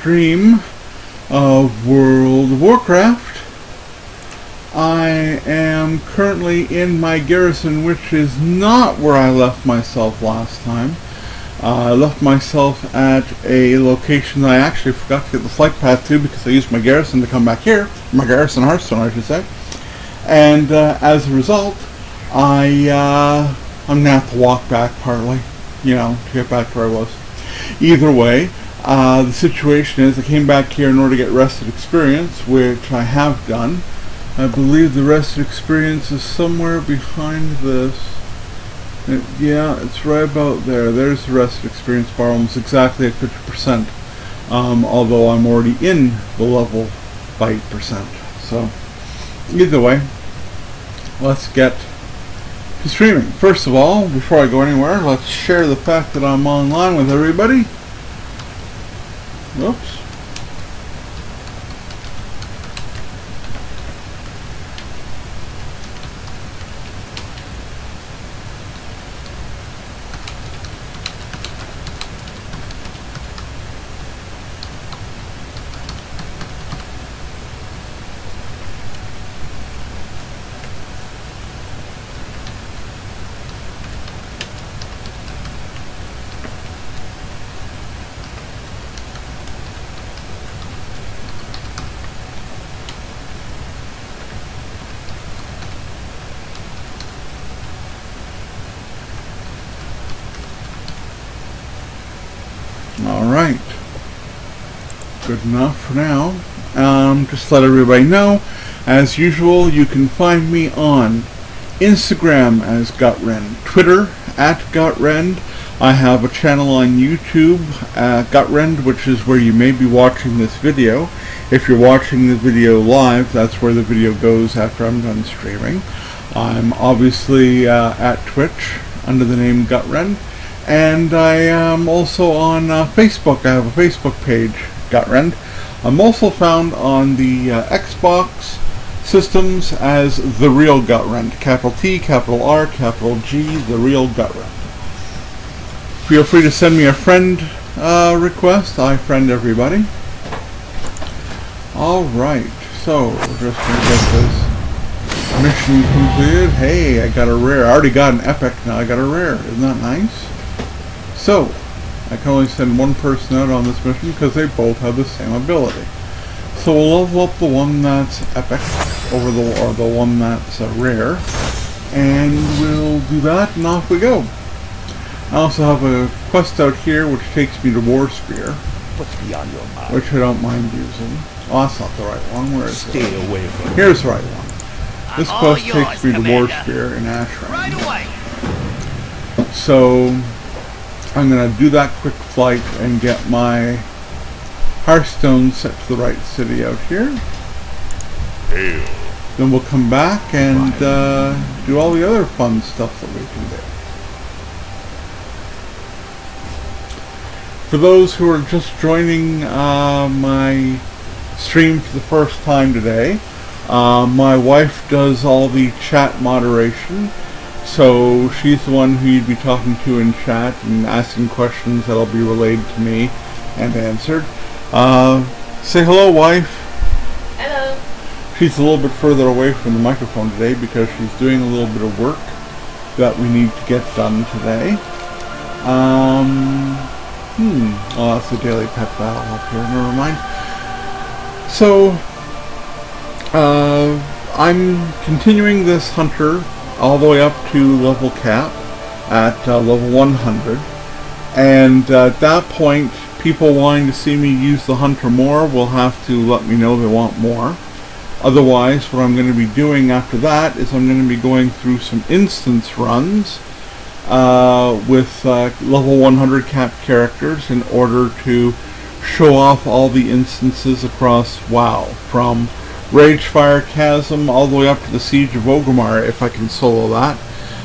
stream of World of Warcraft. I am currently in my garrison, which is not where I left myself last time. I left myself at a location that I actually forgot to get the flight path to because I used my garrison to come back here. My garrison Hearthstone, I should say. And as a result, I'm going to have to walk back partly, to get back to where I was. Either way, the situation is I came back here in order to get rested experience, which I have done. I believe the rested experience is somewhere behind this. Yeah, it's right about there. There's the rested experience bar, almost exactly at 50%. Although I'm already in the level by 8%. So, either way, let's get to streaming. First of all, before I go anywhere, let's share the fact that I'm online with everybody. Whoops. Alright, good enough for now. Just let everybody know, as usual, you can find me on Instagram as Gutrend, Twitter at Gutrend. I have a channel on YouTube, Gutrend, which is where you may be watching this video. If you're watching the video live, that's where the video goes after I'm done streaming. I'm obviously at Twitch under the name Gutrend. And I am also on Facebook. I have a Facebook page, Gutrend. I'm also found on the Xbox systems as The Real Gutrend. Capital T, capital R, capital G, The Real Gutrend. Feel free to send me a friend request. I friend everybody. Alright, so we're just going to get this mission completed. Hey, I got a rare. I already got an epic, now I got a rare. Isn't that nice? So, I can only send one person out on this mission because they both have the same ability. So we'll level up the one that's epic over the one that's rare, and we'll do that, and off we go. I also have a quest out here which takes me to War Spear, What's beyond your mind? which I don't mind using. Oh, that's not the right one. Where is it? Stay away from me. Here's the right one. This quest yours, takes me to War Commander. Spear in Ashram. Right away. So I'm going to do that quick flight and get my Hearthstone set to the right city out here. Hail. Then we'll come back and do all the other fun stuff that we can do. For those who are just joining my stream for the first time today, my wife does all the chat moderation. So she's the one who you'd be talking to in chat and asking questions that'll be relayed to me and answered. Say hello, wife. Hello. She's a little bit further away from the microphone today because she's doing a little bit of work that we need to get done today. Oh, that's the daily pet battle up here. Never mind. So, I'm continuing this hunter all the way up to level cap at level 100, and at that point people wanting to see me use the hunter more will have to let me know they want more. Otherwise, what I'm going to be doing after that is I'm going to be going through some instance runs with level 100 capped characters in order to show off all the instances across WoW, from Ragefire Chasm all the way up to the Siege of Orgrimmar, if I can solo that.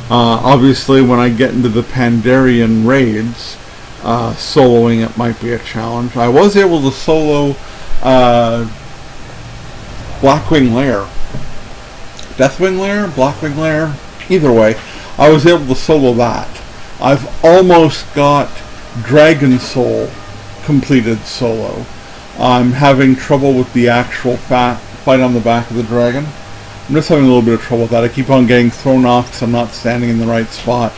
Obviously, when I get into the Pandarian raids, soloing it might be a challenge. I was able to solo Blackwing Lair. Deathwing Lair? Blackwing Lair? Either way, I was able to solo that. I've almost got Dragon Soul completed solo. I'm having trouble with the actual fight on the back of the dragon. I'm just having a little bit of trouble with that. I keep on getting thrown off because I'm not standing in the right spot.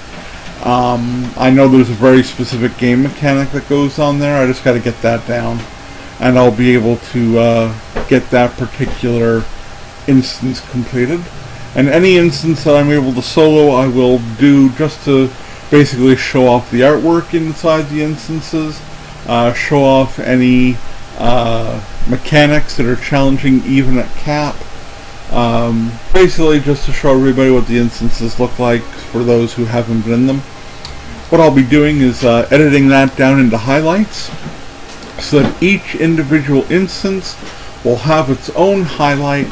I know there's a very specific game mechanic that goes on there. I just got to get that down. And I'll be able to get that particular instance completed. And any instance that I'm able to solo, I will do just to basically show off the artwork inside the instances, show off any mechanics that are challenging even at cap. Basically just to show everybody what the instances look like for those who haven't been in them. What I'll be doing is editing that down into highlights so that each individual instance will have its own highlight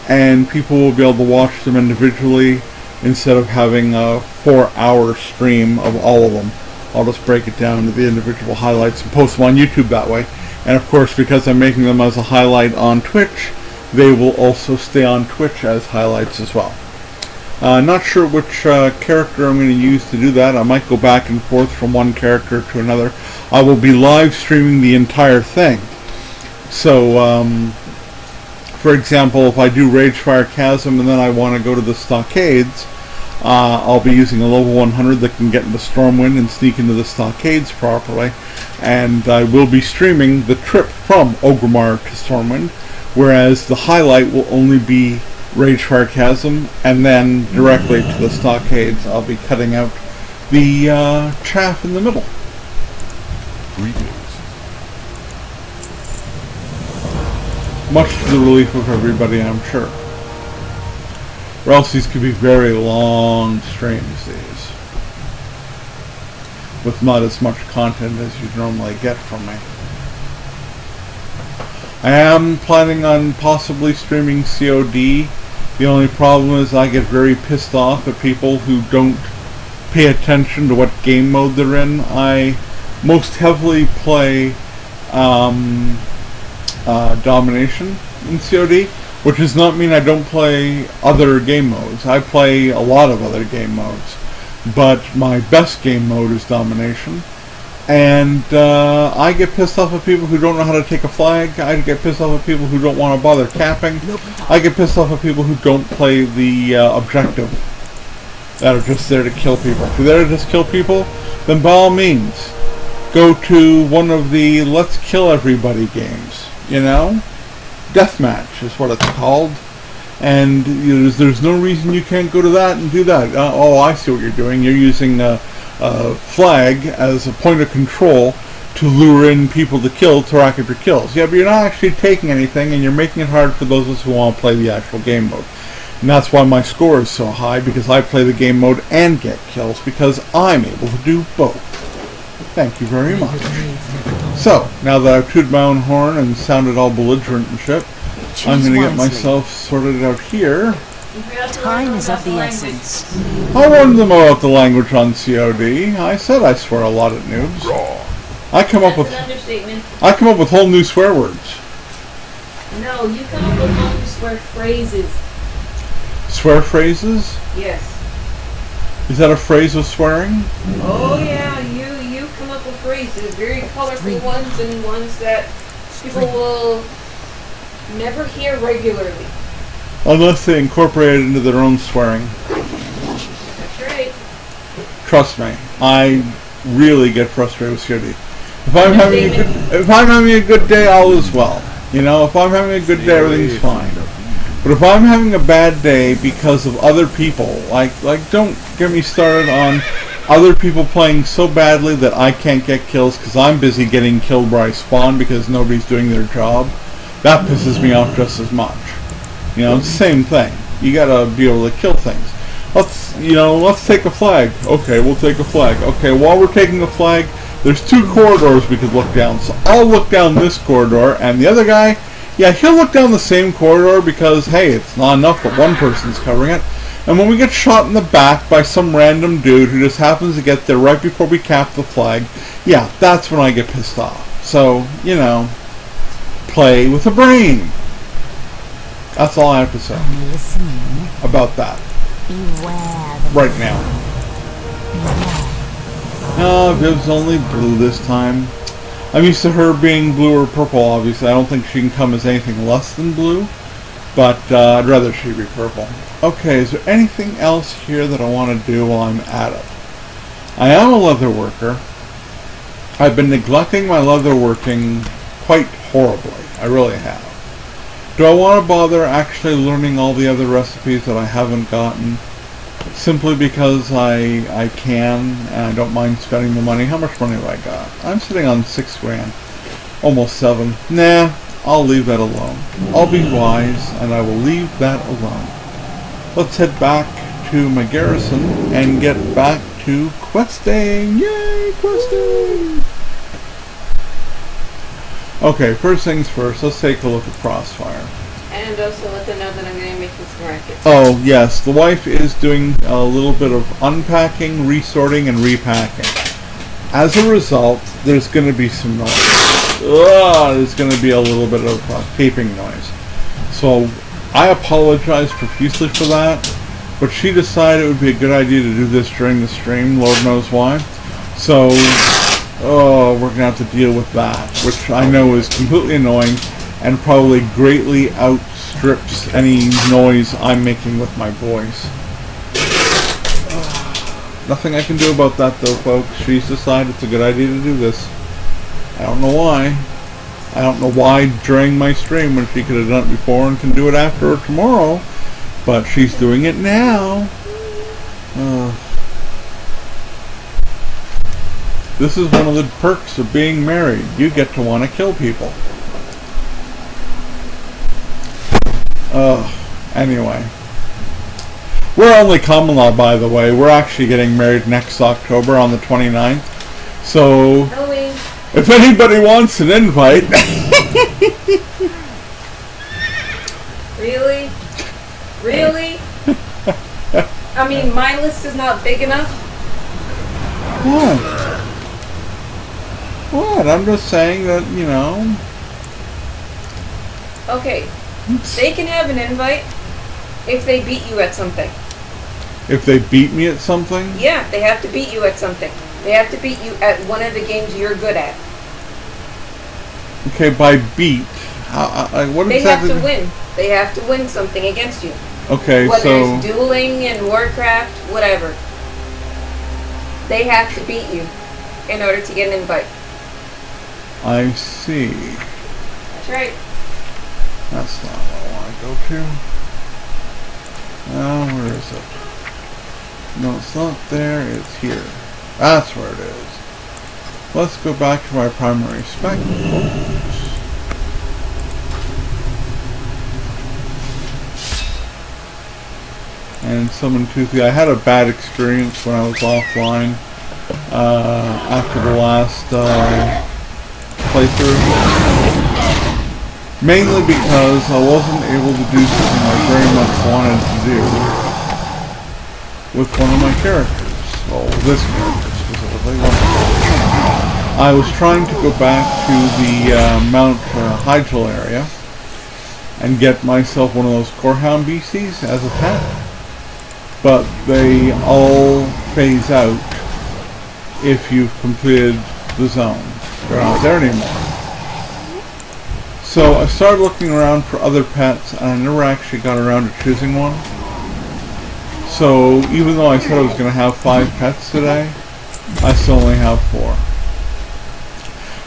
and people will be able to watch them individually instead of having a 4-hour stream of all of them. I'll just break it down into the individual highlights and post them on YouTube that way. And of course, because I'm making them as a highlight on Twitch, they will also stay on Twitch as highlights as well. Not sure which character I'm going to use to do that. I might go back and forth from one character to another. I will be live streaming the entire thing. So, for example, if I do Ragefire Chasm and then I want to go to the Stockades, I'll be using a level 100 that can get into Stormwind and sneak into the Stockades properly. And I will be streaming the trip from Orgrimmar to Stormwind, whereas the highlight will only be Ragefire Chasm, and then directly to the Stockades. I'll be cutting out the chaff in the middle. Greetings. Much to the relief of everybody, I'm sure. Or else these could be very long streams, these, with not as much content as you normally get from me. I am planning on possibly streaming COD. The only problem is I get very pissed off at people who don't pay attention to what game mode they're in. I most heavily play Domination in COD, which does not mean I don't play other game modes. I play a lot of other game modes, but my best game mode is Domination. And I get pissed off at people who don't know how to take a flag. I get pissed off at people who don't want to bother capping. I get pissed off at people who don't play the objective, that are just there to kill people. If you're there to just kill people, then by all means, go to one of the Let's Kill Everybody games. You know? Deathmatch is what it's called. And there's no reason you can't go to that and do that. Oh, I see what you're doing. You're using flag as a point of control to lure in people to kill, to rack up your kills. Yeah, but you're not actually taking anything, and you're making it hard for those of us who want to play the actual game mode. And that's why my score is so high, because I play the game mode and get kills, because I'm able to do both. Thank you very much. So, now that I've tooted my own horn and sounded all belligerent and shit, I'm going to get myself sorted out here. Time is of the essence. I warned them about the language on COD. I said I swear a lot at noobs. I come up with whole new swear words. No, you come up with whole new swear phrases. Swear phrases? Yes. Is that a phrase of swearing? Oh yeah, you come up with phrases, very colorful ones and ones that people will never hear regularly. Unless they incorporate it into their own swearing. That's right. Trust me, I really get frustrated with COD. If I'm having a good day, all is well. You know, if I'm having a good day, everything's fine. But if I'm having a bad day because of other people, like don't get me started on other people playing so badly that I can't get kills because I'm busy getting killed where I spawn because nobody's doing their job. That pisses me off just as much. You know, it's the same thing. You gotta be able to kill things. Let's take a flag. Okay, we'll take a flag. Okay, while we're taking a flag, there's 2 corridors we could look down. So I'll look down this corridor, and the other guy, yeah, he'll look down the same corridor because, hey, it's not enough that one person's covering it. And when we get shot in the back by some random dude who just happens to get there right before we cap the flag, yeah, that's when I get pissed off. So, you know, play with a brain. That's all I have to say about that right now. Oh, Viv's only blue this time. I'm used to her being blue or purple, obviously. I don't think she can come as anything less than blue. But I'd rather she be purple. Okay, is there anything else here that I want to do while I'm at it? I am a leather worker. I've been neglecting my leather working quite horribly. I really have. Do I want to bother actually learning all the other recipes that I haven't gotten? Simply because I can, and I don't mind spending the money. How much money have I got? I'm sitting on 6 grand. Almost 7. Nah, I'll leave that alone. I'll be wise, and I will leave that alone. Let's head back to my garrison and get back to questing. Yay, questing! Okay, first things first, let's take a look at Crossfire. And also let them know that I'm going to make this bracket. Oh, yes, the wife is doing a little bit of unpacking, resorting, and repacking. As a result, there's going to be some noise. There's going to be a little bit of taping noise. So, I apologize profusely for that, but she decided it would be a good idea to do this during the stream, Lord knows why. So, we're going to have to deal with that, which I know is completely annoying and probably greatly outstrips any noise I'm making with my voice. Nothing I can do about that though, folks. She's decided it's a good idea to do this. I don't know why. I don't know why during my stream when she could have done it before and can do it after or tomorrow, but she's doing it now. This is one of the perks of being married. You get to want to kill people. Anyway. We're only common law, by the way. We're actually getting married next October on the 29th. So, Halloween. If anybody wants an invite... Really? Really? I mean, my list is not big enough. What? What? I'm just saying that, you know... Okay. They can have an invite if they beat you at something. If they beat me at something? Yeah, they have to beat you at something. They have to beat you at one of the games you're good at. Okay, by beat. What They exactly? have to win. They have to win something against you. Okay, Whether so... it's dueling in Warcraft, whatever. They have to beat you in order to get an invite. I see. That's right. That's not what I want to go to. Where is it? No, it's not there. It's here. That's where it is. Let's go back to my primary spec. And summon Toothy. I had a bad experience when I was offline after the last playthrough. Mainly because I wasn't able to do something I very much wanted to do with one of my characters. Well, this character specifically. I was trying to go back to the Mount Hygel area and get myself one of those Corehound beasties as a pet. But they all phase out if you've completed the zone. They're not there anymore. So I started looking around for other pets, and I never actually got around to choosing one. So even though I said I was going to have 5 pets today, I still only have 4.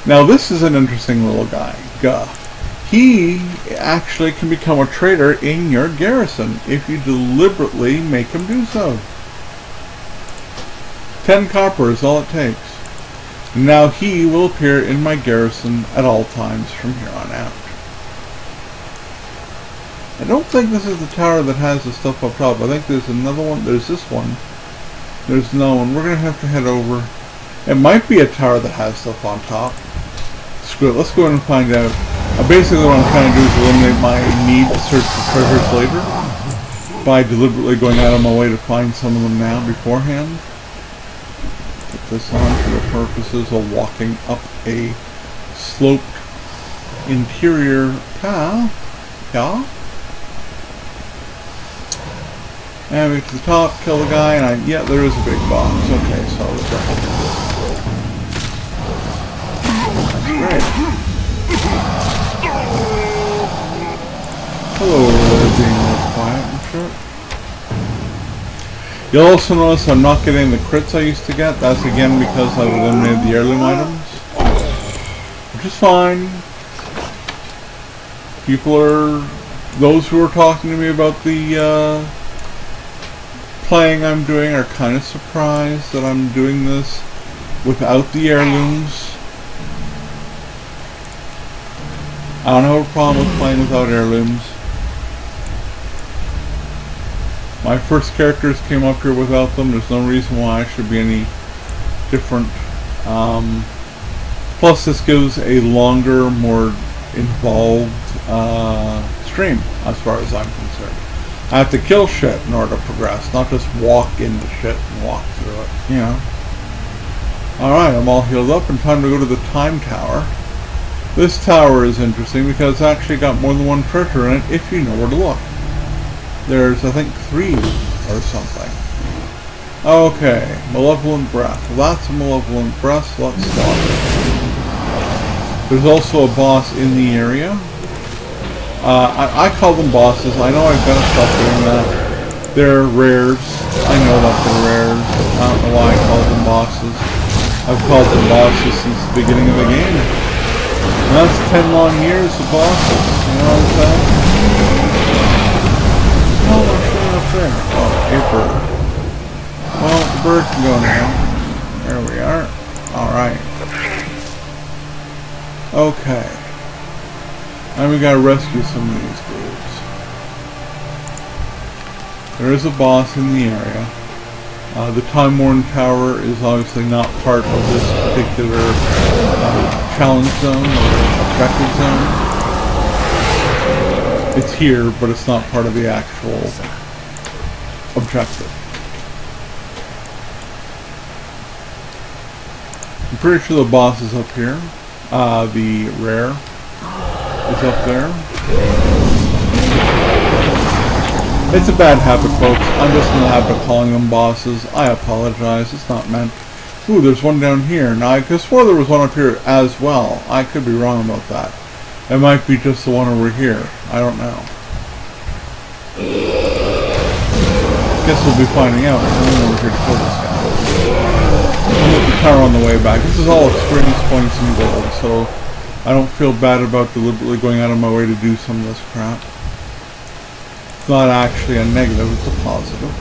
Now this is an interesting little guy, Guff. He actually can become a trader in your garrison if you deliberately make him do so. 10 copper is all it takes. Now he will appear in my garrison at all times from here on out. I don't think this is the tower that has the stuff up top. I think there's another one. There's this one. There's no one. We're going to have to head over. It might be a tower that has stuff on top. Screw it. Let's go in and find out. Basically what I'm trying to do is eliminate my need to search for treasures later by deliberately going out of my way to find some of them now beforehand. Put this on for the purposes of walking up a sloped interior path. Yeah. And we get to the top, kill the guy, and yeah, there is a big box. Okay, so let's go. great. Hello, being a little quiet and shit. You'll also notice I'm not getting the crits I used to get. That's again because I've eliminated the heirloom items. Which is fine. Those who are talking to me about the playing I'm doing are kind of surprised that I'm doing this without the heirlooms. I don't have a problem with playing without heirlooms. My first characters came up here without them. There's no reason why I should be any different. Plus this gives a longer, more involved stream as far as I'm concerned. I have to kill shit in order to progress, not just walk into shit and walk through it, you know. Alright, I'm all healed up and time to go to the time tower. This tower is interesting because it's actually got more than one treasure in it if you know where to look. There's, I think, 3 or something. Okay, malevolent breath. Well, that's a malevolent breath, so let's stop it. There's also a boss in the area. I call them bosses. I know I've got to stop doing that. They're rares. I know that they're rares. I don't know why I call them bosses. I've called them bosses since the beginning of the game. And that's 10 long years of bosses. You know what I'm saying? Oh, I'm showing up there. Oh, a bird. Well, the bird can go now. There we are. Alright. Okay. Now we gotta rescue some of these dudes. There is a boss in the area. The Time-Worn Tower is obviously not part of this particular challenge zone or objective zone. It's here, but it's not part of the actual objective. I'm pretty sure the boss is up here. The rare is up there. It's a bad habit, folks. I'm just in the habit of calling them bosses. I apologize. It's not meant. Ooh, there's one down here. Now, I could have swore there was one up here as well. I could be wrong about that. It might be just the one over here. I don't know. Guess we'll be finding out. I'm over here to kill this guy. I'll hit the tower on the way back. This is all experience points and gold, so I don't feel bad about deliberately going out of my way to do some of this crap. It's not actually a negative, it's a positive.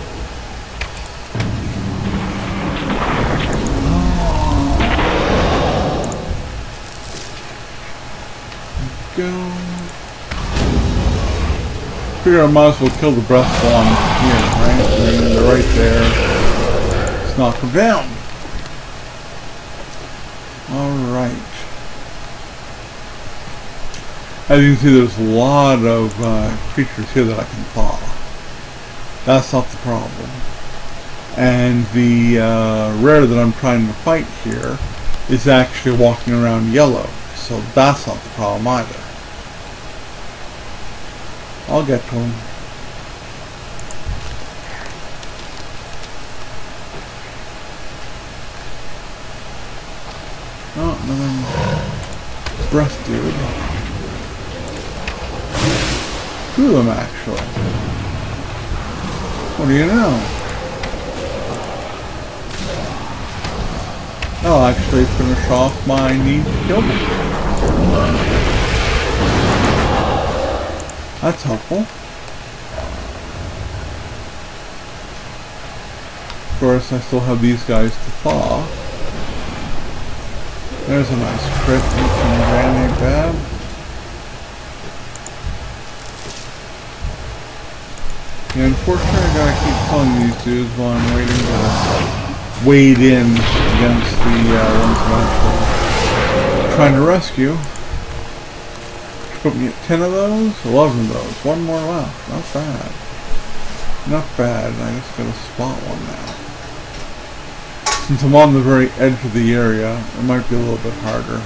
Go. Figure I might as well kill the breath one here, right? I mean, they're right there. Let's knock them down. Alright. As you can see, there's a lot of creatures here that I can thaw. That's not the problem. And the rare that I'm trying to fight here is actually walking around yellow. So that's not the problem either. I'll get to him. Oh, another breath dude. 2 of them, actually. What do you know? I'll actually finish off my need to kill them. That's helpful. Of course, I still have these guys to thaw. There's a nice crit from Granny Bab. Yeah, unfortunately, I gotta keep killing these dudes while I'm waiting to wade in against the ones I'm actually trying to rescue. Put me at 10 of those, 11 of those, 1 more left. Not bad. Not bad. I just gotta spot one now. Since I'm on the very edge of the area, it might be a little bit harder.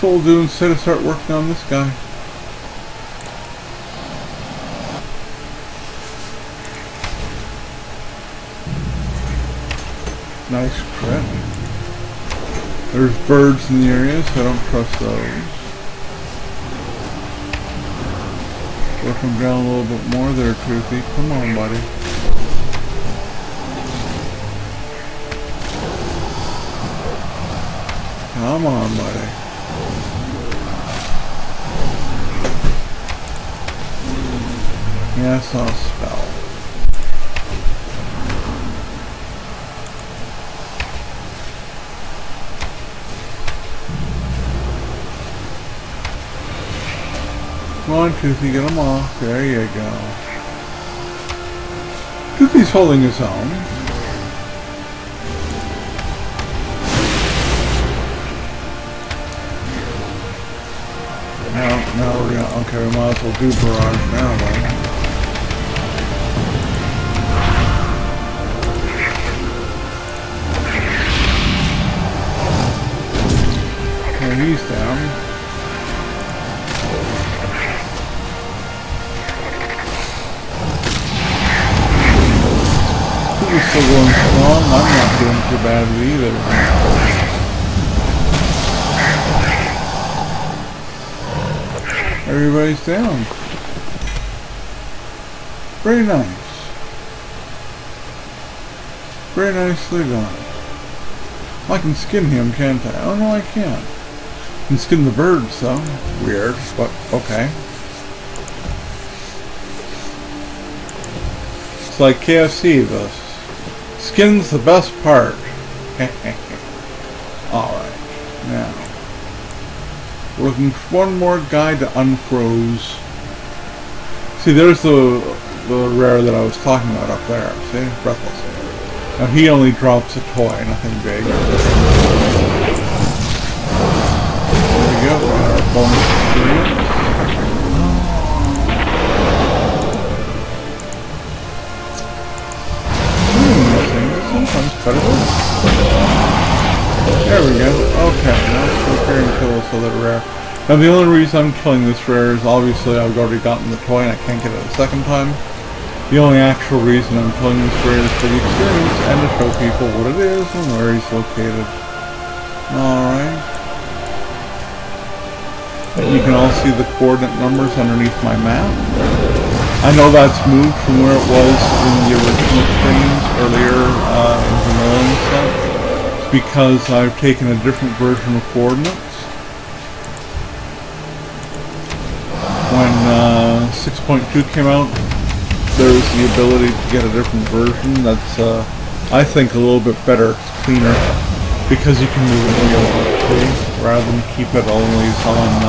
So what we'll do instead of start working on this guy. Nice crit. There's birds in the area, so I don't trust those. Work them down a little bit more there, Toothy. Come on, buddy. Come on, buddy. Yeah, I saw a spell. Come on, Toothy, get him off. There you go. Toothy's holding his own. Now we're gonna, okay, we might as well do barrage now, though. Okay, he's down. He's still going strong. I'm not doing too badly either. Everybody's down. Very nice. Very nicely done. I can skin him, can't I? Oh no, I can't. I can skin the birds though. Weird, but okay. It's like KFC, the skin's the best part. Alright, now. We're looking for one more guy to unfroze. See, there's the rare that I was talking about up there. See? Breathless. Now he only drops a toy, nothing big. There we go, we got our bonus experience. Sometimes cut it off. There we go. Okay, now let's prepare and kill this other rare. Now the only reason I'm killing this rare is obviously I've already gotten the toy and I can't get it a second time. The only actual reason I'm killing this rare is for the experience and to show people what it is and where he's located. Alright. You can all see the coordinate numbers underneath my map. I know that's moved from where it was in the original streams earlier in vanilla and stuff. It's because I've taken a different version of coordinates. When 6.2 came out, there was the ability to get a different version that's, I think, a little bit better. It's cleaner. Because you can move it whenever, rather than keep it always on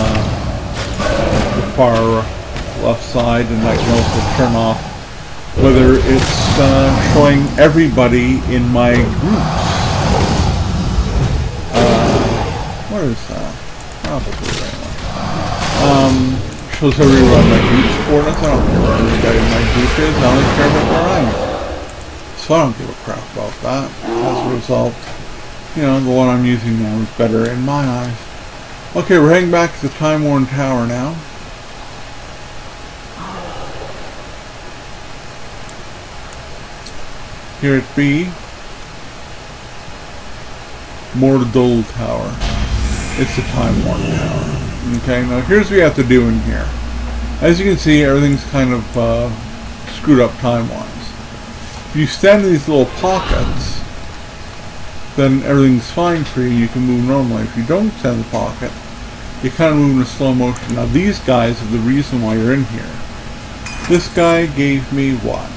the far left side, and I can also turn off whether it's showing everybody in my groups. What is that? Probably right now. Shows everyone in my group's coordinates. I don't care where everybody in my group is. I only care about where I am. So I don't give a crap about that. As a result, you know, the one I'm using now is better in my eyes. Okay, we're heading back to the Time-Worn Tower now. Here it be, Mordol Tower. It's the Time-Worn Tower. Okay, now here's what you have to do in here. As you can see, everything's kind of screwed up time-wise. If you stand in these little pockets, then everything's fine for you. You can move normally. If you don't stand in the pocket, you kind of move in a slow motion. Now these guys are the reason why you're in here. This guy gave me what?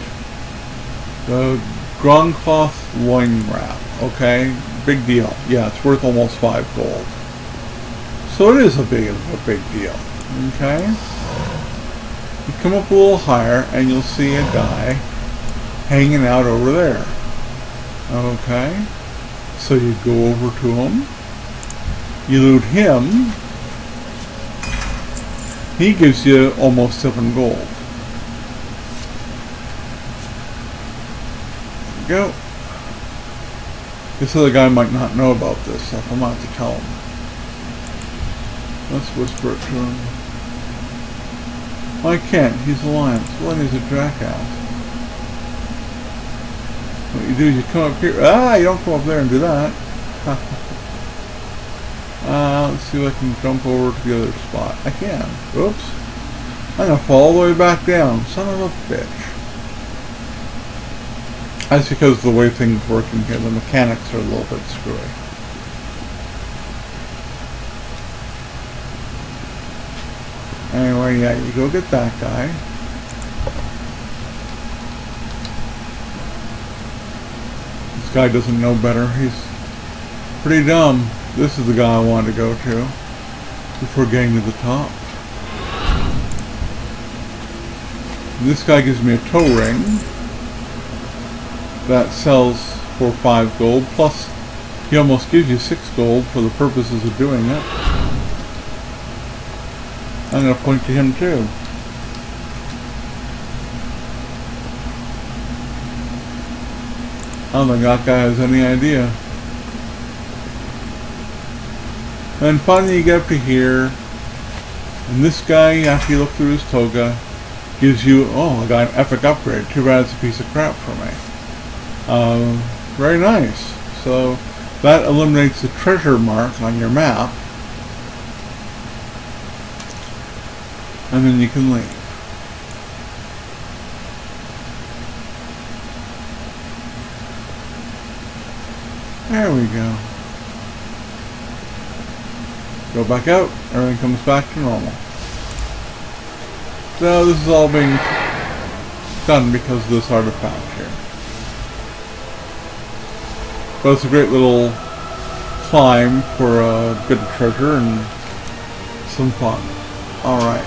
The Groncloth loin wrap, okay? Big deal. Yeah, it's worth almost 5 gold. So it is a big deal, okay? You come up a little higher and you'll see a guy hanging out over there, okay? So you go over to him, you loot him, he gives you almost 7 gold. Go. This other guy might not know about this stuff. I'm going to have to tell him. Let's whisper it to him. I can't. He's a lion. Well, then he's a jackass. What you do is you come up here. Ah, you don't come up there and do that. let's see if I can jump over to the other spot. I can. Oops. I'm gonna fall all the way back down. Son of a bitch. That's because of the way things work in here. The mechanics are a little bit screwy. Anyway, yeah, you go get that guy. This guy doesn't know better. He's pretty dumb. This is the guy I wanted to go to before getting to the top. This guy gives me a toe ring that sells for 5 gold, plus he almost gives you 6 gold for the purposes of doing it. I'm going to point to him too. I don't think that guy has any idea. And finally you get up to here, and this guy, after you look through his toga, gives you, oh, I got an epic upgrade. Too bad it's a piece of crap for me. Very nice. So that eliminates the treasure mark on your map. And then you can leave. There we go. Go back out, everything comes back to normal. So this is all being done because of this artifact here. But it's a great little climb for a bit of treasure and some fun. Alright.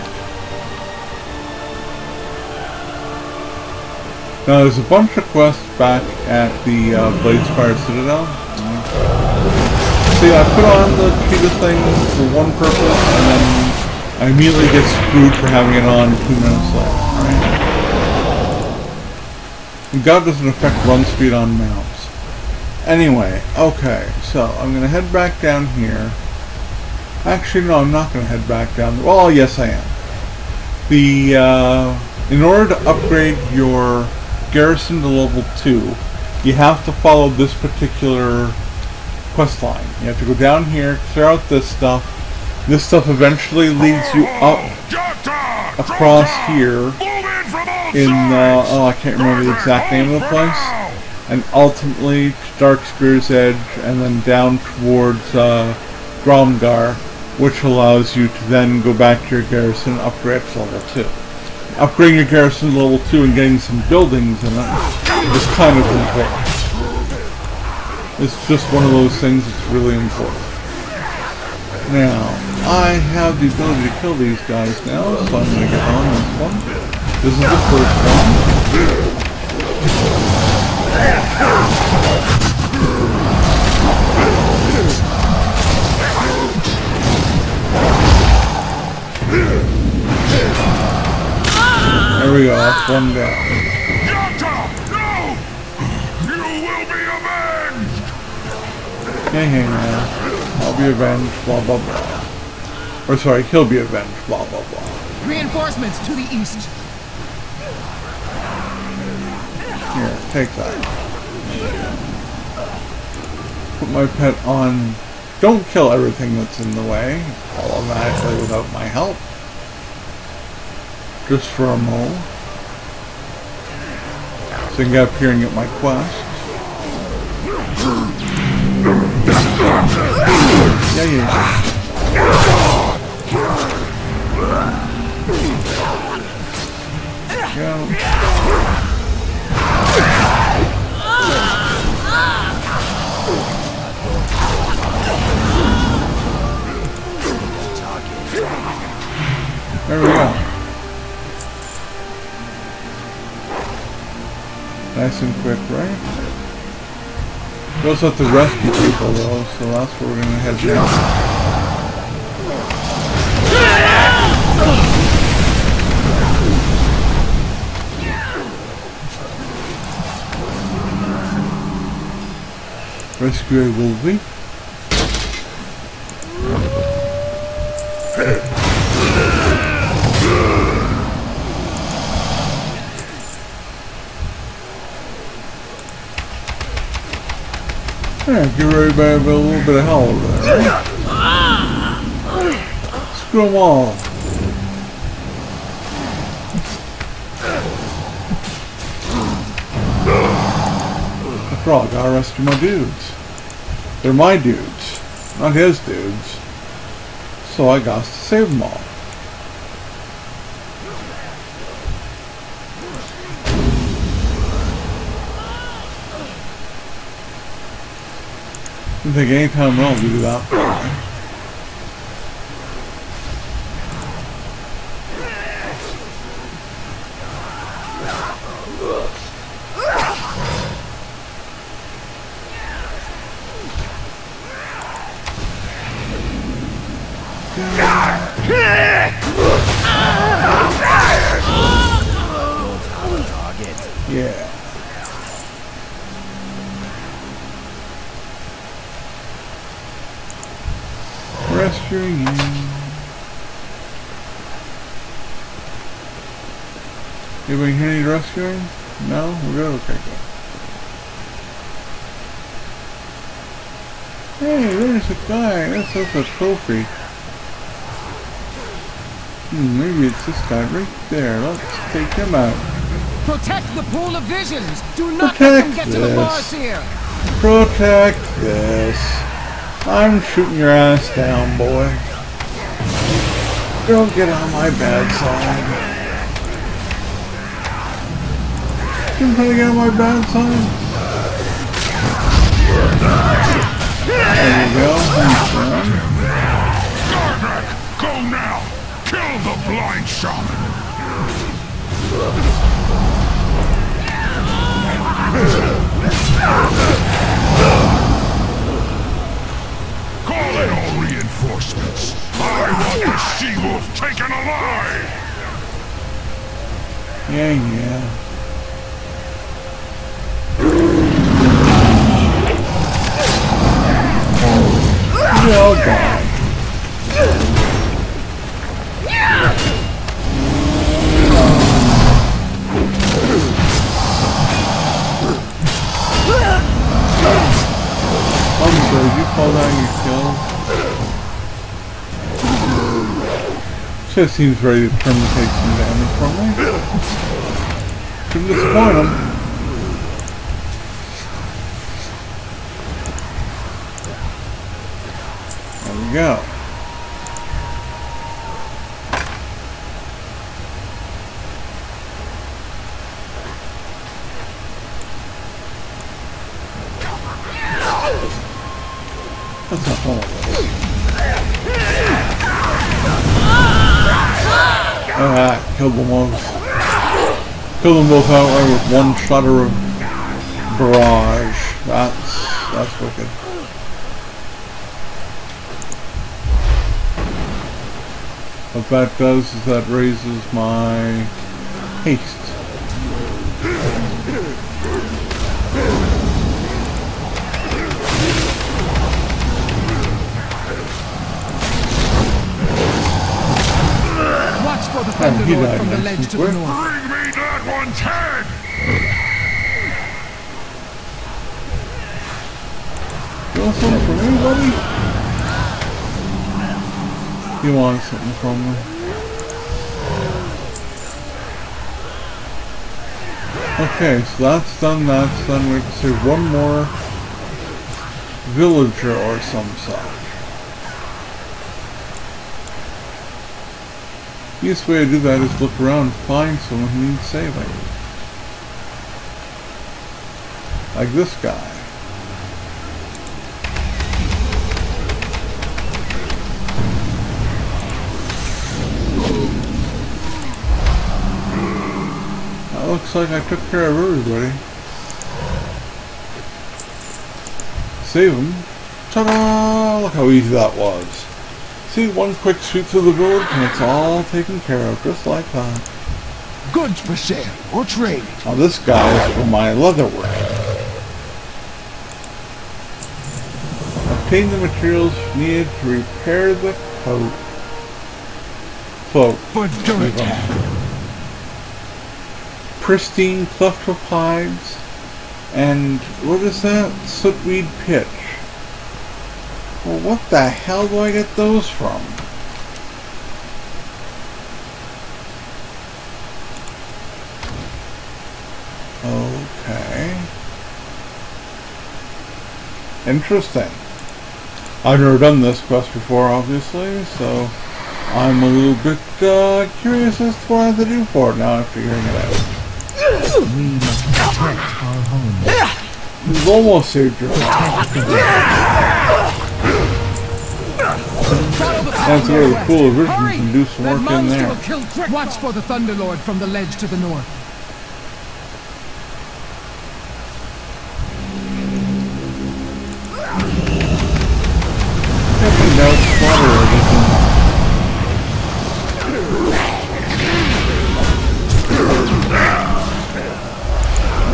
Now there's a bunch of quests back at the Bladespire Citadel. See, I put on the cheetah thing for one purpose, and then I immediately get screwed for having it on 2 minutes later. Right? And God doesn't affect run speed on mounts. Anyway, okay, so I'm going to head back down here. Actually, no, I'm not going to head back down. Well, yes, I am. In order to upgrade your garrison to level 2, you have to follow this particular quest line. You have to go down here, clear out this stuff. This stuff eventually leads you up across here in, oh, I can't remember the exact name of the place, and ultimately to Darkspear's Edge, and then down towards Dromgar, which allows you to then go back to your garrison and upgrade to level 2. Upgrading your garrison to level 2 and getting some buildings in it is kind of important. It's just one of those things that's really important. Now, I have the ability to kill these guys now, so I'm going to get on this one. This is the first one. There we go, that's one down. Hey, man. I'll be avenged, blah, blah, blah. Or sorry, he'll be avenged, blah, blah, blah. Reinforcements to the east. Here, take that. Put my pet on. Don't kill everything that's in the way, automatically without my help. Just for a moment. So I can get up here and get my quest. Yeah, yeah. Go. There we go. Nice and quick, right? We also have to rescue people though, so that's where we're gonna head down. Rescue a wolfie. Yeah, give everybody a little bit of hell over there, right? Screw them all. After all, I gotta rescue my dudes. They're my dudes, not his dudes. So I got to save them all. I think anytime I'll do that. Yeah. Rescuing you. Anybody here need rescuing? No? We're good? Okay, good. Hey, there's a guy. That's a trophy. Maybe it's this guy right there. Let's take him out. Protect the pool of visions. Do not let them get to the bars here. Protect this. I'm shooting your ass down, boy. Don't get on my bad side. You trying to get on my bad side? There you go. Thanks, man. Garnak, go now! Kill the blind shaman! Call in all reinforcements! I want the she-wolf taken alive! Yeah, yeah. You all die. I'm sorry, did you call that your kill? Just seems very determined to take some damage from me. Shouldn't disappoint him. There we go. That's not all of us. Killed them both. Killed them both outright with one shutter of barrage. That's wicked. What that does is that raises my haste. For the Thunderlord from the ledge to the north. Bring me that one's head! You want something from me, buddy? You want something from me? Okay, so that's done, that's done. We can say one more villager or some sort. The easiest way to do that is look around and find someone who needs saving. Like this guy. That looks like I took care of everybody. Save him. Ta-da! Look how easy that was. See, one quick sweep through the village and it's all taken care of, just like that. Goods for sale or trade. Now this guy is for my leatherwork. Obtain the materials needed to repair the cloak. For dirt. Pristine cleft of hides. And what is that? Sootweed pitch. Well, what the hell do I get those from? Okay. Interesting. I've never done this quest before, obviously, so I'm a little bit curious as to what I have to do for it now after figuring it out. We must protect our home. This almost saved your life. That's where the pool of vision can do some work in there. Watch for the Thunderlord from the ledge to the north.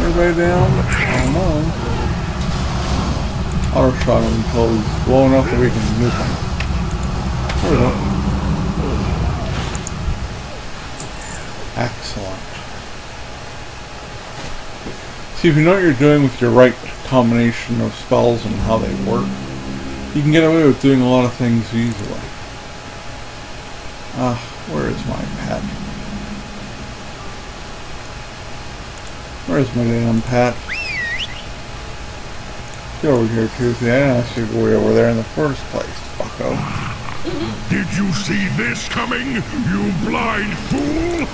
Everybody down? Oh no. Auto shot him until he's blown up that we can nuke him. There we go. Excellent. See, if you know what you're doing with your right combination of spells and how they work, you can get away with doing a lot of things easily. Where is my pet? Where's my damn pet? Get over here, Toothy. I didn't ask you to go way over there in the first place, bucko. Did you see this coming, you blind fool?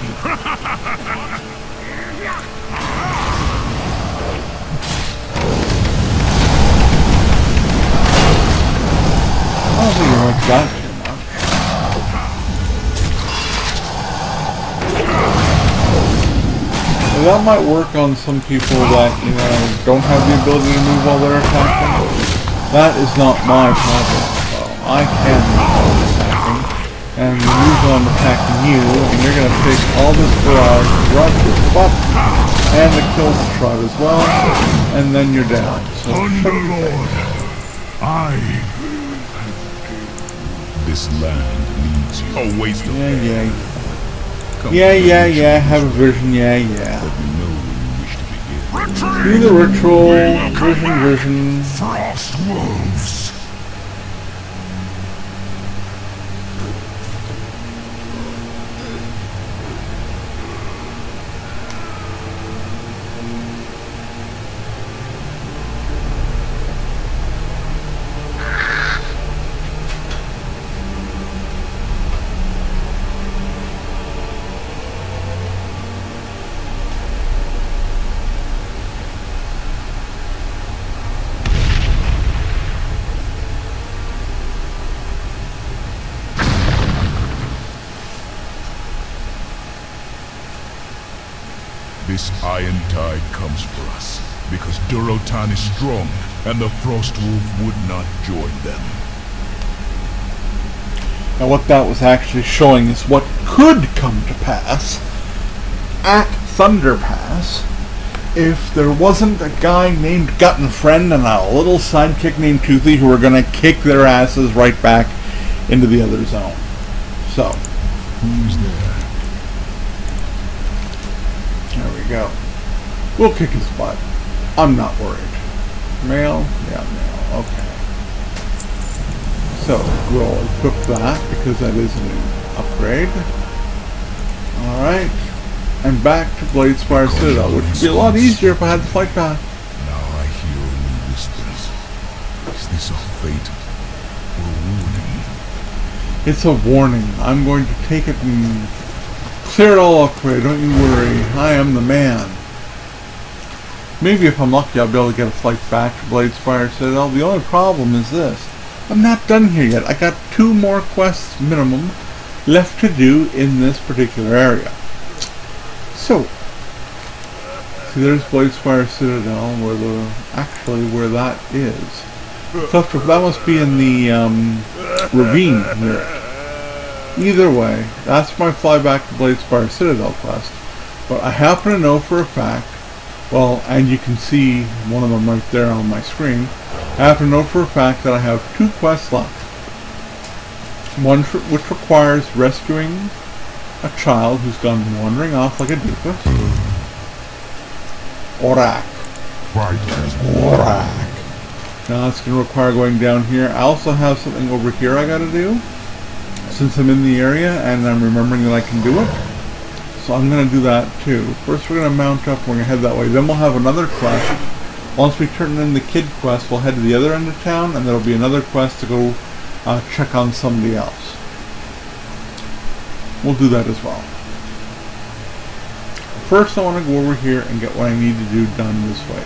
I don't think you like that too much. That might work on some people that, you know, don't have the ability to move while they're attacking. That is not my problem, though. I can move while I'm attacking, and the reason I'm attacking you, and you're going to take all this barrage, rush your butt, and to kill the tribe as well, and then you're down. So, Thunderlord, This land needs you. A waste of Yeah, have a vision, yeah. Let me know when you wish to begin. Do the ritual, vision. Frost wolves. This iron tide comes for us, because Durotan is strong, and the Frost Wolf would not join them. Now what that was actually showing is what could come to pass at Thunder Pass if there wasn't a guy named Guttenfriend and a little sidekick named Toothy who were going to kick their asses right back into the other zone. So, Who's there? there we go. We'll kick his butt. I'm not worried. Male? Yeah, male. Okay. So, we'll equip that because that is an upgrade. Alright. And back to Bladespire Citadel, which would be a lot easier if I had the flight path. Now I hear only whispers. Is this a fate or a warning? It's a warning. I'm going to take it and clear it all up for you. Don't you worry. I am the man. Maybe if I'm lucky I'll be able to get a flight back to Bladespire Citadel. The only problem is this. I'm not done here yet. I got 2 more quests minimum left to do in this particular area. So, see, there's Bladespire Citadel, where where that is. That must be in the ravine here. Either way, that's my flyback to Bladespire Citadel quest. But I happen to know for a fact, well, and you can see one of them right there on my screen. I happen to know for a fact that I have 2 quests left. One which requires rescuing a child who's gone wandering off like a doofus. Orak. Orak. Now it's going to require going down here. I also have something over here I got to do, since I'm in the area and I'm remembering that I can do it. So I'm going to do that too. First we're going to mount up, we're going to head that way. Then we'll have another quest. Once we turn in the kid quest, we'll head to the other end of town, and there'll be another quest to go check on somebody else. We'll do that as well. First I want to go over here and get what I need to do done this way.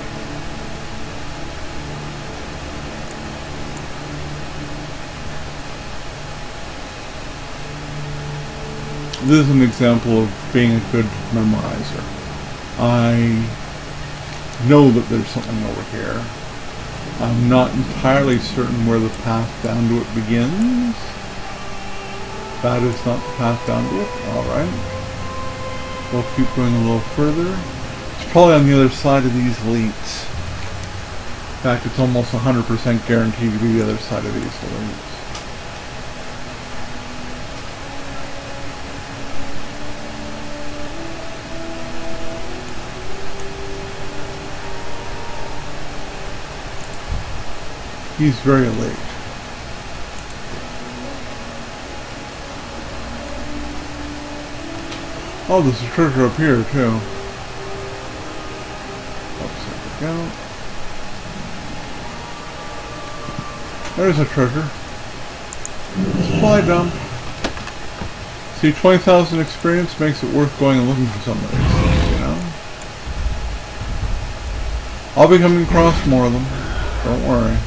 This is an example of being a good memorizer. I know that there's something over here. I'm not entirely certain where the path down to it begins. That is not the path down to it. Alright. We'll keep going a little further. It's probably on the other side of these leaks. In fact, it's almost 100% guaranteed to be the other side of these leaks. He's very late. Oh, there's a treasure up here too. Upside down. There's a treasure. Supply dump. See, 20,000 experience makes it worth going and looking for some of these things, you know? I'll be coming across more of them. Don't worry.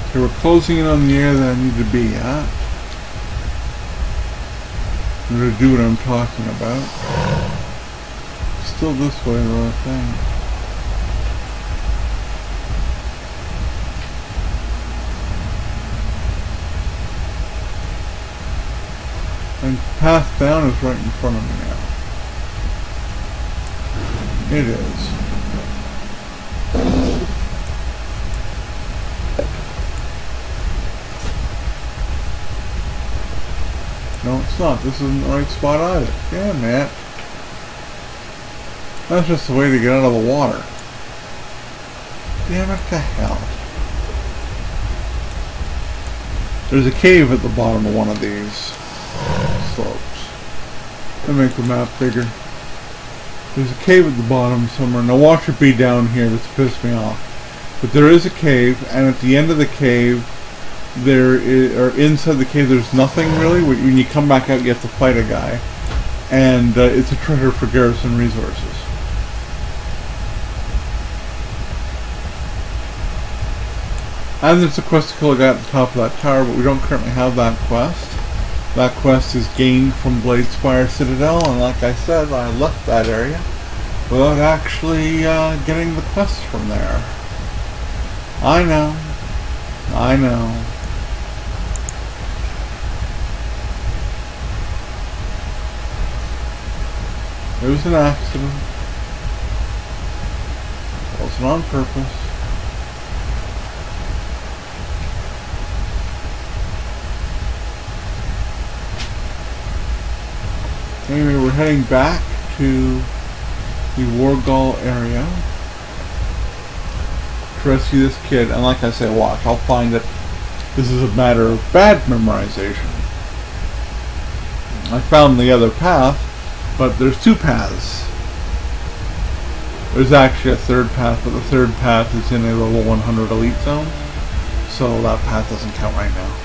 Okay, we're closing in on the area that I need to be at. I'm going to do what I'm talking about. Still this way though, I think. And the path down is right in front of me now. It is. No, it's not. This isn't the right spot either. Damn it. That's just the way to get out of the water. Damn it to hell. There's a cave at the bottom of one of these slopes. Let me make the map bigger. There's a cave at the bottom somewhere. Now watch it be down here. This pissed me off. But there is a cave, and at the end of the cave, there is, or inside the cave, there's nothing really. When you come back out, you have to fight a guy, and it's a treasure for garrison resources. And there's a quest to kill a guy at the top of that tower, but we don't currently have that quest. That quest is gained from Bladespire Citadel, and like I said, I left that area without actually getting the quest from there. I know. I know. It was an accident. It wasn't on purpose. Anyway, we're heading back to the Wargall area to rescue this kid, and like I say, watch, I'll find that this is a matter of bad memorization. I found the other path, but there's two paths. There's actually a third path, but the third path is in a level 100 elite zone, so that path doesn't count right now.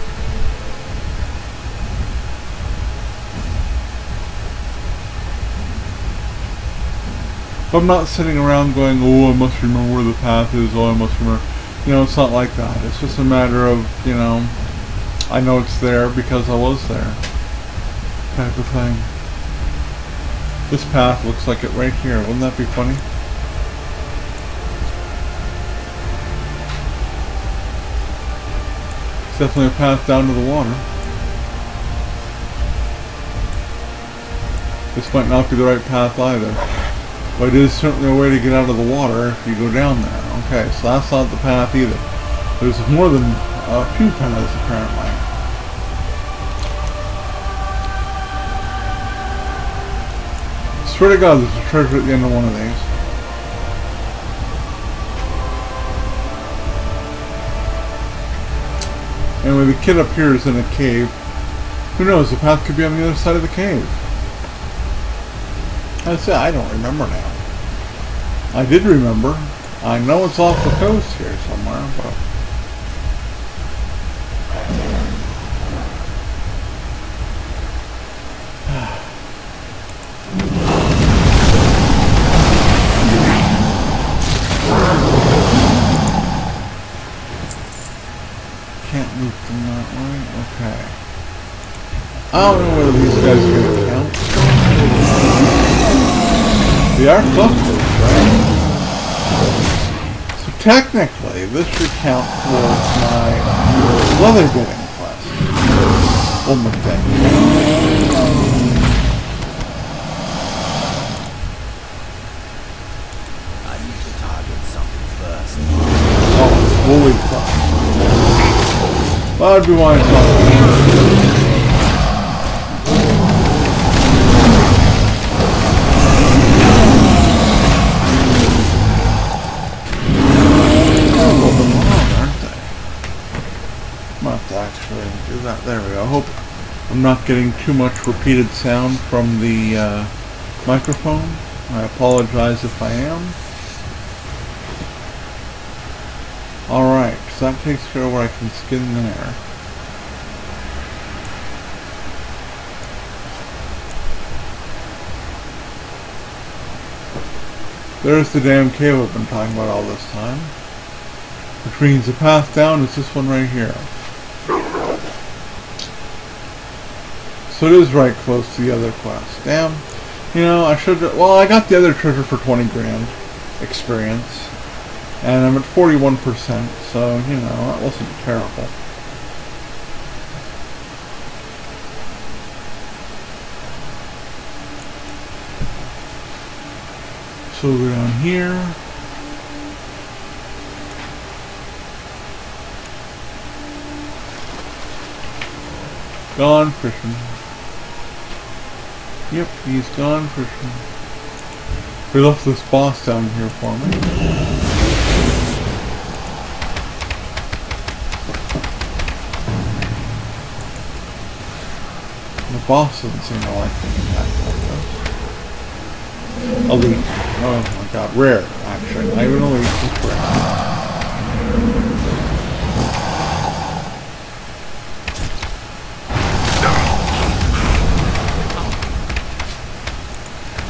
But I'm not sitting around going, oh, I must remember where the path is, oh, I must remember. You know, it's not like that. It's just a matter of, you know, I know it's there because I was there. Type of thing. This path looks like it right here. Wouldn't that be funny? It's definitely a path down to the water. This might not be the right path either. But it is certainly a way to get out of the water if you go down there. Okay, so that's not the path either. There's more than a few paths apparently. Swear to God, there's a treasure at the end of one of these. Anyway, the kid appears in a cave. Who knows? The path could be on the other side of the cave. I say I don't remember now. I did remember. I know it's off the coast here somewhere, but can't move from that way. Okay. I don't know whether these guys are going to count. They are clusters, right? So technically, this should count towards my leather getting quest. Woman thing. I need to target something first. Oh, holy fuck. That'd be why it's not. Actually do that. There we go. I hope I'm not getting too much repeated sound from the microphone. I apologize if I am. Alright, so that takes care of where I can skin there. There's the damn cave I've been talking about all this time. Which means the path down is this one right here. So it is right close to the other quest. Damn. You know, I should... Well, I got the other treasure for 20 grand experience. And I'm at 41%, so, you know, that wasn't terrible. So we'll go down here. Gone fishing. Yep, he's gone fishing. They left this boss down here for me. The boss doesn't seem to like being attacked like this. Elite. Oh my god, rare, actually. Not even elite, just rare.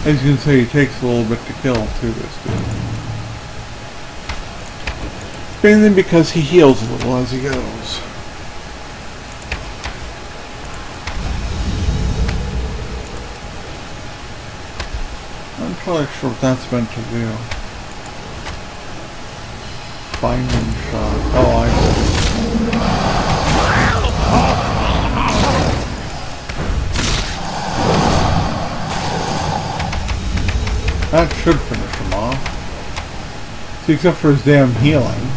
As you can see, it takes a little bit to kill too, this dude. Mainly because he heals a little as he goes. I'm not really sure what that's meant to do. Binding shot. Oh, I see. That should finish him off. See, except for his damn healing.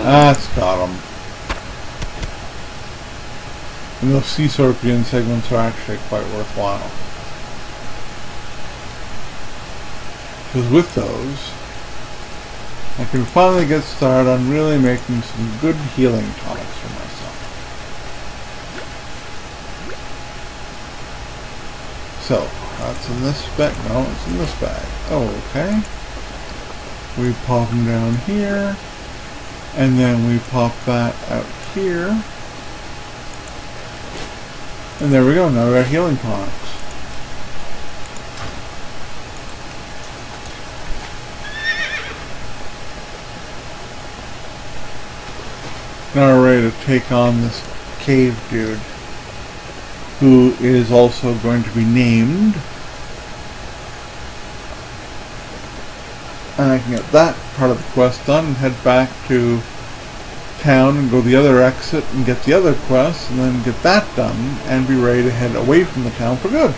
That's got him. And those sea scorpion segments are actually quite worthwhile. Because with those, I can finally get started on really making some good healing tonics for myself. So, that's in this bag. No, it's in this bag. Oh, okay. We pop them down here. And then we pop that out here. And there we go. Now we got healing tonics. Now we're ready to take on this cave dude, who is also going to be named. And I can get that part of the quest done and head back to town and go the other exit and get the other quest and then get that done and be ready to head away from the town for good.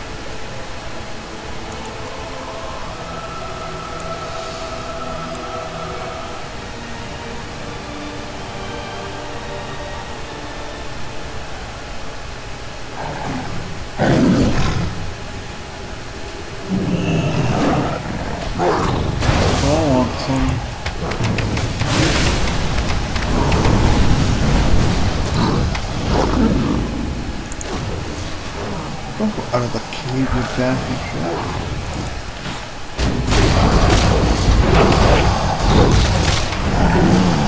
Don't go out of the cave, you daffy shit.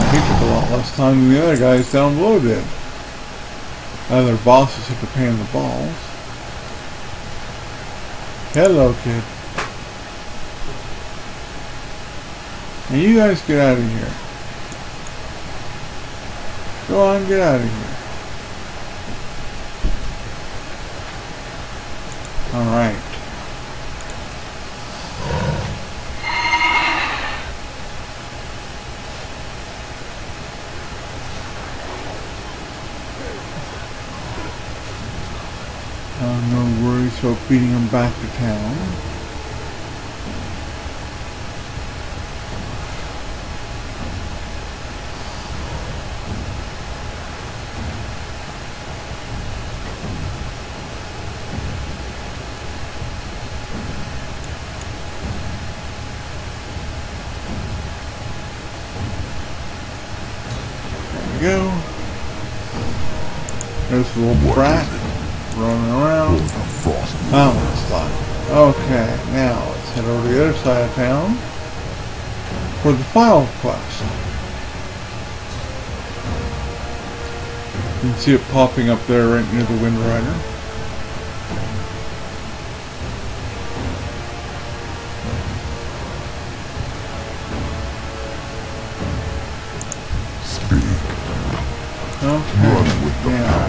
He took a lot less time than the other guys down below did. Other bosses took a pain in the balls. Hello, kid. Now you guys get out of here. Go on, get out of here. Alright. No worries about beating him back to town. Go. There's the little brat running around. Oh, it's done. Okay, now let's head over to the other side of town for the final quest. You can see it popping up there right near the Wind Rider. Okay, now,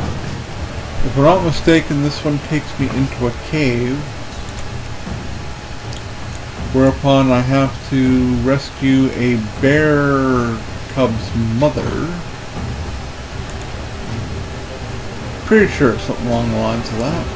if I'm not mistaken, this one takes me into a cave, whereupon I have to rescue a bear cub's mother. Pretty sure it's something along the lines of that.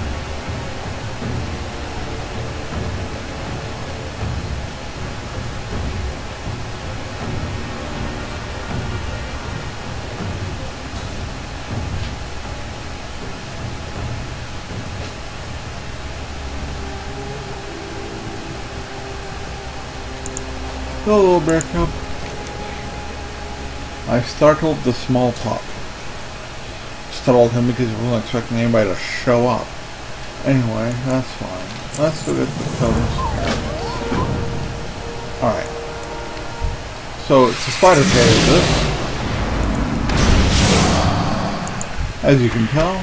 Hello, little bear cub. I startled the small pup. Startled him because he wasn't expecting anybody to show up. Anyway, that's fine. Let's go get the totems. Alright. So, it's a spider cave, this. As you can tell.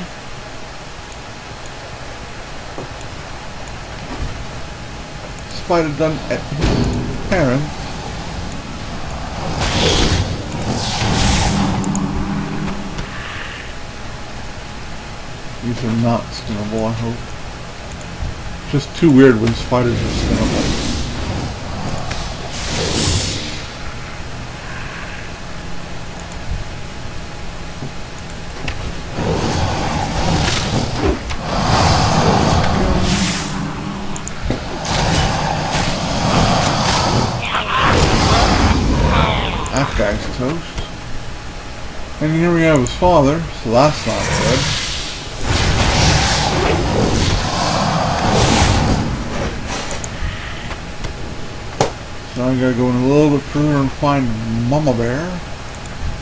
Spider done at his parents. These are not skinnable, I hope. Just too weird when spiders are skinnable. That guy's toast. And here we have his father, so that's not good. Now I gotta go in a little bit further and find Mama Bear,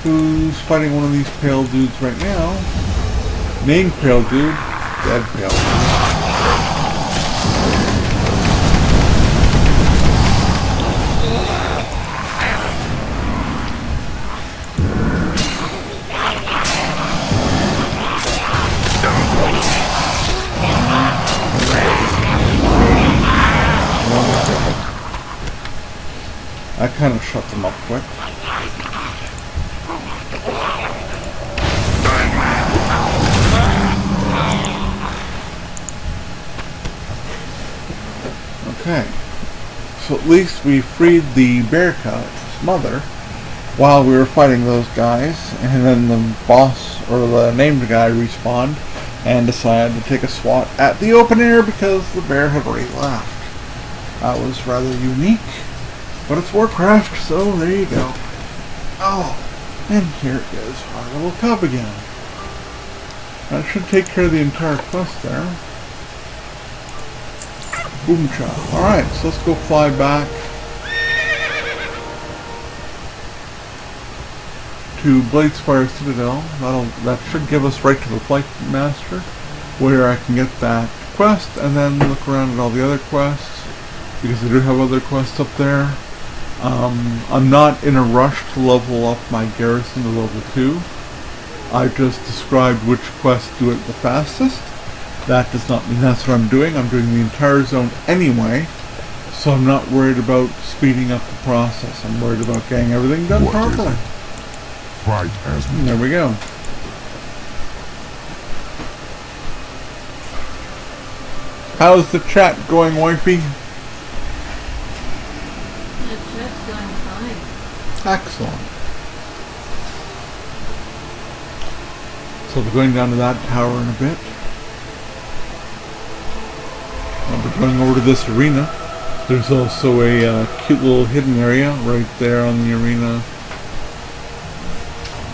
who's fighting one of these pale dudes right now. Named Pale Dude, dead Pale Dude. I kind of shut them up quick. Okay. So at least we freed the bear cub's mother while we were fighting those guys, and then the boss, or the named guy, respawned and decided to take a swat at the open air because the bear had already left. That was rather unique. But it's Warcraft, so there you go. Oh, and here is our little cub again. That should take care of the entire quest there. Boom chop. Alright, so let's go fly back to Bladespire Citadel. That should give us right to the Flight Master, where I can get that quest and then look around at all the other quests, because I do have other quests up there. I'm not in a rush to level up my garrison to level 2. I just described which quests do it the fastest. That does not mean that's what I'm doing. I'm doing the entire zone anyway, so I'm not worried about speeding up the process. I'm worried about getting everything done properly. Fight as we There we go. How's the chat going, wifey? The chat's going fine. Excellent. So we're going down to that tower in a bit. I'll be going over to this arena. There's also a cute little hidden area right there on the arena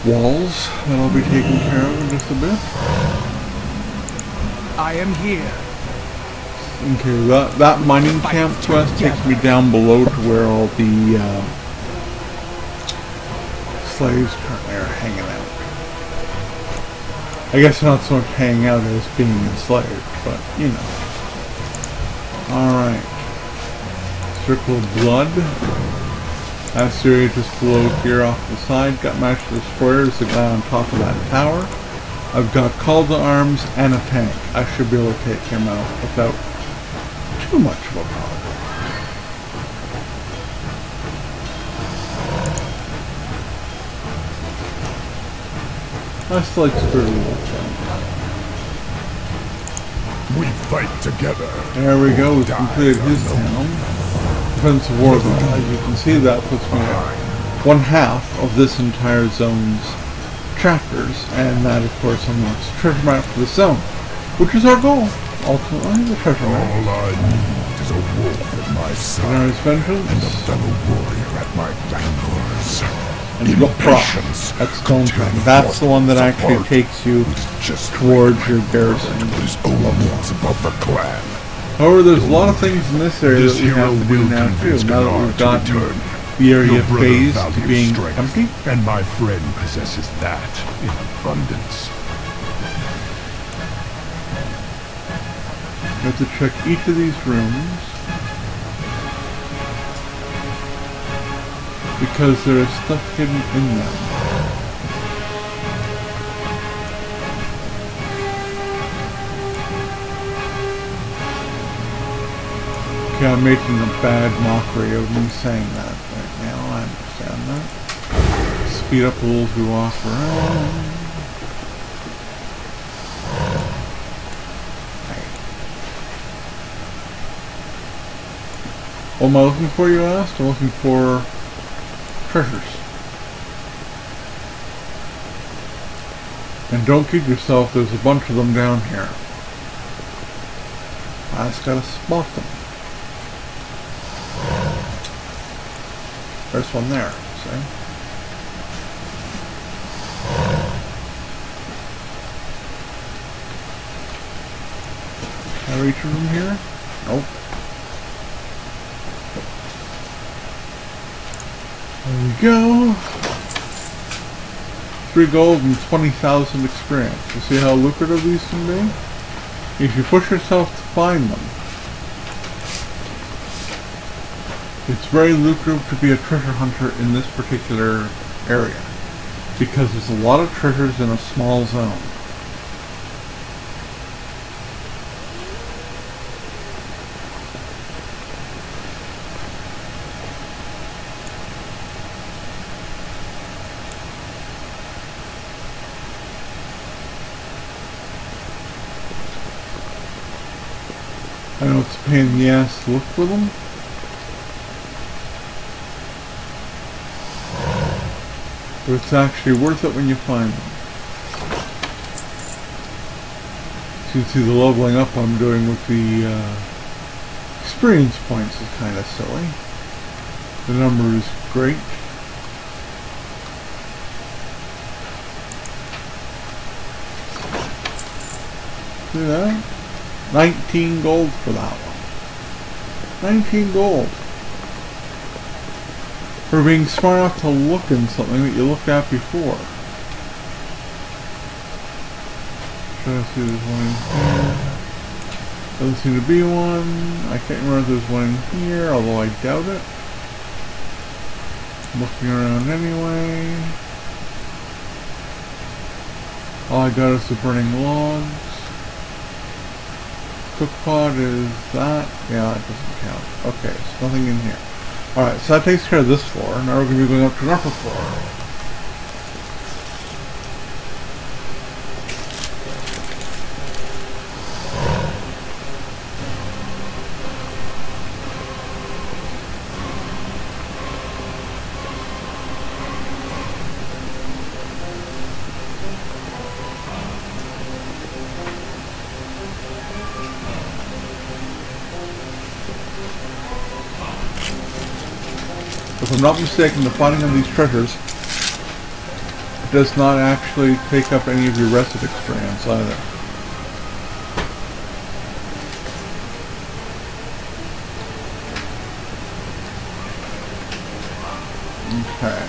walls that I'll be taking care of in just a bit. I am here. Okay, that mining camp quest takes me down below to where all the slaves currently are hanging out. I guess not so much hanging out as being enslaved, but you know. Alright. Circle of Blood. That's the area just below here off the side. Got Master Destroyers, the guy on top of that tower. I've got Call to Arms and a tank. I should be able to take him out without too much of a problem. I still like Spirited Wolf. we fight together. There we go, we've completed his town. Prince of Warlords. As you can see, that puts me at 1/2 of this entire zone's chapters, and that of course unlocks the treasure map for the zone, which is our goal, ultimately, the treasure map. All I need is a wolf at my side Draenor's Vengeance, and a fellow warrior at my flanks. and you've got Props. That's Stone Thing. That's the one that actually takes you towards your garrison. His own needs above the clan. However, there's a lot of things in this area that we have to do now too, now that we've got the area phased to being empty. And my friend possesses that in abundance. We have to check each of these rooms, because there is stuff hidden in them. Okay, I'm making a bad mockery of me saying that right now, I understand that. Speed up a little as we walk around. Okay. What am I looking for, you asked? I'm looking for treasures. And don't kid yourself, there's a bunch of them down here. I just gotta spot them. There's one there, see? Can I reach from here? Nope. There we go. 3 gold and 20,000 experience. You see how lucrative these can be? If you push yourself to find them. It's very lucrative to be a treasure hunter in this particular area, because there's a lot of treasures in a small zone. I know it's a pain in the ass to look for them. But it's actually worth it when you find them. So you can see the leveling up I'm doing with the experience points is kind of silly. The number is great. See that? 19 gold for that one. 19 gold. For being smart enough to look in something that you looked at before. Try to see this one in here. Doesn't seem to be one. I can't remember if there's one in here, although I doubt it. Looking around anyway. All I got is the burning logs. Cookpot is that. Yeah, it doesn't count. Okay, so nothing in here. Alright, so that takes care of this floor. Now we're going to be going up to an upper floor. If I'm not mistaken, the finding of these treasures does not actually take up any of your rested experience either. Okay.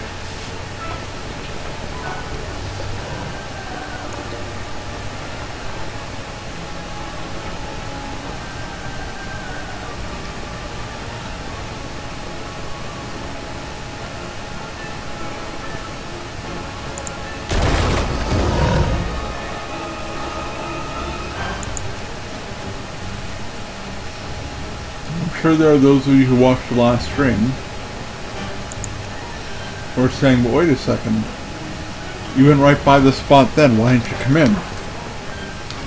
I'm sure there are those of you who watched the last stream who are saying, but wait a second, you went right by the spot then, why didn't you come in?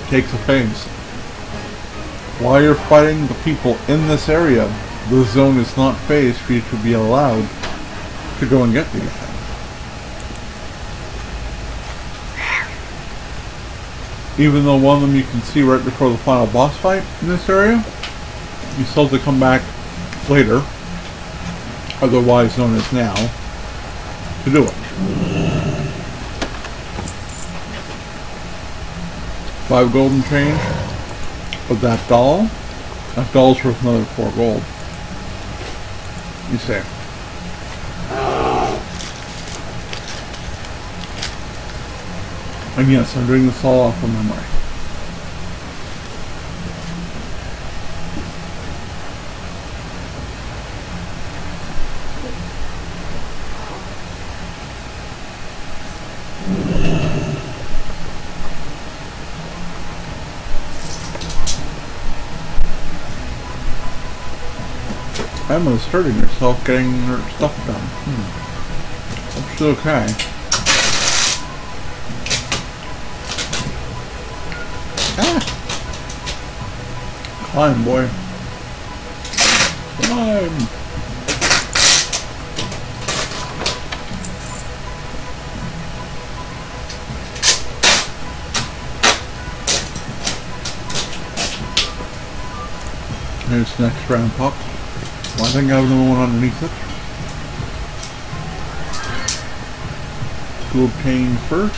Takes a phase. While you're fighting the people in this area, the zone is not phased for you to be allowed to go and get these things. Even though one of them you can see right before the final boss fight in this area, you still have to come back later, otherwise known as now, to do it. 5 golden change of that doll. That doll's worth another 4 gold. You see. And yes, I'm doing this all off of memory. Emma's hurting herself getting her stuff done. Hope she's okay. Ah! Climb, boy. Climb! Here's the next round pop. Well, I think I have another one underneath it. To obtain first.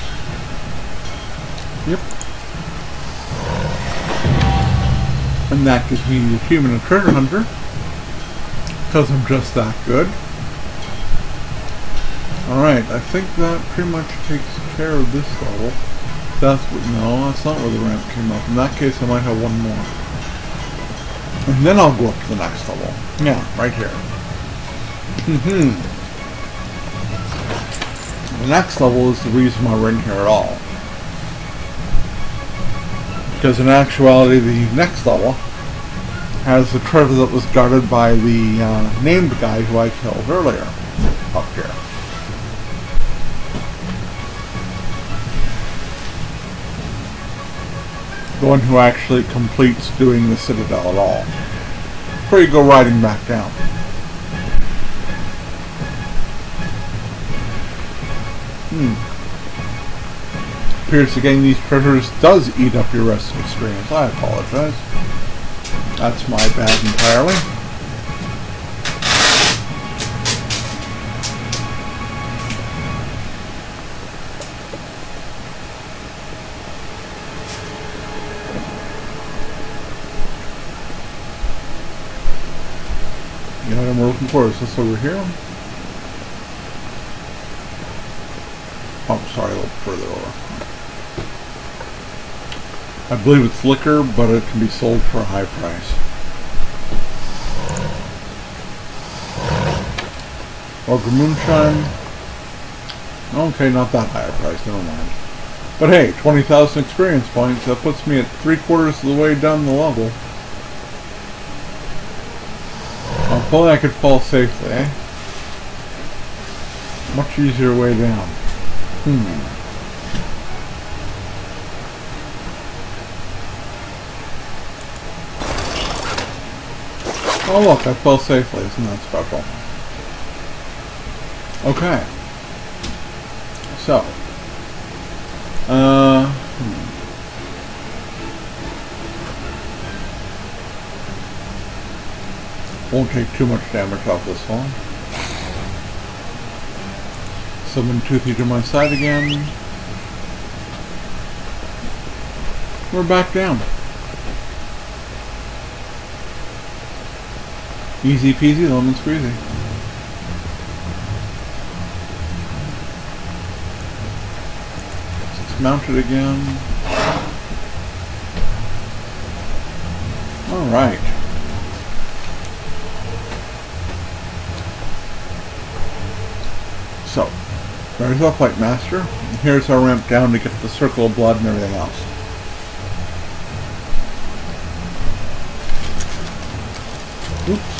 Yep. And that gives me the achievement of Treasure Hunter. Because I'm just that good. Alright, I think that pretty much takes care of this level. That's what, no, that's not where the ramp came up. In that case, I might have one more. And then I'll go up to the next level. Yeah, right here. The next level is the reason why we're in here at all. Because in actuality, the next level has the treasure that was guarded by the named guy who I killed earlier. Up here. The one who actually completes doing the Citadel at all. Before you go riding back down. Appears that getting these treasures does eat up your rest of experience. I apologize. That's my bad entirely. The item we're looking for is this over here. Oh, sorry, a little further over. I believe it's liquor, but it can be sold for a high price. Ogre Moonshine. Okay, not that high a price, never mind. But hey, 20,000 experience points, that puts me at 3/4 of the way down the level. If only I could fall safely, eh? Much easier way down. Oh look, I fell safely, isn't that special? Okay. So. Won't take too much damage off this one. Summon Toothy to my side again. We're back down. Easy peasy, lemon squeezy. Let's mount it again. Alright. So, there's our Fight Master. And here's our ramp down to get the Circle of Blood and everything else. Oops.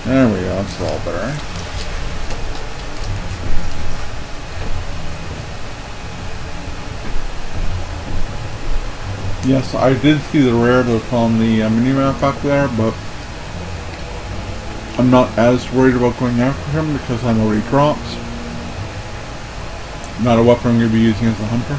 There we go, that's all better. Yes, I did see the rare that's on the mini-map back there, but I'm not as worried about going after him because I know what he drops. Not a weapon I'm going to be using as a hunter.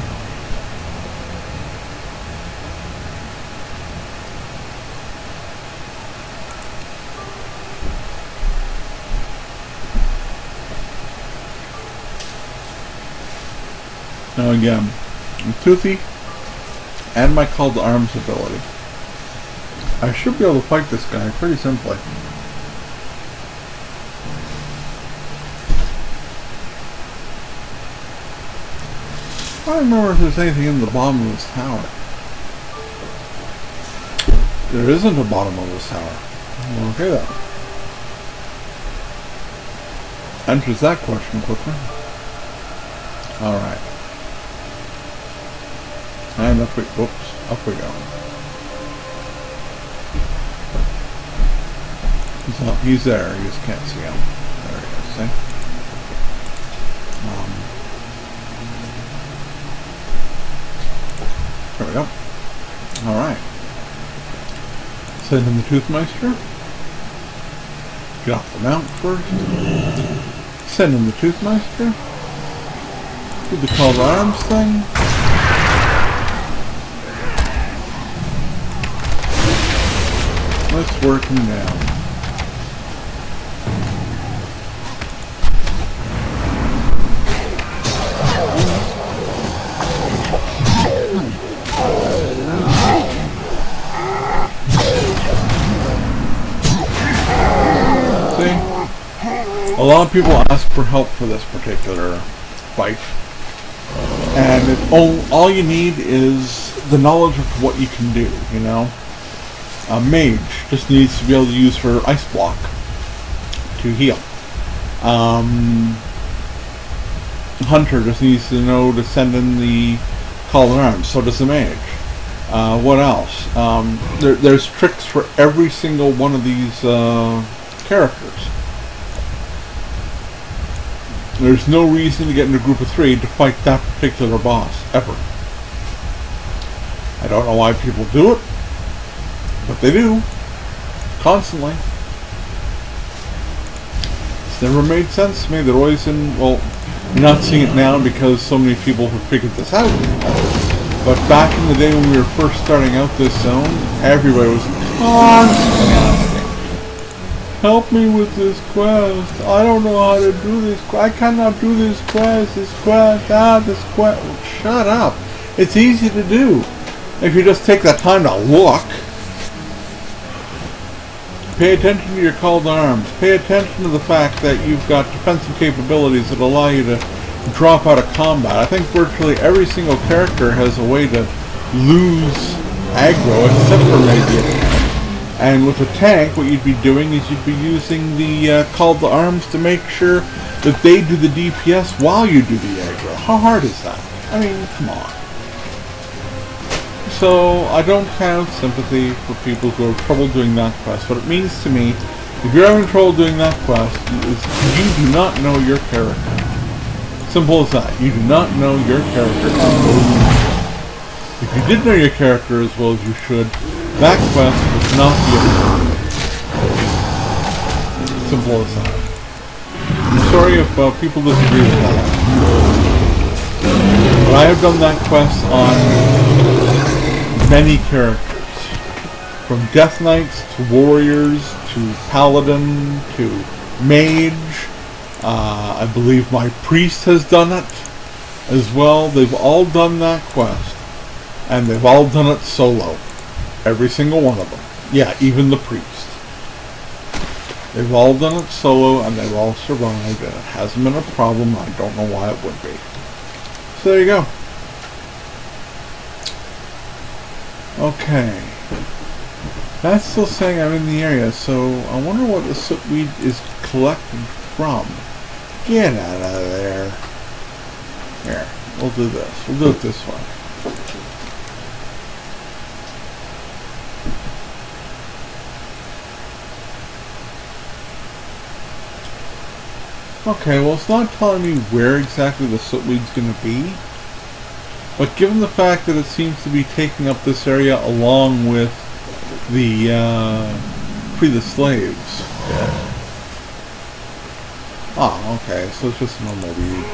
Now again, with Toothy and my Call to Arms ability, I should be able to fight this guy pretty simply. I don't remember if there's anything in the bottom of this tower. There isn't a bottom of this tower. Okay then. Answers that question quickly. Alright. And up we go. He's there, you just can't see him. There he is, see? There we go. Alright. Send in the Toothmeister. Get off the mount first. Send in the Toothmeister. Do the Call to Arms thing. Let's work him down. See? A lot of people ask for help for this particular fight. And all you need is the knowledge of what you can do, you know? A mage just needs to be able to use her ice block to heal. Hunter just needs to know to send in the Call to Arms. So does the mage. What else? There's tricks for every single one of these characters. There's no reason to get in a group of 3 to fight that particular boss, ever. I don't know why people do it. But they do. Constantly. It's never made sense to me. They're always in... Well, you're not seeing it now because so many people have figured this out. But back in the day when we were first starting out this zone, everybody was constantly asking, help me with this quest. I don't know how to do this quest. I cannot do this quest. This quest. This quest. Well, shut up. It's easy to do. If you just take that time to look. Pay attention to your Call to Arms. Pay attention to the fact that you've got defensive capabilities that allow you to drop out of combat. I think virtually every single character has a way to lose aggro, except for maybe a tank. And with a tank, what you'd be doing is you'd be using the call to arms to make sure that they do the DPS while you do the aggro. How hard is that? I mean, come on. So, I don't have sympathy for people who have trouble doing that quest. What it means to me, if you're having trouble doing that quest, is you do not know your character. Simple as that. You do not know your character as well as you should. If you did know your character as well as you should, that quest would not be a simple as that. I'm sorry if people disagree with that. But I have done that quest on many characters. From Death Knights to Warriors to Paladin to Mage. I believe my Priest has done it as well. They've all done that quest. And they've all done it solo. Every single one of them. Yeah, even the Priest. They've all done it solo and they've all survived, and it hasn't been a problem. I don't know why it would be. So there you go. Okay. That's still saying I'm in the area, so I wonder what the sootweed is collected from. Get out of there. Here, we'll do this. We'll do it this way. Okay, well it's not telling me where exactly the sootweed's going to be, but given the fact that it seems to be taking up this area along with the Free the Slaves. Oh, okay, so it's just a normal weed.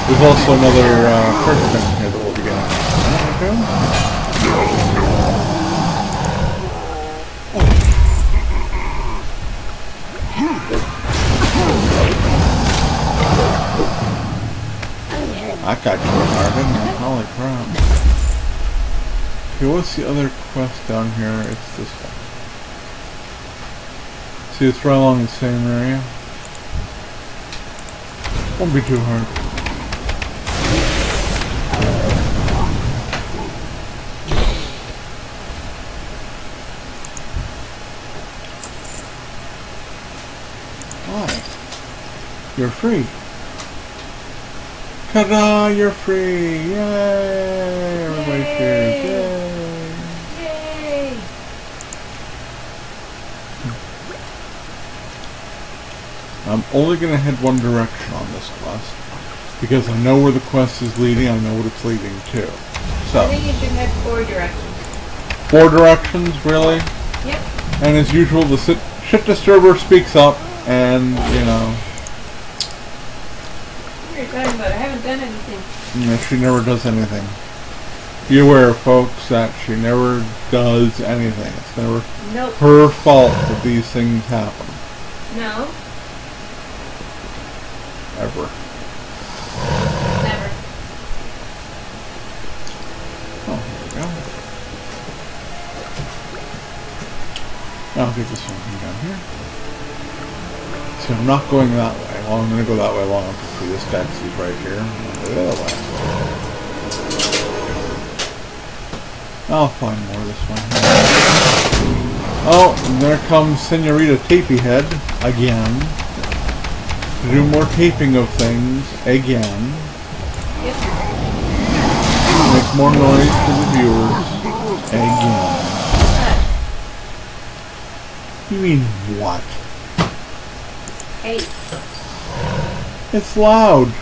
There's also another person here that we'll be getting. Okay. I got you hard, didn't I? Holy crap. Okay, what's the other quest down here? It's this one. See, it's right along the same area. Won't be too hard. Hi. You're free. Ta-da! You're free! Yay! Everybody's here! Yay! Yay! I'm only going to head one direction on this quest because I know where the quest is leading. I know what it's leading to. So. I think you should head 4 directions. 4 directions, really? Yep. And as usual, the shit disturber speaks up, and you know. What are you talking about? I haven't done anything. She never does anything. Be aware, folks, that she never does anything. It's never her fault that these things happen. No. Ever. Never. Oh, there we go. I'll get this one down here. So I'm not going that way. Well, I'm going to go that way long enough to see this guy, because he's right here. I'll go the other way. I'll find more this way. Oh, and there comes Senorita Tapeyhead again. To do more taping of things again. Yep. Make more noise for the viewers again. You mean what? Hey. It's loud.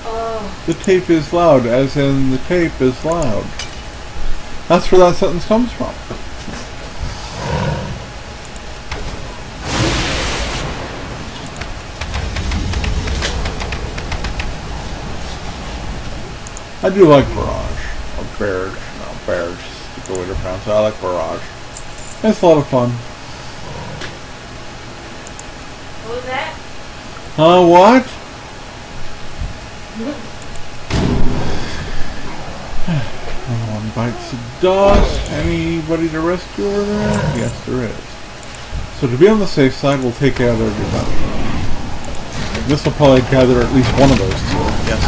Oh. The tape is loud, as in the tape is loud. That's where that sentence comes from. I do like Barrage. Or Barrage. No, Barrage is the way to pronounce it. I like Barrage. It's a lot of fun. What was that? What? One bites the dust. Anybody to rescue over there? Yes, there is. So to be on the safe side, we'll take out everybody. This will probably gather at least one of those two. Yes,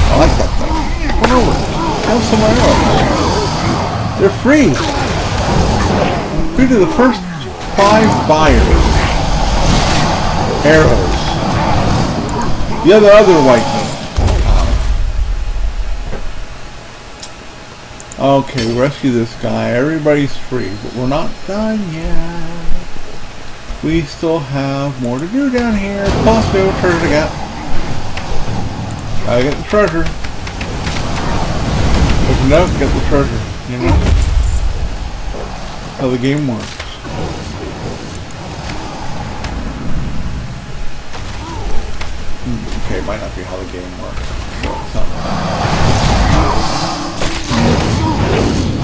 I like that thing. Come over. Kill some arrows. They're free. Free to the first 5 buyers. Arrows. The other white meat. Okay, rescue this guy. Everybody's free, but we're not done yet. We still have more to do down here. Plus, we have a treasure to get. Gotta get the treasure. Open up, get the treasure. You know? That's how the game works. Okay, it might not be how the game works. So it's not.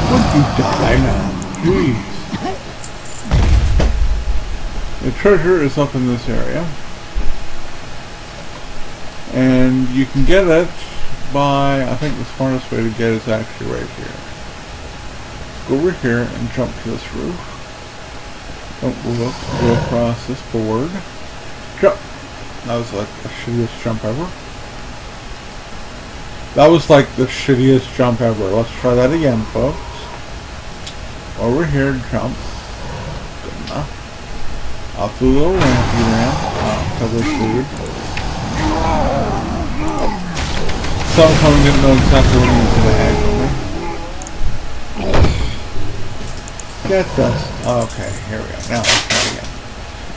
Would you die, man? Jeez. The treasure is up in this area. And you can get it by, I think the smartest way to get is actually right here. Go over here and jump to this roof. Don't look, go across this board. Jump. That was like the shittiest jump ever. That was like the shittiest jump ever. Let's try that again, folks. Over here, jump. Good enough. Out through the little rampy ramp. Cover food. Someone didn't know exactly what he was going to actually. Get this. Okay, here we go. Now let's try it again.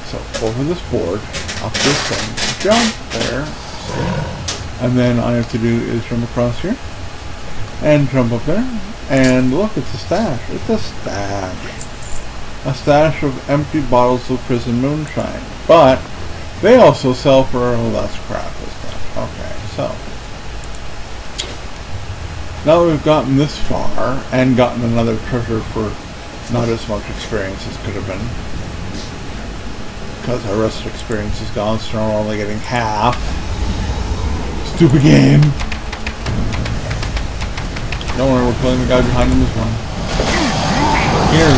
So, over this board, up this thing, jump there. See? And then all I have to do is jump across here. And jump up there. And look, it's a stash. It's a stash. A stash of empty bottles of prison moonshine. But they also sell for less crap as stuff. Okay, so now that we've gotten this far and gotten another treasure for not as much experience as could have been, because our rest of experience is gone, so we're only getting half. Stupid game. Don't worry, we're killing the guy behind him as well. Here.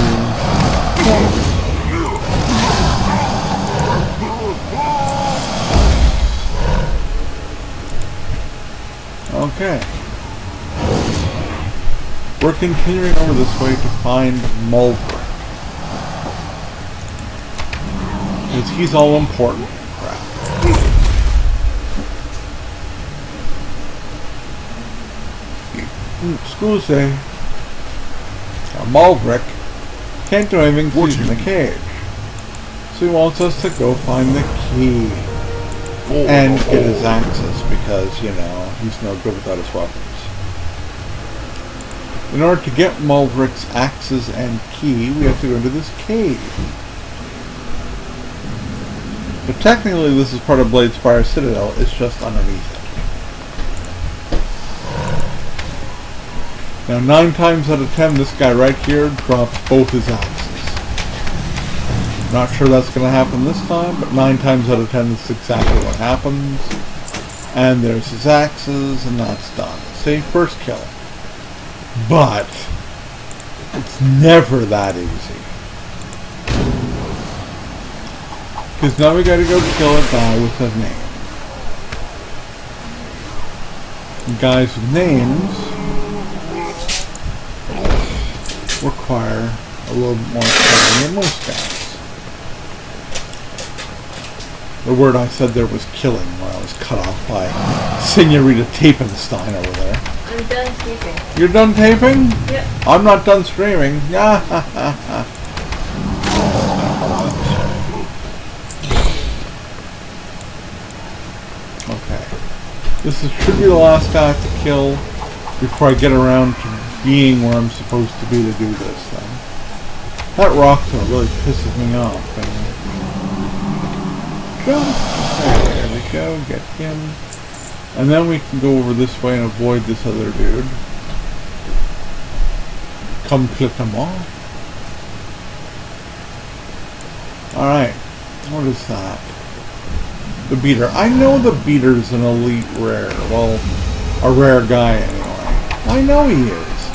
Okay. We're continuing over this way to find Mulder. Because he's all important. Crap. Scusi. Maldrick can't do anything because he's in the cage. So he wants us to go find the key. And get his axes because, you know, he's no good without his weapons. In order to get Maldrick's axes and key, we have to go into this cave. But technically this is part of Bladespire Citadel, it's just underneath it. Now 9 times out of 10 this guy right here drops both his axes. Not sure that's going to happen this time, but 9 times out of 10 that's exactly what happens. And there's his axes, and that's done. See, first kill. But it's never that easy. Because now we got to go kill a guy with a name. And guys with names require a little bit more training than most guys. The word I said there was killing when I was cut off by Senorita Tapenstein over there. I'm done taping. You're done taping? Yep. I'm not done streaming. Okay. This should be the last guy I have to kill before I get around to being where I'm supposed to be to do this thing. That rock though really pisses me off. There we go, get him. And then we can go over this way and avoid this other dude. Complètement. Alright, what is that? The beater. I know the beater's an elite rare. Well, a rare guy anyway. I know he is.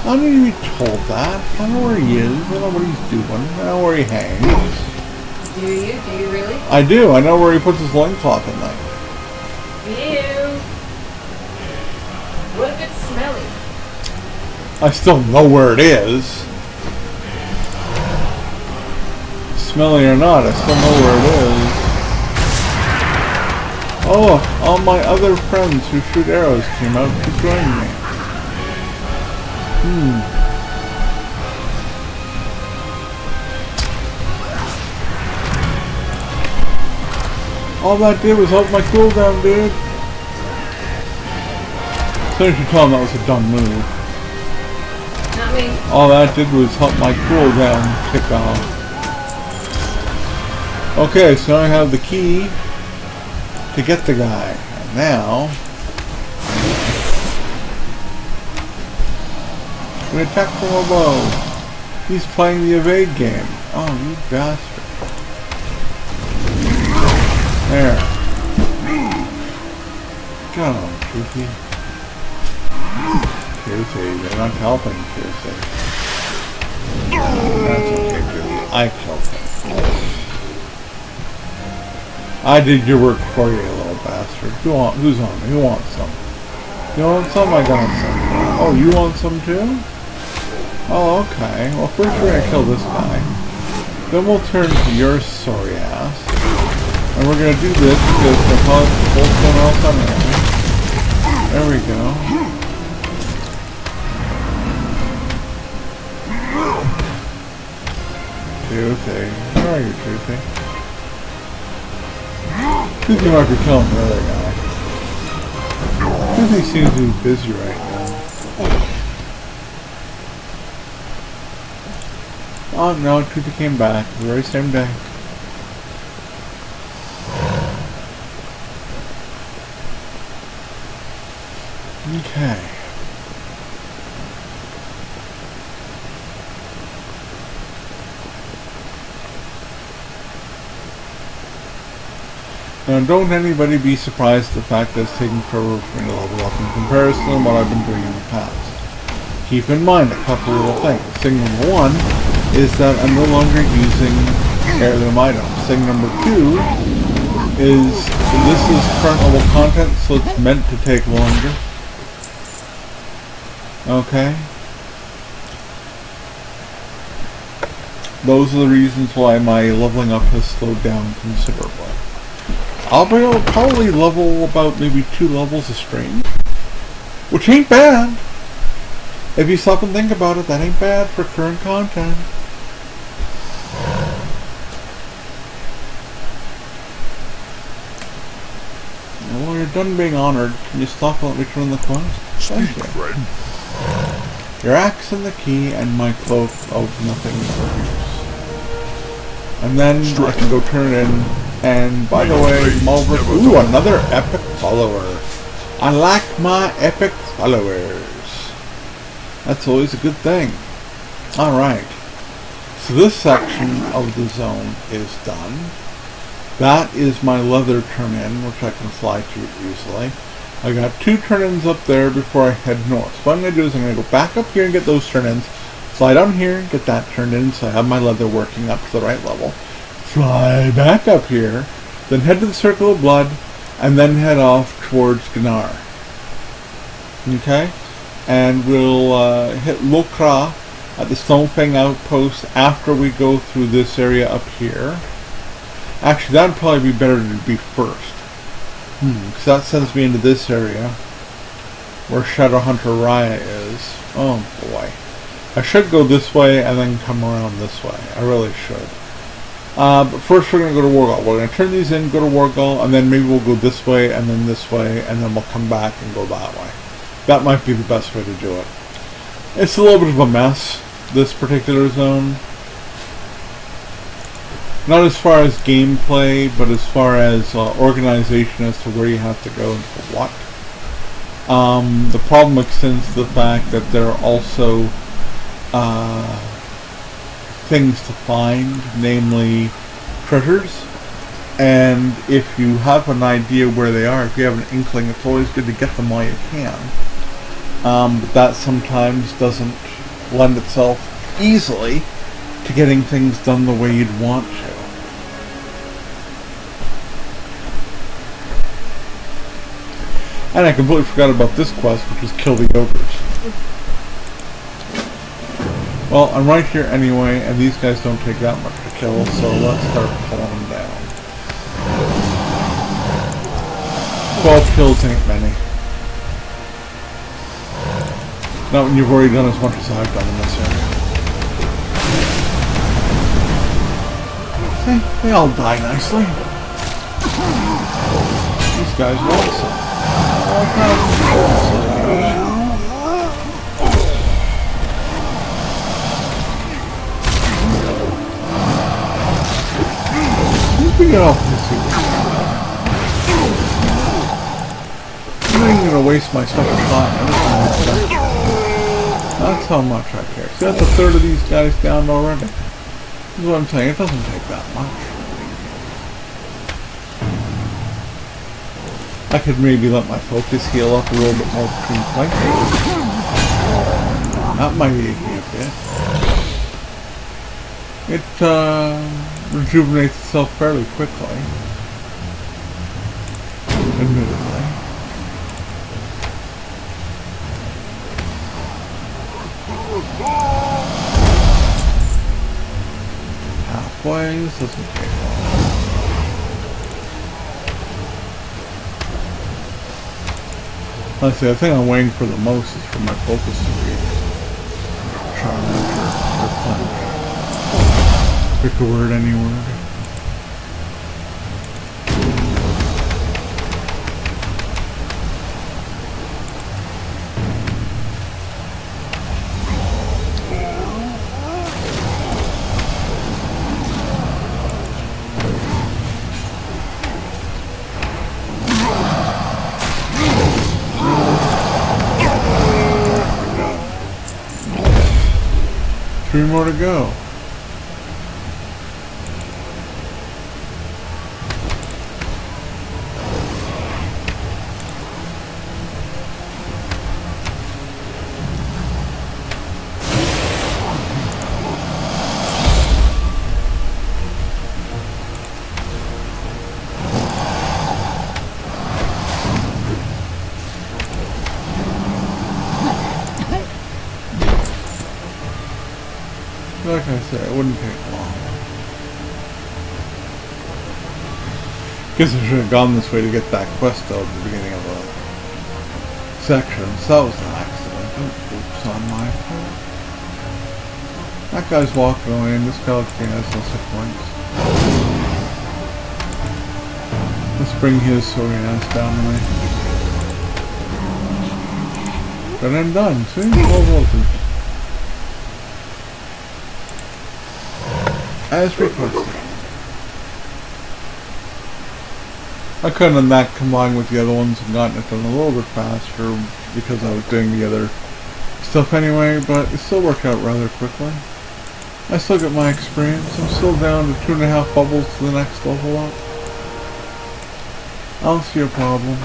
I don't need to be told that. I know where he is. I know what he's doing. I know where he hangs. Do you? Do you really? I do. I know where he puts his loincloth at night. Ew. What if it's smelly? I still know where it is. Smelly or not, I still know where it is. Oh, all my other friends who shoot arrows came out to join me. All that did was help my cooldown, dude. As soon as you tell him that was a dumb move. Not me. All that did was help my cooldown kick off. Okay, so now I have the key to get the guy. And now we attack from above. He's playing the evade game. Oh, you bastard. There. Got him, Toothy. Toothy, they're not helping Toothy. That's okay, Toothy. I killed him. I did your work for you, little bastard. Who's on me? Who wants some? You want some? I got some. Oh, you want some too? Oh, okay. Well, first we're gonna kill this guy. Then we'll turn to your sorry ass. And we're gonna do this because the whole thing else on there. There we go. Toothy. Where are you, Toothy? Toothy might be killing the other guy. Toothy seems to be busy right now. Oh no, Toothy came back the very same day. Okay. Now don't anybody be surprised at the fact that it's taking forever for me to level up in comparison to what I've been doing in the past. Keep in mind a couple little things. Thing number one is that I'm no longer using heirloom items. Thing number two is this is current level content, so it's meant to take longer. Okay? Those are the reasons why my leveling up has slowed down considerably. I'll be able to probably level about maybe 2 levels a stream, which ain't bad. If you stop and think about it, that ain't bad for current content. Now, while you're done being honored, can you stop and let me turn the quest? Thank you. Friend. Your axe and the key and my cloak of nothing for use. And then I can go turn it in. And by the way, Mulver, ooh, another epic follower. I like my epic followers. That's always a good thing. Alright. So this section of the zone is done. That is my leather turn-in, which I can fly to easily. I got 2 turn-ins up there before I head north. So what I'm going to do is I'm going to go back up here and get those turn-ins. Fly down here and get that turned in so I have my leather working up to the right level. Fly back up here, then head to the Circle of Blood, and then head off towards Gnar. Okay? And we'll hit Lokra at the Stonefang Outpost after we go through this area up here. Actually, that'd probably be better to be first. Because that sends me into this area where Shadowhunter Raya is. Oh boy. I should go this way and then come around this way. I really should. But first we're going to go to Wargal. We're going to turn these in, go to Wargal, and then maybe we'll go this way, and then this way, and then we'll come back and go that way. That might be the best way to do it. It's a little bit of a mess, this particular zone. Not as far as gameplay, but as far as organization as to where you have to go and for what. The problem extends to the fact that there are also things to find, namely treasures, and if you have an idea where they are, if you have an inkling, it's always good to get them while you can. But that sometimes doesn't lend itself easily to getting things done the way you'd want to. And I completely forgot about this quest, which was kill the ogres. Well, I'm right here anyway, and these guys don't take that much to kill, so let's start pulling them down. 12 kills ain't many. Not when you've already done as much as I've done in this area. See, they all die nicely. These guys want some. All kinds of you can get off this here. I'm not even going to waste my special shot. That's how much I care. See, that's a third of these guys down already. This is what I'm saying. It doesn't take that much. I could maybe let my focus heal up a little bit more between places. That might aid me a bit. It rejuvenates itself fairly quickly. Admittedly. Halfway, this doesn't take long. Honestly, the thing I'm waiting for the most is for my focus to be charmed or plunged. Pick a word, any word. Three more to go. Like I said, it wouldn't take long. Guess I should have gone this way to get that quest out at the beginning of the section. So that was an accident. Oops, on my part. That guy's walking away and this guy has no sick points. Let's bring his sorry ass down to me. But I'm done. See? Well voltage. As requested. I couldn't have that combined with the other ones and gotten it done a little bit faster because I was doing the other stuff anyway, but it still worked out rather quickly. I still get my experience. I'm still down to 2.5 bubbles to the next level up. I don't see a problem.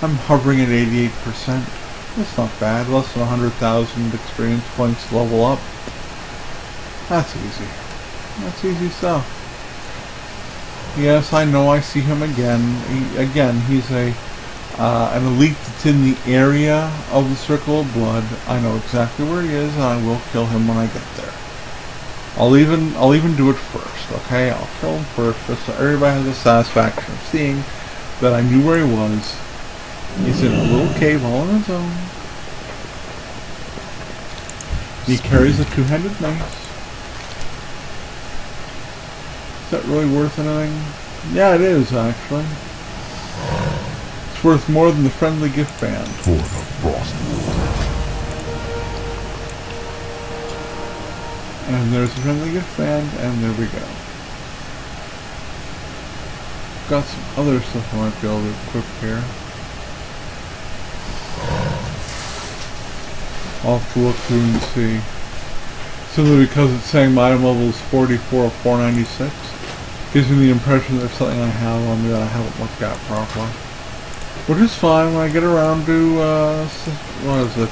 I'm hovering at 88%. That's not bad. Less than 100,000 experience points to level up. That's easy. That's easy stuff. Yes, I know I see him again. He's an elite that's in the area of the Circle of Blood. I know exactly where he is, and I will kill him when I get there. I'll even do it first, okay? I'll kill him first, just so everybody has the satisfaction of seeing that I knew where he was. He's in a little cave all on his own. He carries a two-handed mace. Is that really worth anything? Yeah, it is, actually. It's worth more than the friendly gift band. For the frost. And there's the friendly gift band, and there we go. Got some other stuff I might be able to equip here. I'll have to look through and see. Simply because it's saying my item level is 44 of 496. Gives me the impression there's something I have on me that I haven't looked at properly. Which is fine when I get around to, what is it,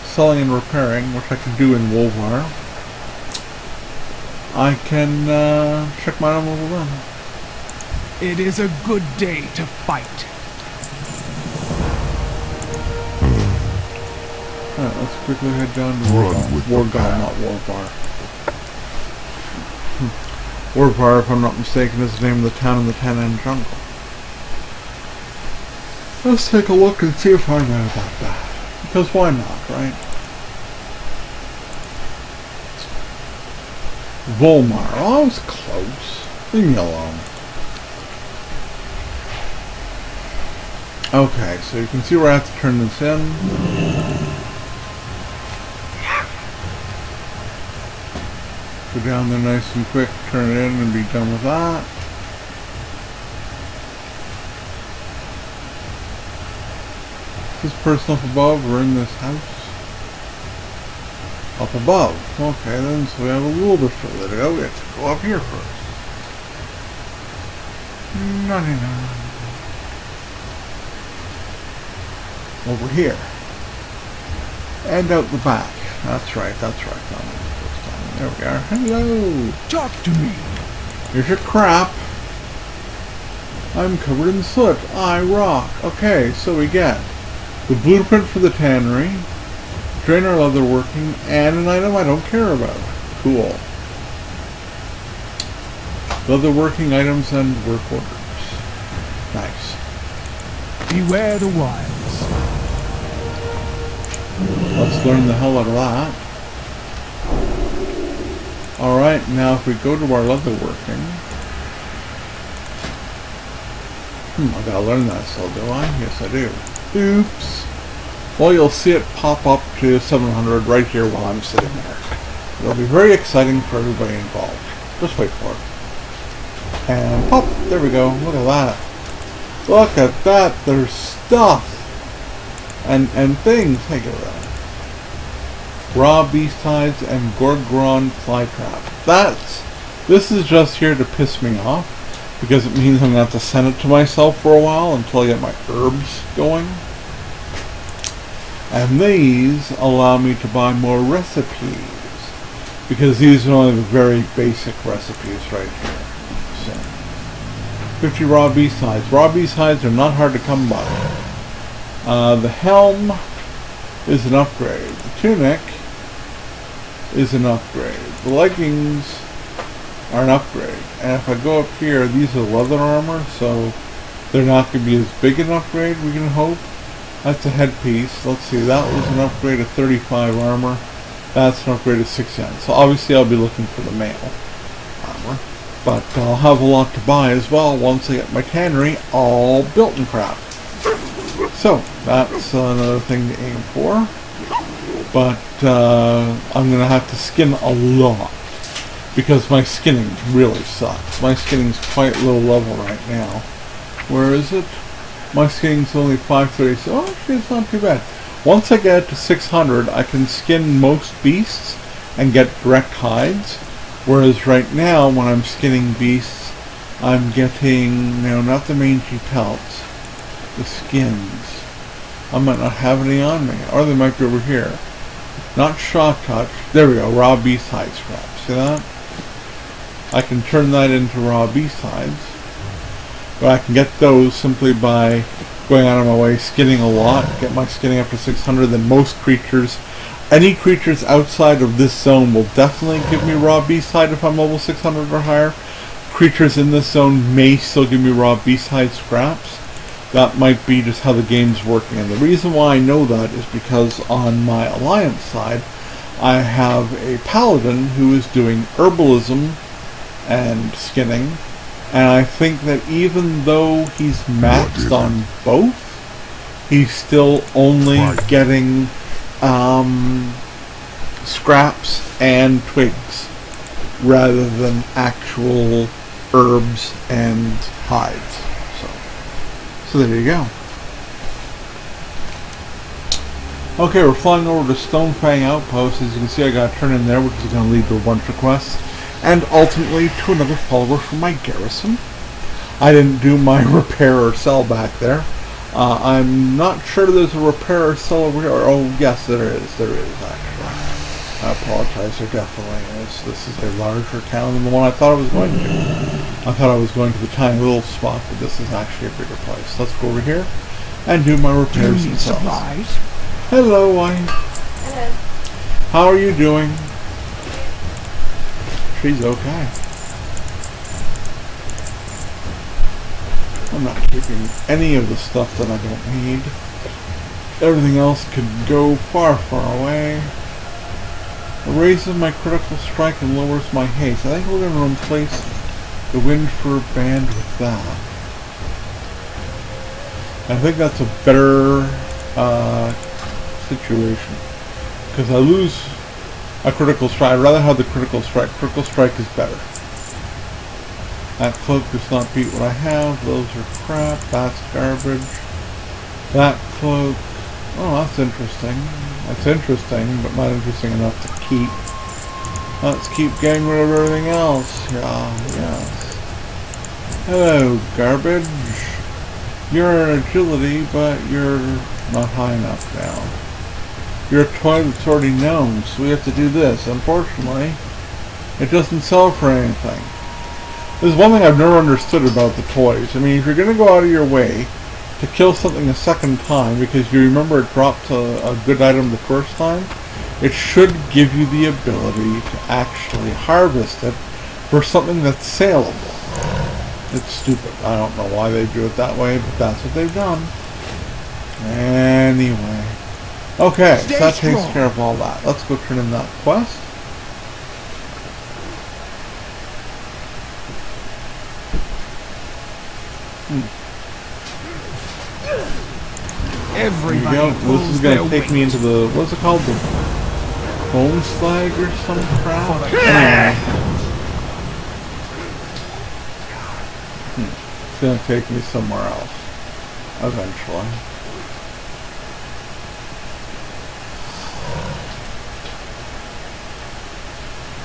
selling and repairing, which I can do in Wolvar, I can check mine on level then. It is a good day to fight. Alright, let's quickly head down to Run with the Wargal, pack. not Warvar. Warvar, if I'm not mistaken, is the name of the town in the Tanan jungle. Let's take a look and see if I know about that. Because why not, right? Volmar. Oh, I was close. Leave me alone. Okay, so you can see where I have to turn this in. Go down there nice and quick, turn it in and be done with that. Is this person up above or in this house? Up above. Okay then, so we have a little bit further to go. We have to go up here first. 99. Over here. And out the back. That's right, that's right. There we are. Hello! Talk to me. Here's your crap. I'm covered in soot. I rock. Okay, so we get the blueprint for the tannery, Draenor leatherworking, and an item I don't care about. Cool. Leatherworking items and work orders. Nice. Beware the wilds. Let's learn the hell out of that. Alright, now if we go to our leatherworking... I gotta learn that still, do I? Yes, I do. Oops. Well, you'll see it pop up to 700 right here while I'm sitting there. It'll be very exciting for everybody involved. Just wait for it. And pop! There we go. Look at that. Look at that. There's stuff. And things. Take it that. Raw beast hides and Gorgron flytrap. This is just here to piss me off. Because it means I'm going to have to send it to myself for a while until I get my herbs going. And these allow me to buy more recipes. Because these are only the very basic recipes right here. So, 50 raw beast hides. Raw beast hides are not hard to come by. The helm is an upgrade. The tunic is an upgrade. The leggings are an upgrade. And if I go up here, these are leather armor, so they're not going to be as big an upgrade, we can hope. That's a headpiece. Let's see, that was an upgrade of 35 armor. That's an upgrade of 6 yen. So obviously I'll be looking for the male armor. But I'll have a lot to buy as well once I get my tannery all built and crap. So, that's another thing to aim for. But I'm going to have to skin a lot. Because my skinning really sucks. My skinning's quite low level right now. Where is it? My skinning's only 530. So actually it's not too bad. Once I get it to 600, I can skin most beasts and get direct hides. Whereas right now, when I'm skinning beasts, I'm getting, not the mangy pelts, the skins. I might not have any on me. Or they might be over here. Not shot touch. There we go. Raw beast hide scrap. See that? I can turn that into raw beast hides. But I can get those simply by going out of my way, skinning a lot, get my skinning up to 600, then most creatures, any creatures outside of this zone will definitely give me raw beast hide if I'm level 600 or higher. Creatures in this zone may still give me raw beast hide scraps. That might be just how the game's working. And the reason why I know that is because on my alliance side, I have a paladin who is doing herbalism and skinning, and I think that even though he's maxed on both, he's still only getting scraps and twigs rather than actual herbs and hides. So there you go. Okay, we're flying over to Stonefang Outpost. As you can see, I got a turn in there, which is going to lead to a bunch of quests. And ultimately to another follower from my garrison. I didn't do my repair or sell back there. I'm not sure there's a repair or sell over here. Oh, yes, there is. There is, actually. I apologize. There definitely is. This is a larger town than the one I thought I was going to. I thought I was going to the tiny little spot, but this is actually a bigger place. Let's go over here and do my repairs and sales. Supplies? Hello, wife. Hello. How are you doing? She's okay. I'm not keeping any of the stuff that I don't need. Everything else could go far, far away. It raises my critical strike and lowers my haste. I think we're going to replace the wind for band with that. I think that's a better situation. Because I lose a critical strike. I'd rather have the critical strike. Critical strike is better. That cloak does not beat what I have. Those are crap. That's garbage. That cloak. Oh, that's interesting. That's interesting, but not interesting enough to keep. Let's keep getting rid of everything else. Yeah, yes. Hello, garbage. You're an agility, but you're not high enough now. You're a toy that's already known, so we have to do this. Unfortunately, it doesn't sell for anything. There's one thing I've never understood about the toys. I mean, if you're going to go out of your way to kill something a second time because you remember it dropped a good item the first time, it should give you the ability to actually harvest it for something that's saleable. It's stupid. I don't know why they do it that way, but that's what they've done. Anyway. Okay, so that takes care of all that. Let's go turn in that quest. Everybody This is going to take me into the, what's it called? The bone slag or some crap? Anyway. It's going to take me somewhere else. Eventually.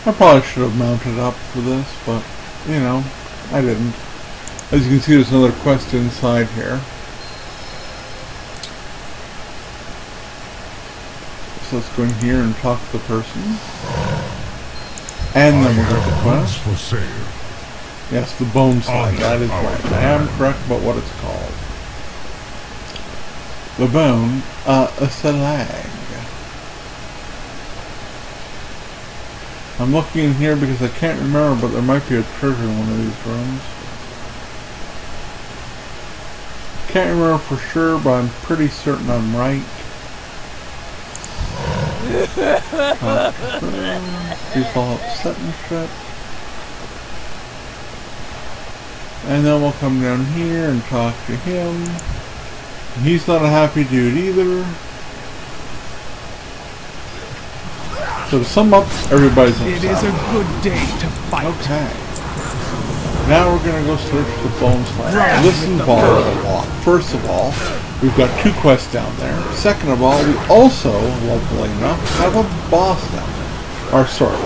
I probably should have mounted up for this, but, you know, I didn't. As you can see, there's another quest inside here. So let's go in here and talk to the person. And then we'll get the quest. For sale. Yes, the bone slag, that is right. I am correct about what it's called. The bone, a slag. I'm looking in here because I can't remember, but there might be a treasure in one of these rooms. Can't remember for sure, but I'm pretty certain I'm right. He's all upset and shit. And then we'll come down here and talk to him. He's not a happy dude either. So to sum up, everybody's upset. It is a good day to fight. Okay. Now we're going to go search the bone slag. This involves a lot. First of all, we've got 2 quests down there. Second of all, we also, luckily enough, have a boss down there. Or sorry,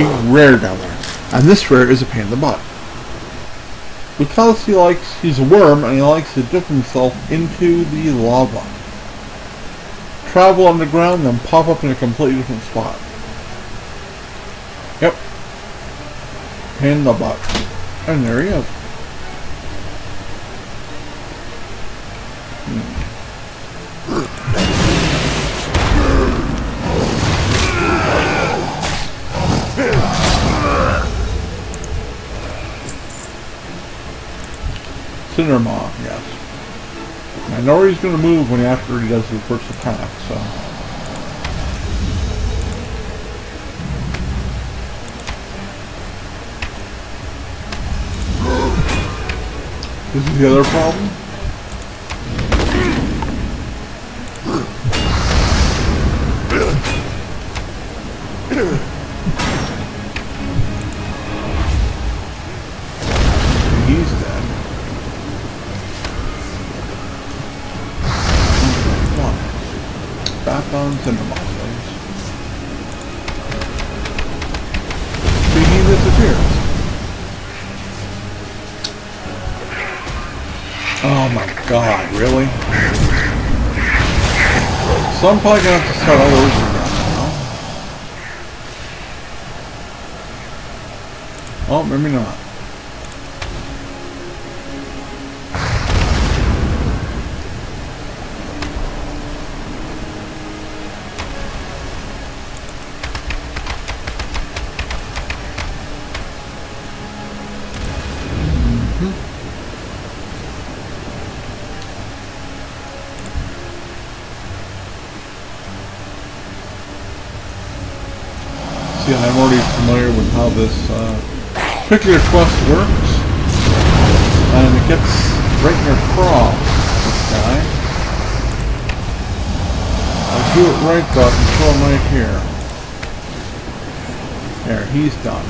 a rare down there. And this rare is a pain in the butt. Because he's a worm and he likes to dip himself into the lava. Travel underground, then pop up in a completely different spot. Yep. Pain in the butt. And there he is. Cindermaw, yes. I know where he's going to move after he does his first attack, so. This is the other problem. He's dead. Back on Cindermaw, please. See, he disappears. Oh my God, really? So I'm probably gonna have to start all over again now. Oh, maybe not. See, I'm already familiar with how this particular quest works, and it gets right in your craw, this guy. I'll do it right, though, I can throw him right here. There, he's done.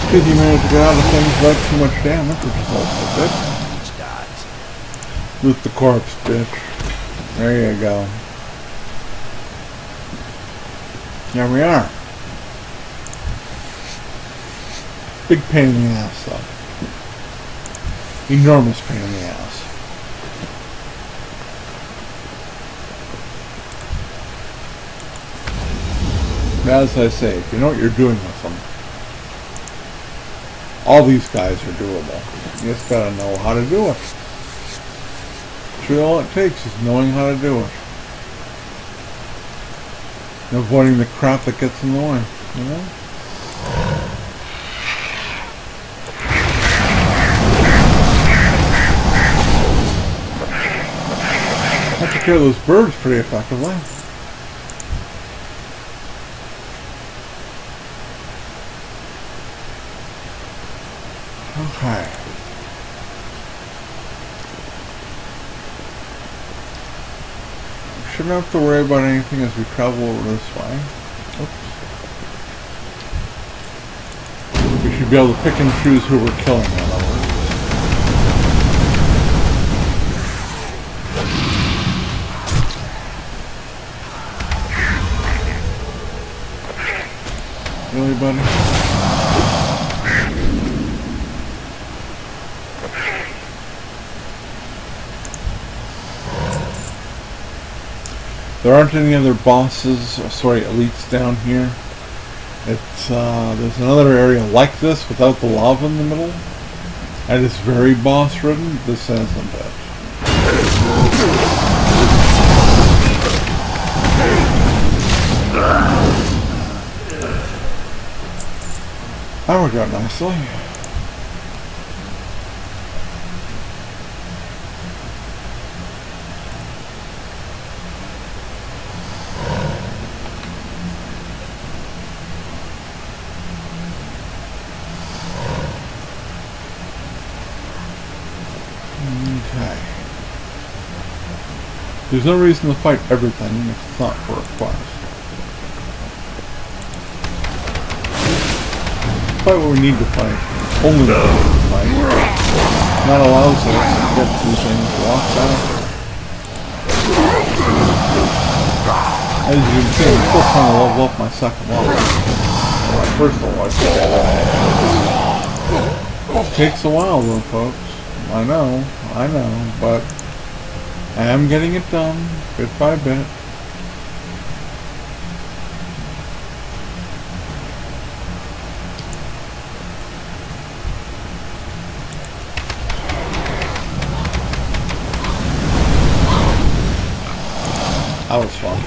Because he managed to get out of things without too much damage, which is also good. Loot the corpse, bitch. There you go. There we are. Big pain in the ass, though. Enormous pain in the ass. As I say, if you know what you're doing with them, all these guys are doable. You just gotta know how to do it. Really all it takes is knowing how to do it. And avoiding the crap that gets in the way, you know? I took care of those birds pretty effectively. Okay. Shouldn't have to worry about anything as we travel over this way. Oops. We should be able to pick and choose who we're killing, in other words. Really, buddy? There aren't any other bosses, sorry, elites down here. It's there's another area like this without the lava in the middle, and it's very boss ridden. This isn't it. That worked out nicely. There's no reason to fight everything if it's not for a quest. Fight what we need to fight. Only what we need to fight. That allows us to get through things locked out. As you can see, I'm still trying to level up my second level. My first level, it takes a while though, folks. I know, but I am getting it done, bit by bit. That was fun.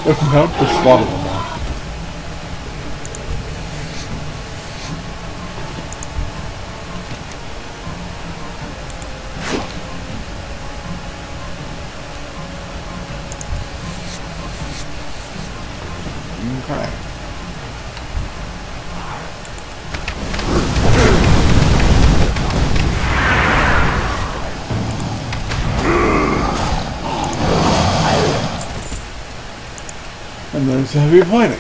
If not, just slaughter them all. Okay. And there's heavy fighting.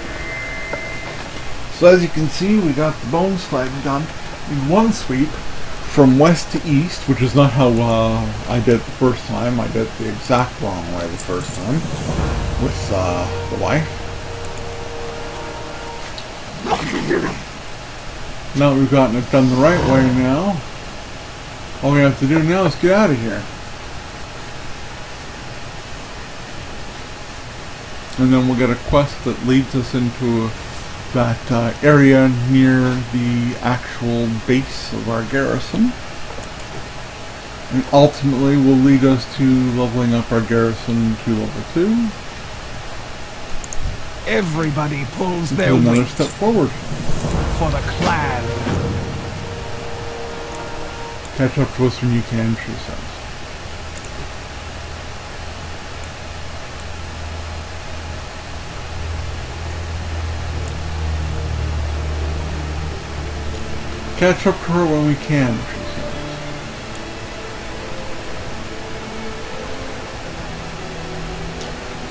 So as you can see, we got the bone slag done in one sweep from west to east, which is not how I did it the first time. I did it the exact wrong way the first time with the wife. Now that we've gotten it done the right way now, all we have to do now is get out of here. And then we'll get a quest that leads us into that area near the actual base of our garrison. And ultimately will lead us to leveling up our garrison to level 2. Everybody pulls their Another weight step forward. for the clan. Catch up to us when you can, she says. Catch up to her when we can, she says.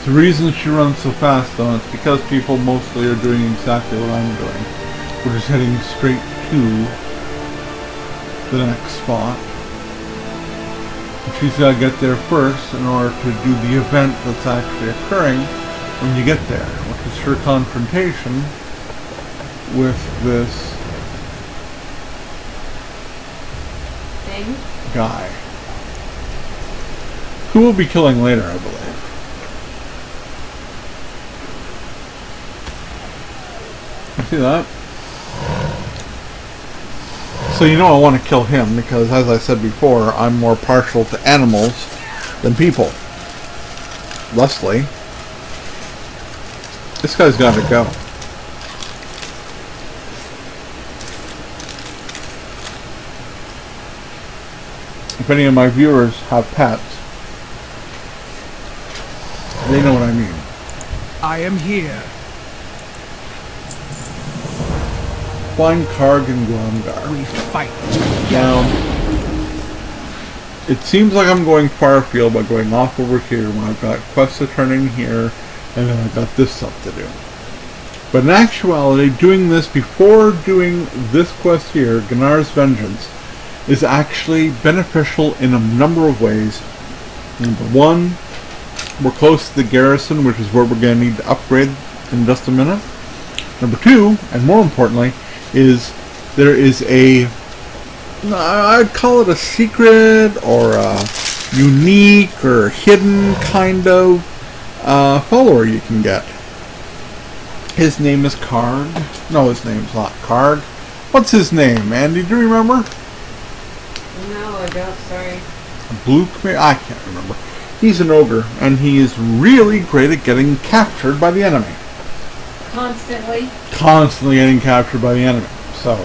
The reason she runs so fast, though, is because people mostly are doing exactly what I'm doing. We're just heading straight to the next spot. And she's got to get there first in order to do the event that's actually occurring when you get there, which is her confrontation with this guy, who we'll be killing later, I believe. You see that? So you know I want to kill him because, as I said before, I'm more partial to animals than people. Leslie. This guy's got to go. If any of my viewers have pets, they know what I mean. I am here. Find Karg and Glomgar. We fight Now, together. it seems like I'm going far afield by going off over here when I've got quests to turn in here, and then I've got this stuff to do. But in actuality, doing this before doing this quest here, Gnar's Vengeance, is actually beneficial in a number of ways. Number one, we're close to the garrison, which is where we're going to need to upgrade in just a minute. Number two, and more importantly, is there is a, I'd call it a secret or a unique or hidden kind of follower you can get. His name is Karg. No, his name's not Karg. What's his name, Andy? Do you remember? No, I don't, sorry. I can't remember. He's an ogre, and he is really great at getting captured by the enemy. Constantly. Constantly getting captured by the enemy. So,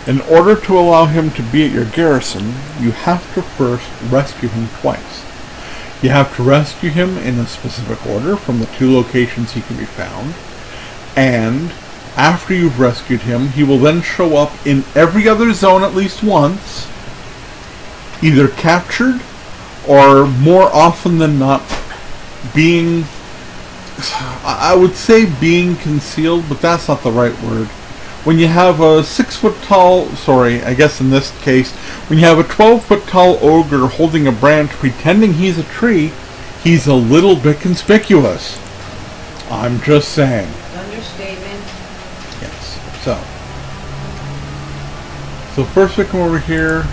in order to allow him to be at your garrison, you have to first rescue him twice. You have to rescue him in a specific order from the 2 locations he can be found, and after you've rescued him, he will then show up in every other zone at least once, either captured or more often than not being, I would say being concealed, but that's not the right word. When you have a 6-foot tall, I guess in this case, when you have a 12-foot tall ogre holding a branch pretending he's a tree, he's a little bit conspicuous. I'm just saying. Understatement. Yes. So first we come over here,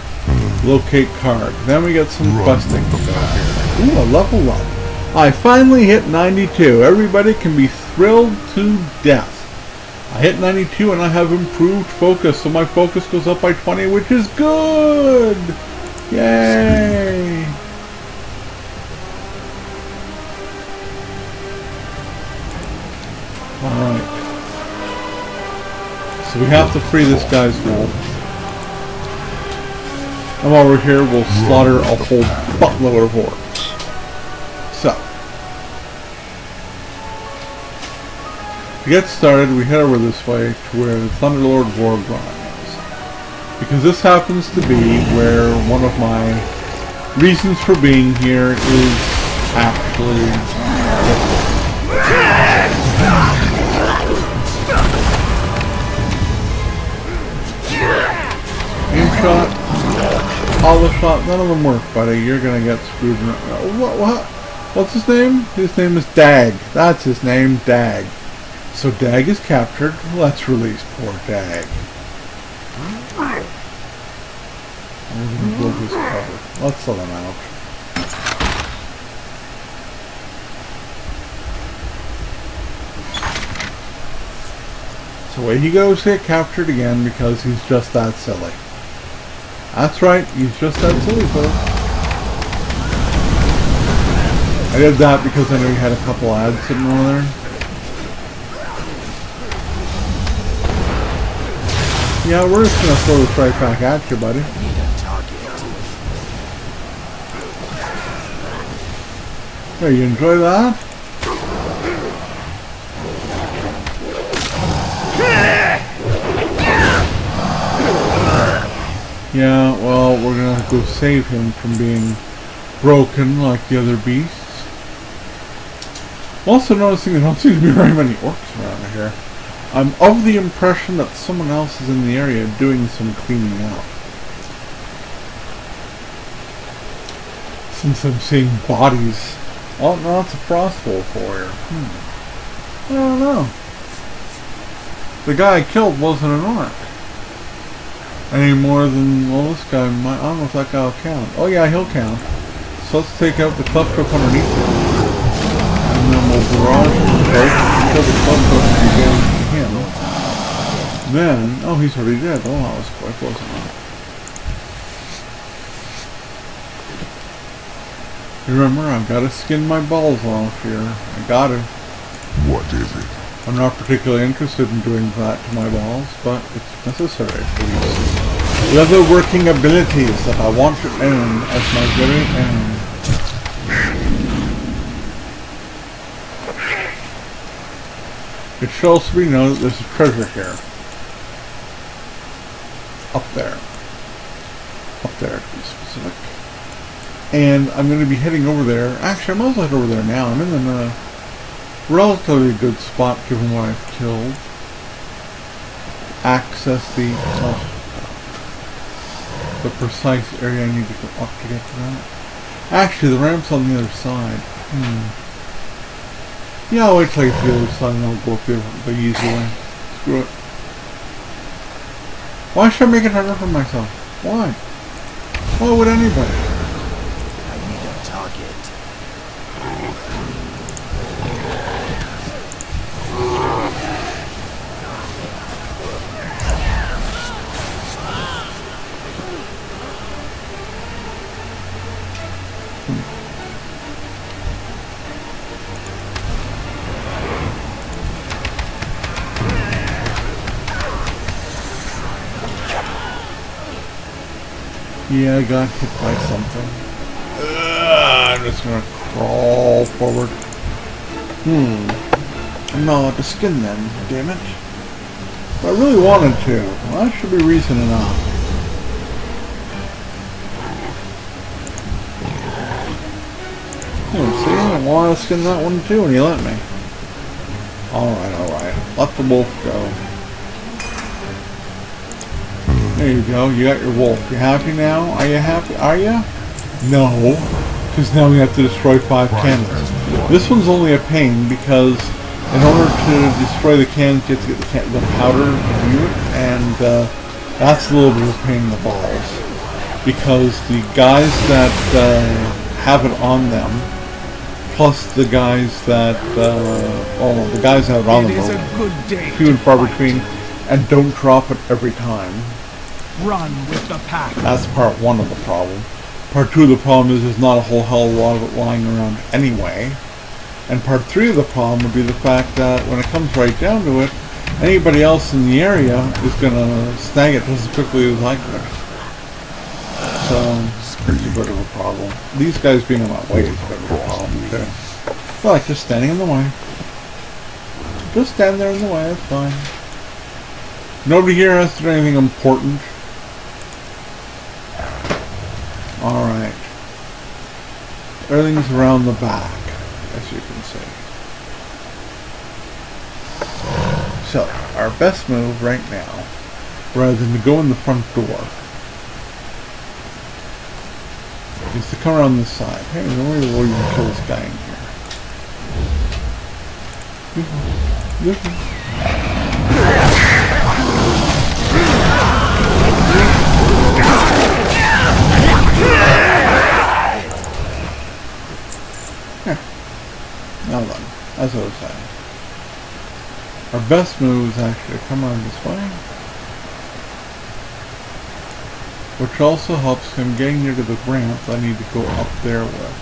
locate Karg. Then we get some questing to go here. Ooh, a level up. I finally hit 92. Everybody can be thrilled to death. I hit 92 and I have improved focus, so my focus goes up by 20, which is good! Yay! Alright. So we have to free this guy's wolf. And while we're here, we'll slaughter a whole buttload of orcs. So, to get started, we head over this way to where the Thunderlord Warlords is. Because this happens to be where one of my reasons for being here is actually... Aim shot, hollow shot, none of them work, buddy. You're gonna get screwed. What? What's his name? His name is Dag. That's his name, Dag. So Dag is captured. Let's release poor Dag. We're gonna blow his cover. Let's let him out. So away he goes to get captured again because he's just that silly. That's right, he's just that silly, folks. I did that because I know he had a couple ads sitting over there. Yeah, we're just gonna throw this right back at you, buddy. Hey, you enjoy that? Yeah, well, we're gonna have to go save him from being broken like the other beasts. I'm also noticing there don't seem to be very many orcs around here. I'm of the impression that someone else is in the area doing some cleaning out. Since I'm seeing bodies. Oh, no, it's a frostwolf warrior. I don't know. The guy I killed wasn't an orc. Any more than, well, this guy might, I don't know if that guy will count. Oh yeah, he'll count. So let's take out the Clubfoot underneath him. And then we'll barrage him both until the Clubfoot can get him. Then, oh, he's already dead. Oh, that was quick, wasn't it? Remember, I've got to skin my balls off here. I got to. What is it? I'm not particularly interested in doing that to my balls, but it's necessary for these leather working abilities that I want to own as my very own. It should also be known that there's a treasure here. Up there. Up there, to be specific. And I'm going to be heading over there. Actually, I might as well head over there now. I'm in a relatively good spot given what I've killed. Access the precise area I need to go up to get to that. Actually, the ramp's on the other side. Yeah, I'll wait till I get to the other side and I'll go up the easy way. Screw it. Why should I make it harder for myself? Why? Why would anybody? I need a target. Yeah, I got hit by something. I'm just gonna crawl forward. I'm not allowed to skin them, damn it. But I really wanted to. Well, that should be reason enough. See, I want to skin that one too, and he let me. Alright. Let the wolf go. There you go, you got your wolf. You happy now? Are you happy? Are you? No, because now we have to destroy 5 cannons. This one's only a pain because in order to destroy the cannons, you have to get the powder to do it, and that's a little bit of a pain in the balls. Because the guys that have it on them, plus the guys that, the guys that have it on them are few and far between, and don't drop it every time. Run with the pack. That's part 1 of the problem. Part 2 of the problem is there's not a whole hell of a lot of it lying around anyway. And part 3 of the problem would be the fact that when it comes right down to it, anybody else in the area is going to snag it just as quickly as I could. So, it's a bit of a problem. These guys being in my way is a bit of a problem too. But like just standing in the way. Just stand there in the way, it's fine. Nobody here has to do anything important. Alright. Everything's around the back, as you can see. So, our best move right now, rather than to go in the front door, is to come around this side. Hey, maybe we'll even kill this guy in here. Now then, as I was saying, our best move is actually to come around this way, which also helps him getting near to the ramp I need to go up there with.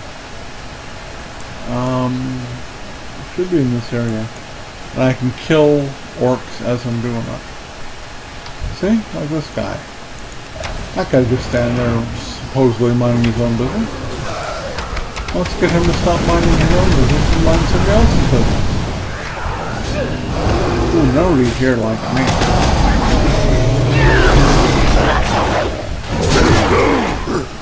It should be in this area. And I can kill orcs as I'm doing it. See? Like this guy. That guy just standing there supposedly minding his own business. Let's get him to stop minding his own business and mind somebody else's business. Ooh, nobody's here like me.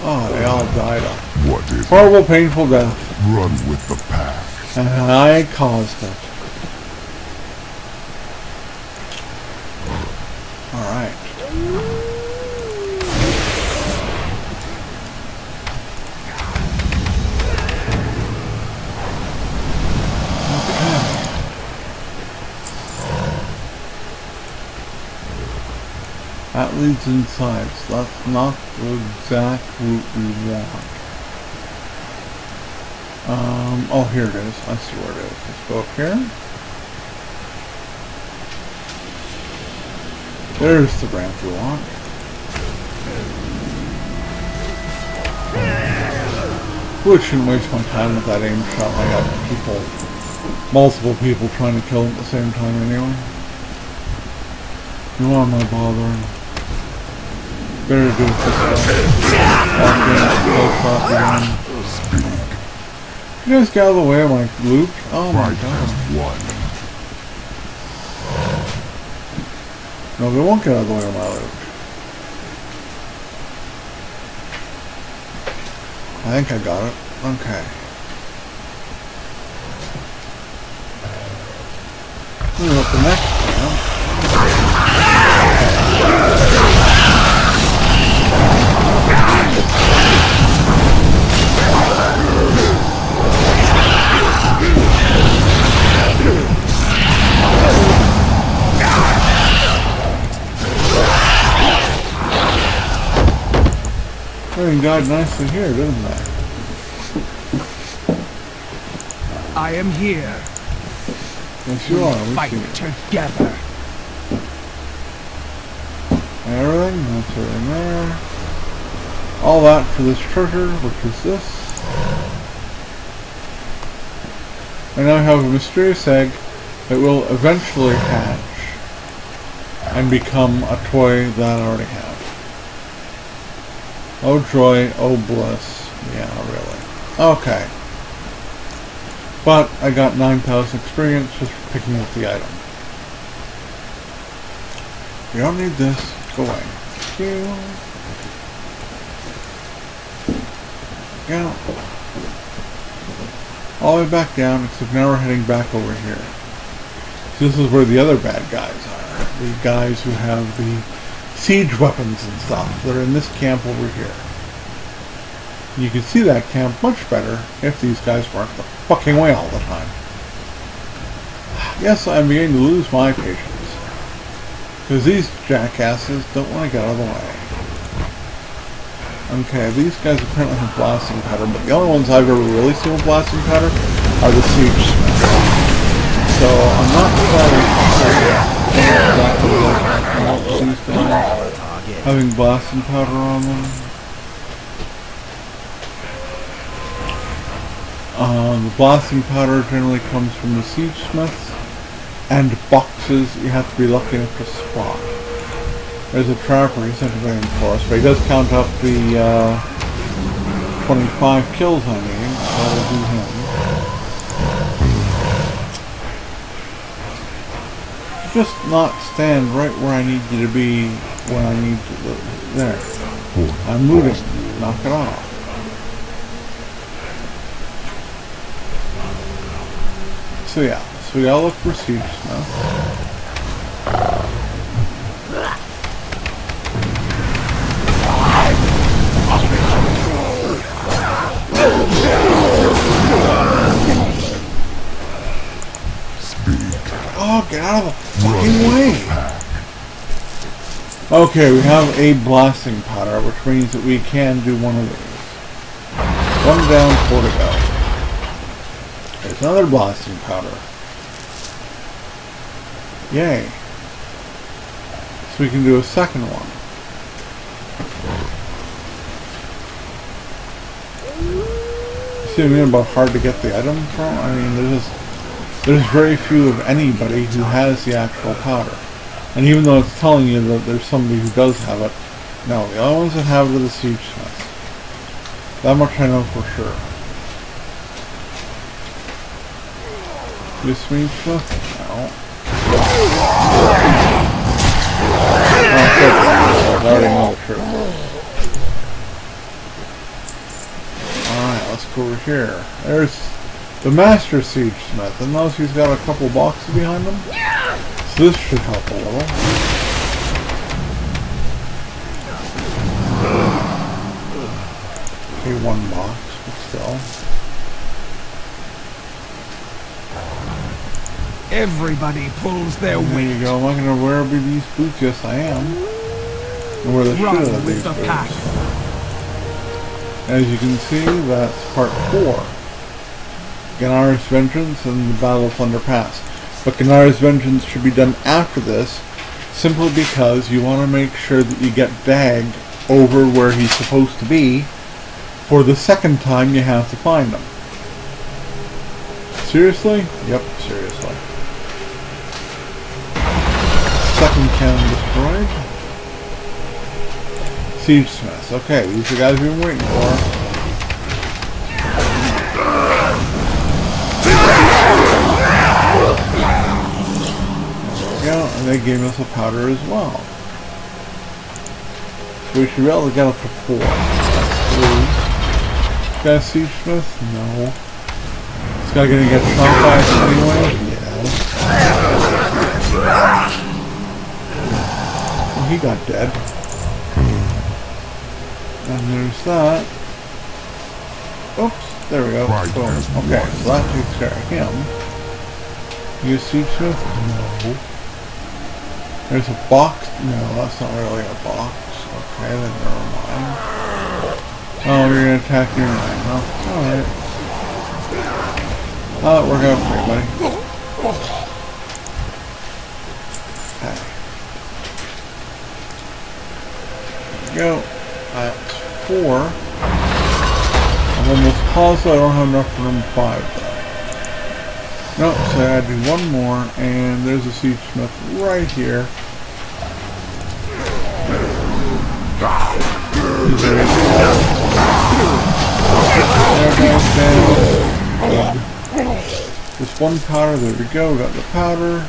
Oh, they all died of What is horrible, painful death. Run with the pack. And I caused it. Alright. That leads inside, so that's not the exact route we want. Oh, here it is. I see where it is. Let's go up here. There's the ramp we want. Really shouldn't waste my time with that aim shot. I got multiple people trying to kill him at the same time anyway. You want my bothering? Better do it this way. You guys get out of the way of my loot? Oh my god. No, they won't get out of the way of my loot. I think I got it. Okay. Move up the next one. Everything died nicely here, didn't they? I am here. Yes, you are. We Fight see it. together. Everything, that's everything there. All that for this treasure, which is this. And now I have a mysterious egg that will eventually hatch and become a toy that I already have. Oh joy, oh bliss. Yeah, really. Okay. But I got 9,000 experience just for picking up the item. You don't need this. Go away. Thank you. Yeah. All the way back down, except now we're heading back over here. This is where the other bad guys are. The guys who have the siege weapons and stuff. They're in this camp over here. You can see that camp much better if these guys weren't the fucking way all the time. Yes, I'm beginning to lose my patience. Because these jackasses don't want to get out of the way. Okay, these guys apparently have blasting powder, but the only ones I've ever really seen with blasting powder are the siege smiths. So I'm not entirely sure these guys having blasting powder on them. The blasting powder generally comes from the siege smiths and boxes you have to be lucky enough to spot. There's a trapper, he's not waiting for us, but he does count up the 25 kills I need, so I'll do him. Just not stand right where I need you to be when I need to. There. I'm moving. Knock it off. So yeah, so we gotta look for siege now. Oh Get out of the fucking way! Okay, we have a blasting powder, which means that we can do one of these. One down, 4 to go. There's another blasting powder. Yay. So we can do a second one. See what I mean about hard to get the item from? I mean, there's very few of anybody who has the actual powder. And even though it's telling you that there's somebody who does have it, no, the only ones that have it are the siege smiths. That much I know for sure. You siege smith? No. Oh, I already know the truth. Alright, let's go over here. There's the Master Siege Smith, and notice he's got a couple boxes behind him. So this should help a little. Okay, one box, but still. Everybody pulls their There weight. you go. Am I going to wear these boots? Yes, I am. And wear the shit out Run of with these the boots. pack. As you can see, that's part 4. Gennar's Vengeance and the Battle of Thunder Pass. But Gennar's Vengeance should be done after this, simply because you want to make sure that you get Dag over where he's supposed to be for the second time you have to find him. Seriously? Yep, seriously. Second cannon destroyed. Siege Smiths. Okay, these are the guys we've been waiting for. Yeah, and they gave us a powder as well. So we should be able to get up to 4. That's 3. Got a Siege Smith? No. This guy gonna get shot by us anyway? Yeah. Well, he got dead. And there's that. Oops, there we go. Boom. Okay, so that takes care of him. You Siege Smith? No. There's a box? No, that's not really a box. Okay, then never mind. Oh, you're gonna attack your 9, huh? Alright. That'll work out for you, buddy. Okay. There we go. That's 4. I'm almost positive I don't have enough for number 5 though. Nope, so I do one more, and there's a Siege Smith right here. There goes down. Just one powder, there we go, got the powder.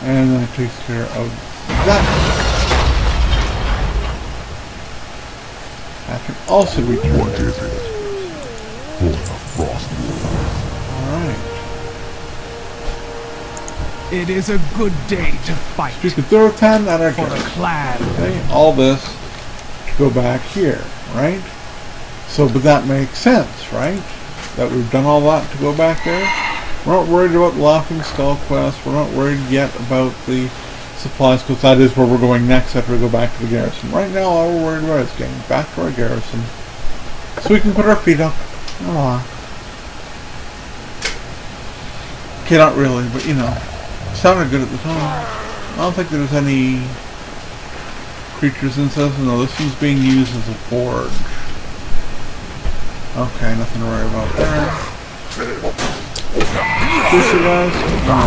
And that takes care of that. I can also return. What is it? For the Frost Wolf. Alright. It is a good day to fight Speak of Durotan, that I for the can. clan. Okay, all this to go back here, right? So, but that makes sense, right? That we've done all that to go back there. We're not worried about the Laughing Skull quest. We're not worried yet about the supplies, because that is where we're going next after we go back to the garrison. Right now, all we're worried about is getting back to our garrison so we can put our feet up. Aww. Okay, not really, but you know, it sounded good at the time. I don't think there's any creatures inside. No, this one's being used as a forge. Okay, nothing to worry about there. This you guys? No.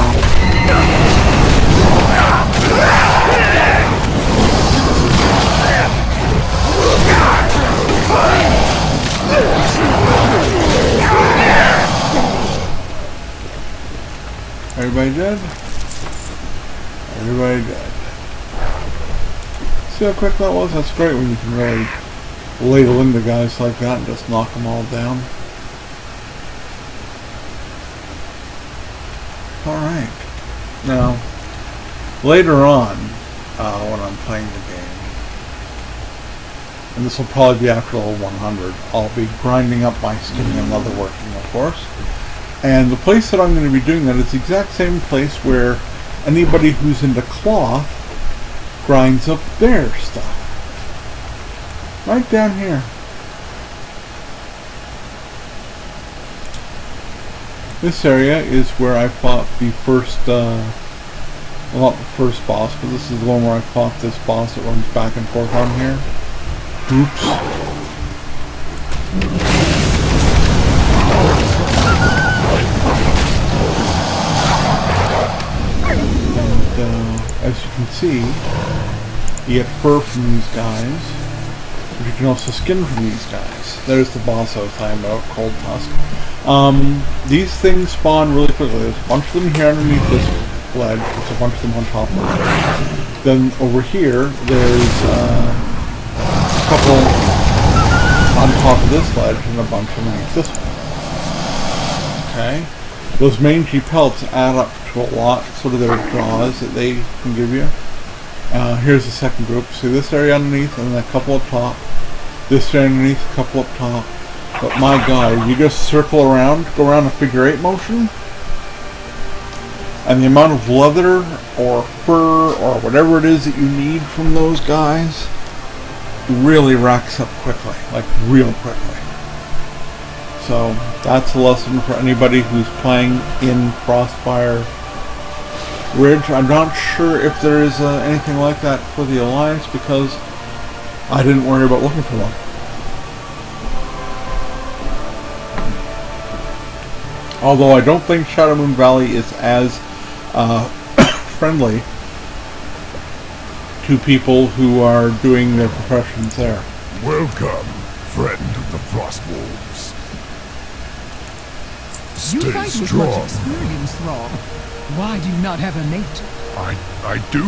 Everybody dead? Everybody dead. See how quick that was? That's great when you can really ladle into guys like that and just knock them all down. Alright. Now, later on, when I'm playing the game, and this will probably be after level 100, I'll be grinding up my skinning and leatherworking, of course. And the place that I'm going to be doing that is the exact same place where anybody who's into cloth grinds up their stuff. Right down here. This area is where I fought the first, well, not the first boss, but this is the one where I fought this boss that runs back and forth on here. Oops. And, as you can see, you get fur from these guys, but you can also skin from these guys. There's the boss I was talking about, Cold Tusk. These things spawn really quickly. There's a bunch of them here underneath this ledge. There's a bunch of them on top of it. Then over here, there's a couple on top of this ledge and a bunch underneath this one. Okay? Those mangy pelts add up to a lot, sort of their draws that they can give you. Here's the second group. See this area underneath and then a couple up top. This area underneath, a couple up top. But my god, you just circle around, go around a figure-8 motion, and the amount of leather or fur or whatever it is that you need from those guys really racks up quickly, like real quickly. So that's a lesson for anybody who's playing in Crossfire Ridge. I'm not sure if there is anything like that for the Alliance because I didn't worry about looking for one. Although I don't think Shadow Moon Valley is as friendly to people who are doing their professions there. Welcome, friend of the Frost Wolves. You Stay fight with strong. much experience, Thrall. Why do you not have a mate? I do.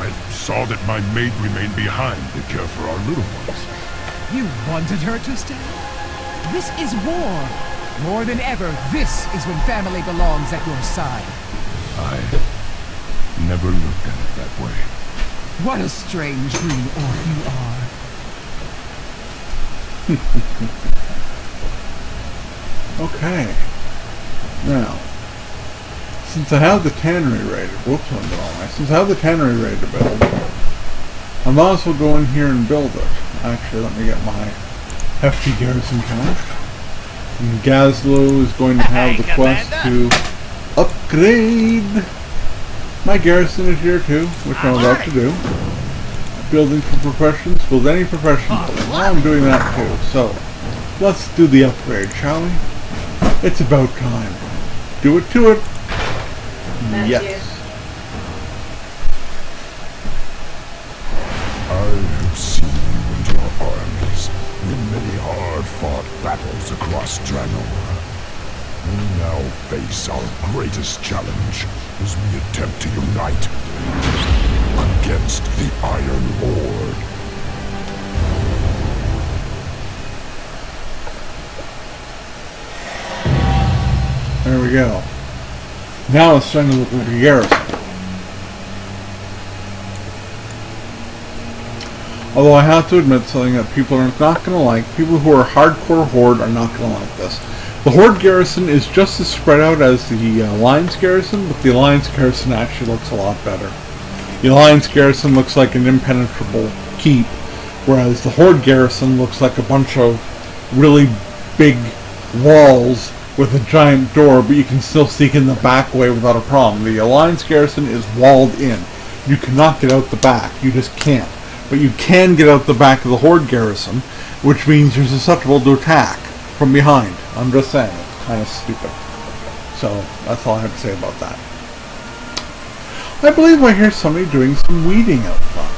I saw that my mate remained behind to care for our little ones. You wanted her to stay? This is war. More than ever, this is when family belongs at your side. I never looked at it that way. What a strange green orc you are. Okay. Now, since I have the tannery ready, whoops, I'm doing all right. Since I have the tannery ready to build, I might as well go in here and build it. Actually, let me get my hefty garrison count. And Gazlo is going to have the quest to upgrade my garrison is here too, which I'm about to do. Building for professions, build any profession. Well, I'm doing that too. So, let's do the upgrade, shall we? It's about time. Do it to it. That's Yes. I have seen you and your armies in many hard-fought battles across Draenor. We now face our greatest challenge as we attempt to unite against the Iron Horde. There we go. Now it's starting to look like a garrison. Although I have to admit something that people are not going to like. People who are hardcore Horde are not going to like this. The Horde garrison is just as spread out as the Alliance garrison, but the Alliance garrison actually looks a lot better. The Alliance garrison looks like an impenetrable keep, whereas the Horde garrison looks like a bunch of really big walls with a giant door, but you can still sneak in the back way without a problem. The Alliance garrison is walled in. You cannot get out the back. You just can't. But you can get out the back of the Horde garrison, which means you're susceptible to attack from behind. I'm just saying, it's kind of stupid. So, that's all I have to say about that. I believe I hear somebody doing some weeding out front.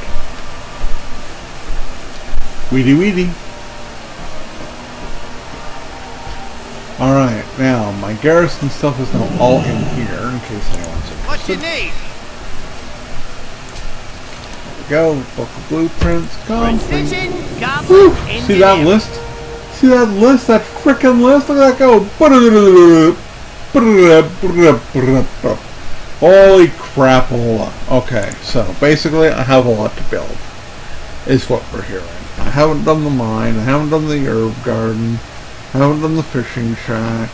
Weedy weedy. Alright, now, my garrison stuff is now all in here, in case anyone's interested. What you need? There we go, book of blueprints, Precision, Woo! goblin, See that engineer. list? See that list? That frickin' list? Look at that go! Holy crapola. Okay, so basically I have a lot to build, is what we're hearing. I haven't done the mine, I haven't done the herb garden, I haven't done the fishing shack.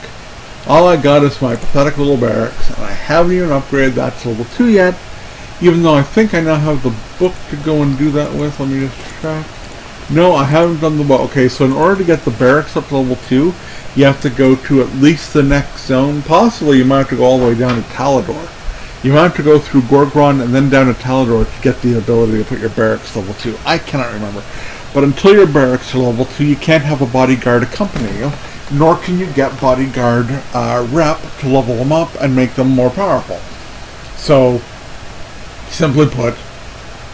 All I got is my pathetic little barracks, and I haven't even upgraded that to level 2 yet, even though I think I now have the book to go and do that with. Let me just check. No, I haven't done the book. Okay, so in order to get the barracks up to level 2, you have to go to at least the next zone. Possibly you might have to go all the way down to Talador. You might have to go through Gorgron and then down to Talador to get the ability to put your barracks to level 2. I cannot remember. But until your barracks are level 2, you can't have a bodyguard accompany you, nor can you get bodyguard rep to level them up and make them more powerful. So, simply put,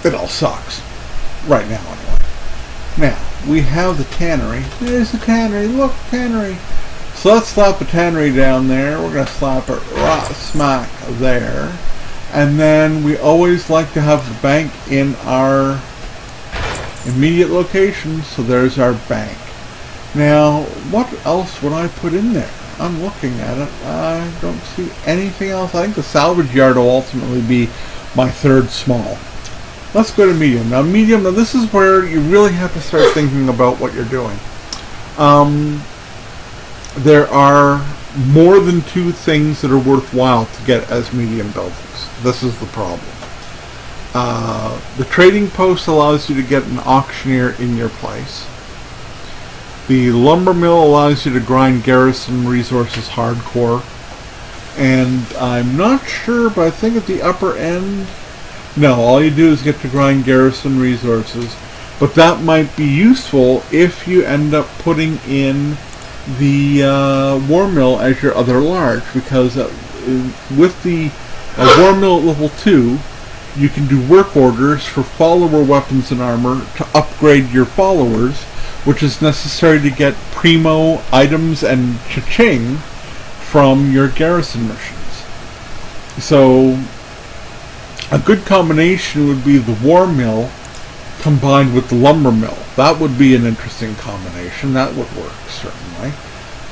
it all sucks. Right now, anyway. Now, we have the tannery. There's the tannery. Look, tannery. So let's slap the tannery down there. We're going to slap it right smack there. And then we always like to have the bank in our immediate location. So there's our bank. Now, what else would I put in there? I'm looking at it. I don't see anything else. I think the salvage yard will ultimately be my third small. Let's go to medium. Now medium, this is where you really have to start thinking about what you're doing. There are more than 2 things that are worthwhile to get as medium buildings. This is the problem. The trading post allows you to get an auctioneer in your place. The lumber mill allows you to grind garrison resources hardcore. And I'm not sure, but I think at the upper end, no, all you do is get to grind garrison resources. But that might be useful if you end up putting in the war mill as your other large, because with the war mill at level 2, you can do work orders for follower weapons and armor to upgrade your followers, which is necessary to get primo items and cha-ching from your garrison missions. So a good combination would be the war mill combined with the lumber mill. That would be an interesting combination. That would work, certainly.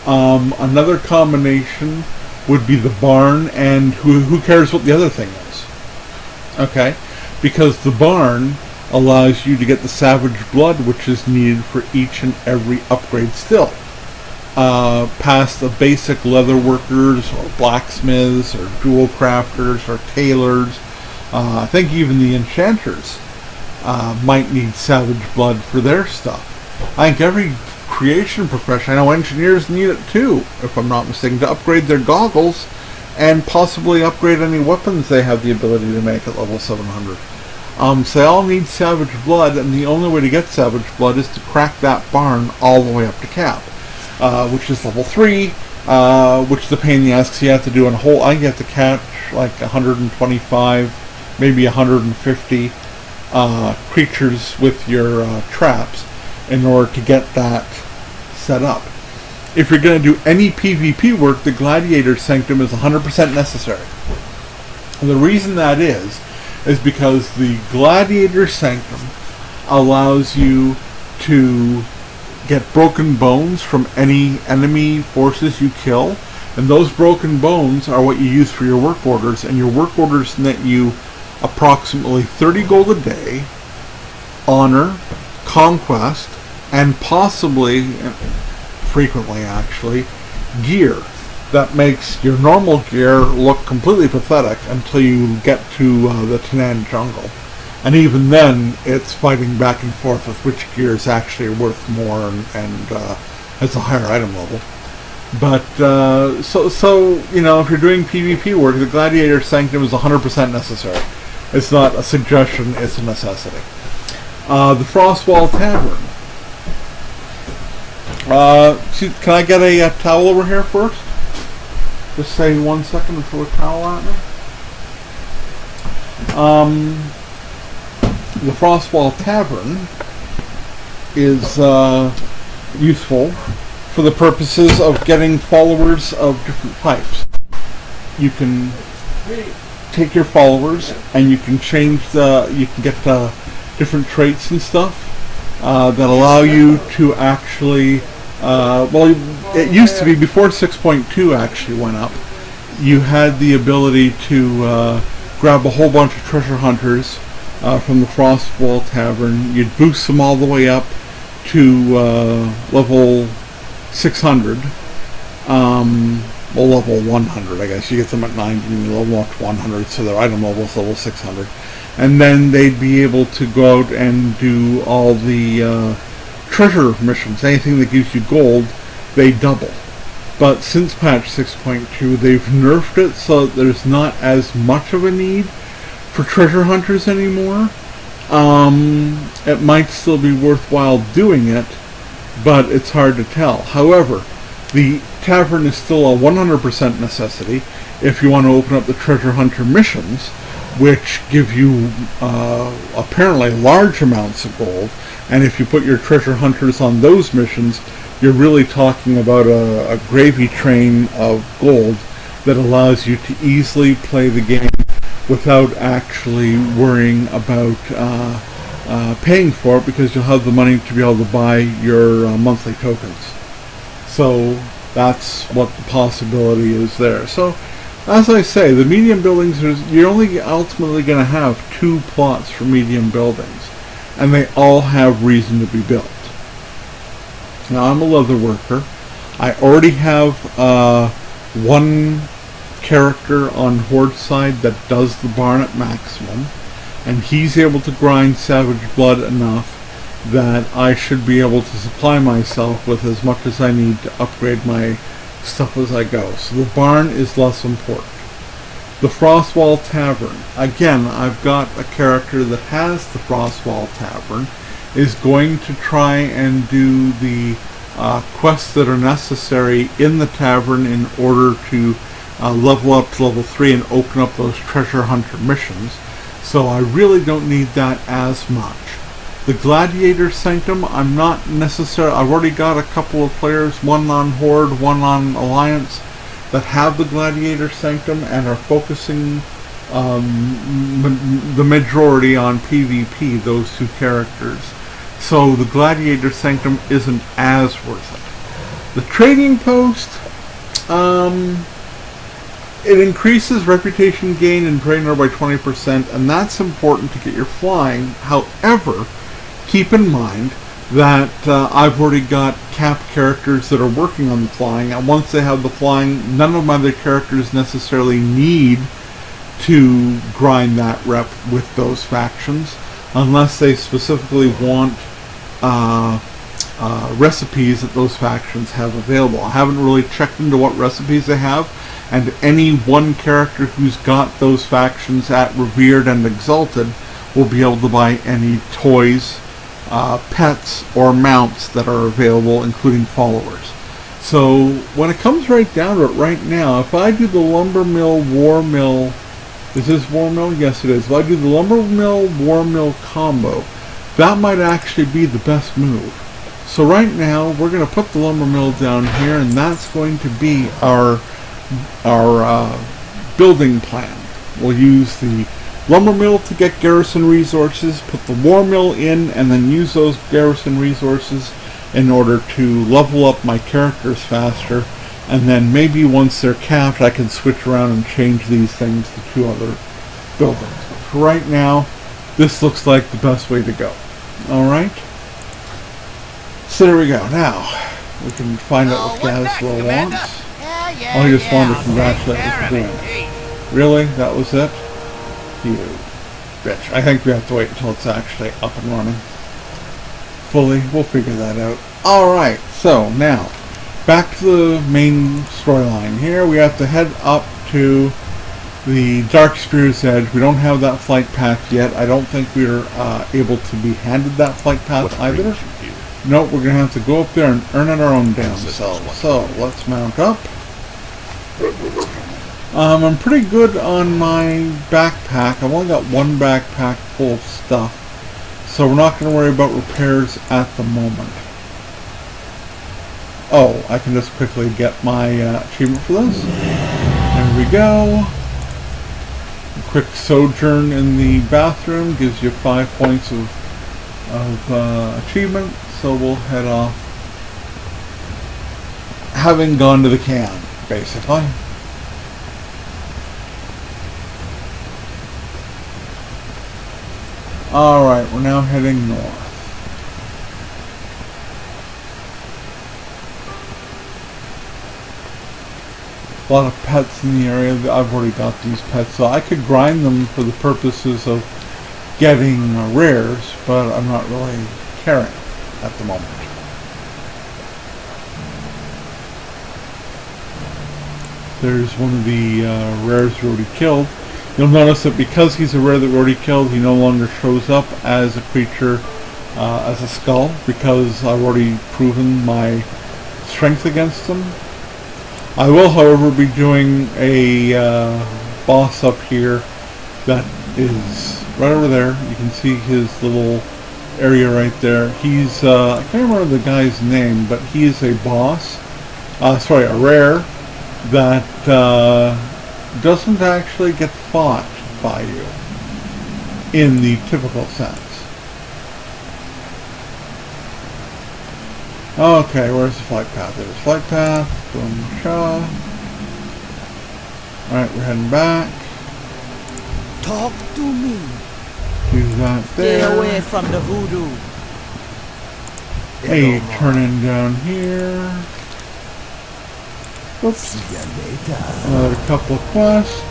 Another combination would be the barn, and who cares what the other thing is? Okay? Because the barn allows you to get the savage blood, which is needed for each and every upgrade still. Past the basic leather workers, or blacksmiths, or jewel crafters, or tailors. I think even the enchanters might need savage blood for their stuff. I think every creation profession, I know engineers need it too, if I'm not mistaken, to upgrade their goggles and possibly upgrade any weapons they have the ability to make at level 700. So they all need savage blood, and the only way to get savage blood is to crack that barn all the way up to cap, which is level 3, which is a pain in the ass, because you have to do a whole, I think you have to catch like 125, maybe 150 creatures with your traps in order to get that set up. If you're going to do any PvP work, the Gladiator Sanctum is 100% necessary. And the reason that is because the Gladiator Sanctum allows you to get broken bones from any enemy forces you kill, and those broken bones are what you use for your work orders, and your work orders net you approximately 30 gold a day, honor, conquest, and possibly, frequently actually, gear that makes your normal gear look completely pathetic until you get to the Tanan jungle. And even then, it's fighting back and forth with which gear is actually worth more and has a higher item level. But, so you know, if you're doing PvP work, the Gladiator Sanctum is 100% necessary. It's not a suggestion, it's a necessity. The Frostwall Tavern. Can I get a towel over here first? Just say 1 second and throw a towel at me. The Frostwall Tavern is useful for the purposes of getting followers of different types. You can take your followers and you can change you can get different traits and stuff that allow you to actually, well, it used to be before 6.2 actually went up, you had the ability to grab a whole bunch of treasure hunters from the Frostwall Tavern. You'd boost them all the way up to level 600. Well, level 100, I guess. You get them at 90 and you level up to 100, so their item level is level 600. And then they'd be able to go out and do all the treasure missions. Anything that gives you gold, they double. But since patch 6.2, they've nerfed it so that there's not as much of a need for treasure hunters anymore. It might still be worthwhile doing it, but it's hard to tell. However, the tavern is still a 100% necessity if you want to open up the treasure hunter missions, which give you apparently large amounts of gold. And if you put your treasure hunters on those missions, you're really talking about a gravy train of gold that allows you to easily play the game without actually worrying about paying for it, because you'll have the money to be able to buy your monthly tokens. So that's what the possibility is there. So as I say, the medium buildings, you're only ultimately going to have 2 plots for medium buildings, and they all have reason to be built. Now, I'm a leather worker. I already have one character on Horde side that does the barn at maximum, and he's able to grind Savage Blood enough that I should be able to supply myself with as much as I need to upgrade my stuff as I go. So the barn is less important. The Frostwall Tavern. Again, I've got a character that has the Frostwall Tavern, is going to try and do the quests that are necessary in the tavern in order to level up to level 3 and open up those treasure hunter missions. So I really don't need that as much. The Gladiator Sanctum, I'm not necessarily... I've already got a couple of players, one on Horde, one on Alliance, that have the Gladiator Sanctum and are focusing the majority on PvP, those 2 characters. So the Gladiator Sanctum isn't as worth it. The Trading Post, it increases reputation gain in Draenor by 20%, and that's important to get your flying. However, keep in mind that I've already got capped characters that are working on the flying, and once they have the flying, none of my other characters necessarily need to grind that rep with those factions, unless they specifically want recipes that those factions have available. I haven't really checked into what recipes they have, and any one character who's got those factions at Revered and Exalted will be able to buy any toys, pets, or mounts that are available, including followers. So when it comes right down to it right now, if I do the Lumber Mill, War Mill, is this War Mill? Yes, it is. If I do the Lumber Mill, War Mill combo, that might actually be the best move. So right now, we're going to put the Lumber Mill down here, and that's going to be our building plan. We'll use the Lumber Mill to get garrison resources, put the War Mill in, and then use those garrison resources in order to level up my characters faster. And then maybe once they're capped, I can switch around and change these things to 2 other buildings. But for right now, this looks like the best way to go. Alright? So there we go. Now, we can find out what Gazwell wants. Oh, he just wanted to congratulate us for doing. Really? That was it? You bitch. I think we have to wait until it's actually up and running fully. We'll figure that out. Alright, so now, back to the main storyline here. We have to head up to the Dark Spear's Edge. We don't have that flight path yet. I don't think we're able to be handed that flight path either. Nope, we're going to have to go up there and earn it our own damn selves. So, let's mount up. I'm pretty good on my backpack. I've only got one backpack full of stuff, so we're not going to worry about repairs at the moment. Oh, I can just quickly get my achievement for this. There we go. A quick sojourn in the bathroom gives you 5 points of achievement, so we'll head off, having gone to the can, basically. Alright, we're now heading north. A lot of pets in the area. I've already got these pets, so I could grind them for the purposes of getting rares, but I'm not really caring at the moment. There's one of the rares we already killed. You'll notice that because he's a rare that we already killed, he no longer shows up as a creature, as a skull, because I've already proven my strength against him. I will, however, be doing a boss up here that is right over there. You can see his little area right there. He's, I can't remember the guy's name, but he is a boss, sorry, a rare that doesn't actually get fought by you in the typical sense. Okay, where's the flight path? There's flight path. Boom, cha. Alright, we're heading back. Talk to me. Do that there. Stay away from the voodoo. Hey, turning down here. Oops. See ya later. Another couple of quests.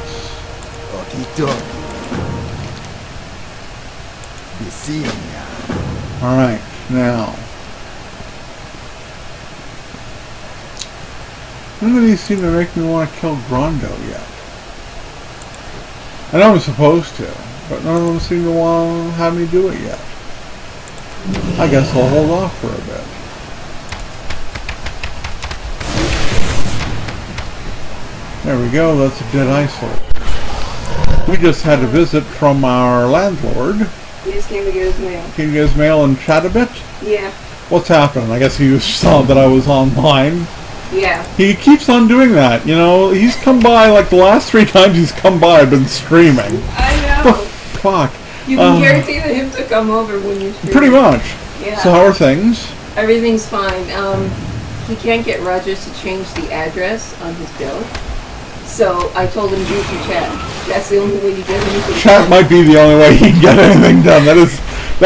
Okie-dokie. Be seeing ya. Alright, now. None of these seem to make me want to kill Grondo yet. I know I'm supposed to, but none of them seem to want to have me do it yet. I guess I'll hold off for a bit. There we go, that's a dead eyesore. We just had a visit from our landlord. He just came to get his mail. Came to get his mail and chat a bit? Yeah. What's happening? I guess he saw that I was online. Yeah. He keeps on doing that, you know. He's come by, like the last 3 times he's come by, I've been streaming. I The know. fuck? You can guarantee that him to come over when you stream. Pretty much. Yeah. So how are things? Everything's fine. He can't get Rogers to change the address on his bill. So I told him do it through chat. That's the only way you get anything Chat done. might be the only way he can get anything done. That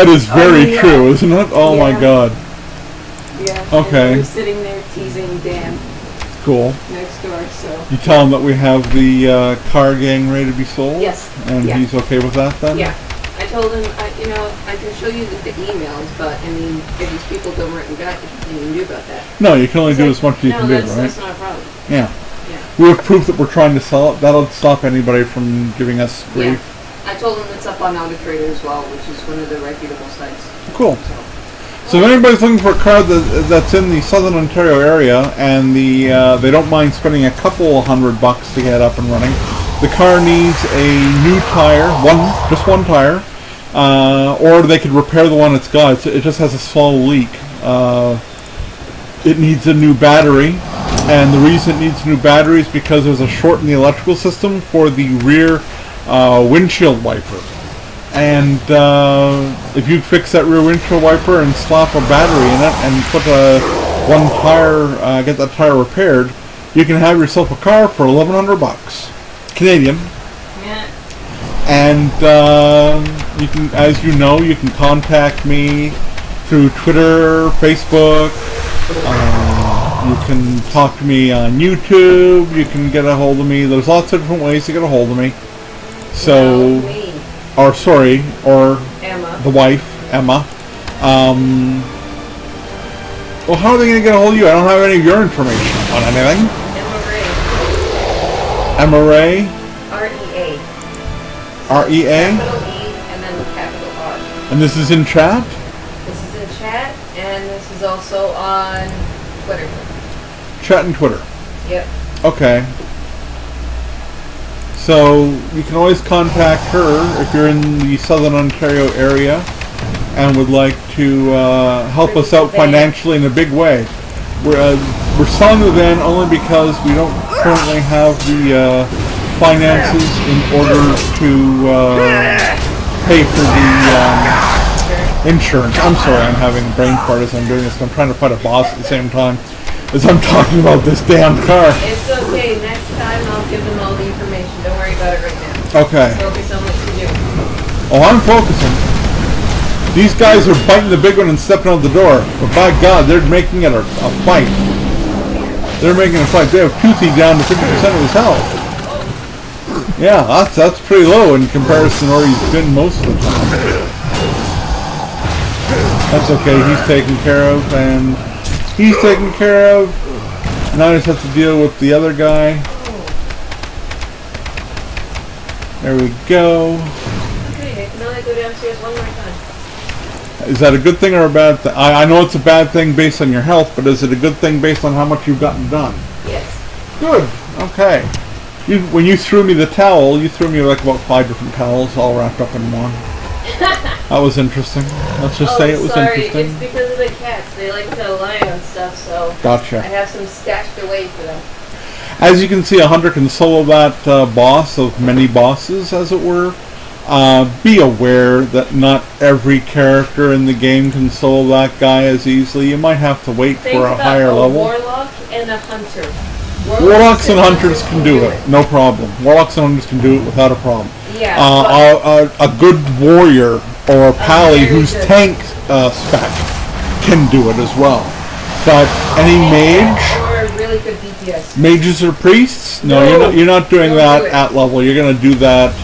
is very yeah. true, isn't it? Oh my Yeah. god. Yeah. Okay. And we're sitting there teasing Dan Cool. next door, so. You tell him that we have the car gang ready to be sold? Yes. And Yeah. he's okay with that then? Yeah. I told him, I can show you the emails, but, I mean, if these people don't write them back, there's nothing you can do about that. No, you can only do It's as much as you no, can do, that's, right? that's not a problem. Yeah. Yeah. We have proof that we're trying to sell it. That'll stop anybody from giving us grief. Yeah. I told him it's up on AutoTrader as well, which is one of the reputable sites. Cool. So So if anybody's looking for a car that's in the Southern Ontario area and they don't mind spending a couple $100 to get up and running, the car needs a new tire, just one tire, or they could repair the one it's got. It just has a small leak. It needs a new battery, and the reason it needs a new battery is because there's a short in the electrical system for the rear windshield wiper. And if you fix that rear windshield wiper and slap a battery in it and put one tire, get that tire repaired, you can have yourself a car for $1,100 Canadian. yeah. And you can, as you know, you can contact me through Twitter, Facebook. You can talk to me on YouTube. You can get a hold of me. There's lots of different ways to get a hold of me. So, No, me, or Emma. the wife, Emma. Well, how are they going to get a hold of you? I don't have any of your information on anything. Emma Ray. Emma Ray, R-E-A. R-E-A, Capital E and then capital R. and this is in chat. This is in chat, and this is also on Twitter. Chat and Twitter. Yep. Okay. So you can always contact her if you're in the Southern Ontario area and would like to help us out financially in a big way. We're selling the van only because we don't currently have the finances in order to pay for the insurance. I'm sorry, I'm having a brain fart as I'm doing this. I'm trying to fight a boss at the same time as I'm talking about this damn car. It's okay. Next time I'll give them all the information. Don't worry about it right now. Okay. Focus on what you do. Oh, I'm focusing. These guys are biting the big one and stepping out the door. But by God, they're making it a fight. They're making a fight. They have Toothy down to 50% of his health. Yeah, that's pretty low in comparison to where he's been most of the time. That's okay, he's taken care of, and he's taken care of. Now I just have to deal with the other guy. There we go. Okay, I can only go downstairs one more time. Is that a good thing or a bad thing? I know it's a bad thing based on your health, but is it a good thing based on how much you've gotten done? Yes. Good. Okay. When you threw me the towel, you threw me like about 5 different towels all wrapped up in one. That was interesting. Let's just say it was interesting. It's because of the cats. They like to lie on stuff, so Gotcha. I have some stashed away for them. As you can see, a hunter can solo that boss of many bosses, as it were. Be aware that not every character in the game can solo that guy as easily. You might have to wait for a higher level. Warlock and a hunter. Warlocks and hunters can do it, no problem. Warlocks and hunters can do it without a problem. Yeah. A good warrior or pally who's tank spec can do it as well. But any mage, or a really good DPS. mages or priests, no, you're not doing Don't that do it. at level. You're gonna do that.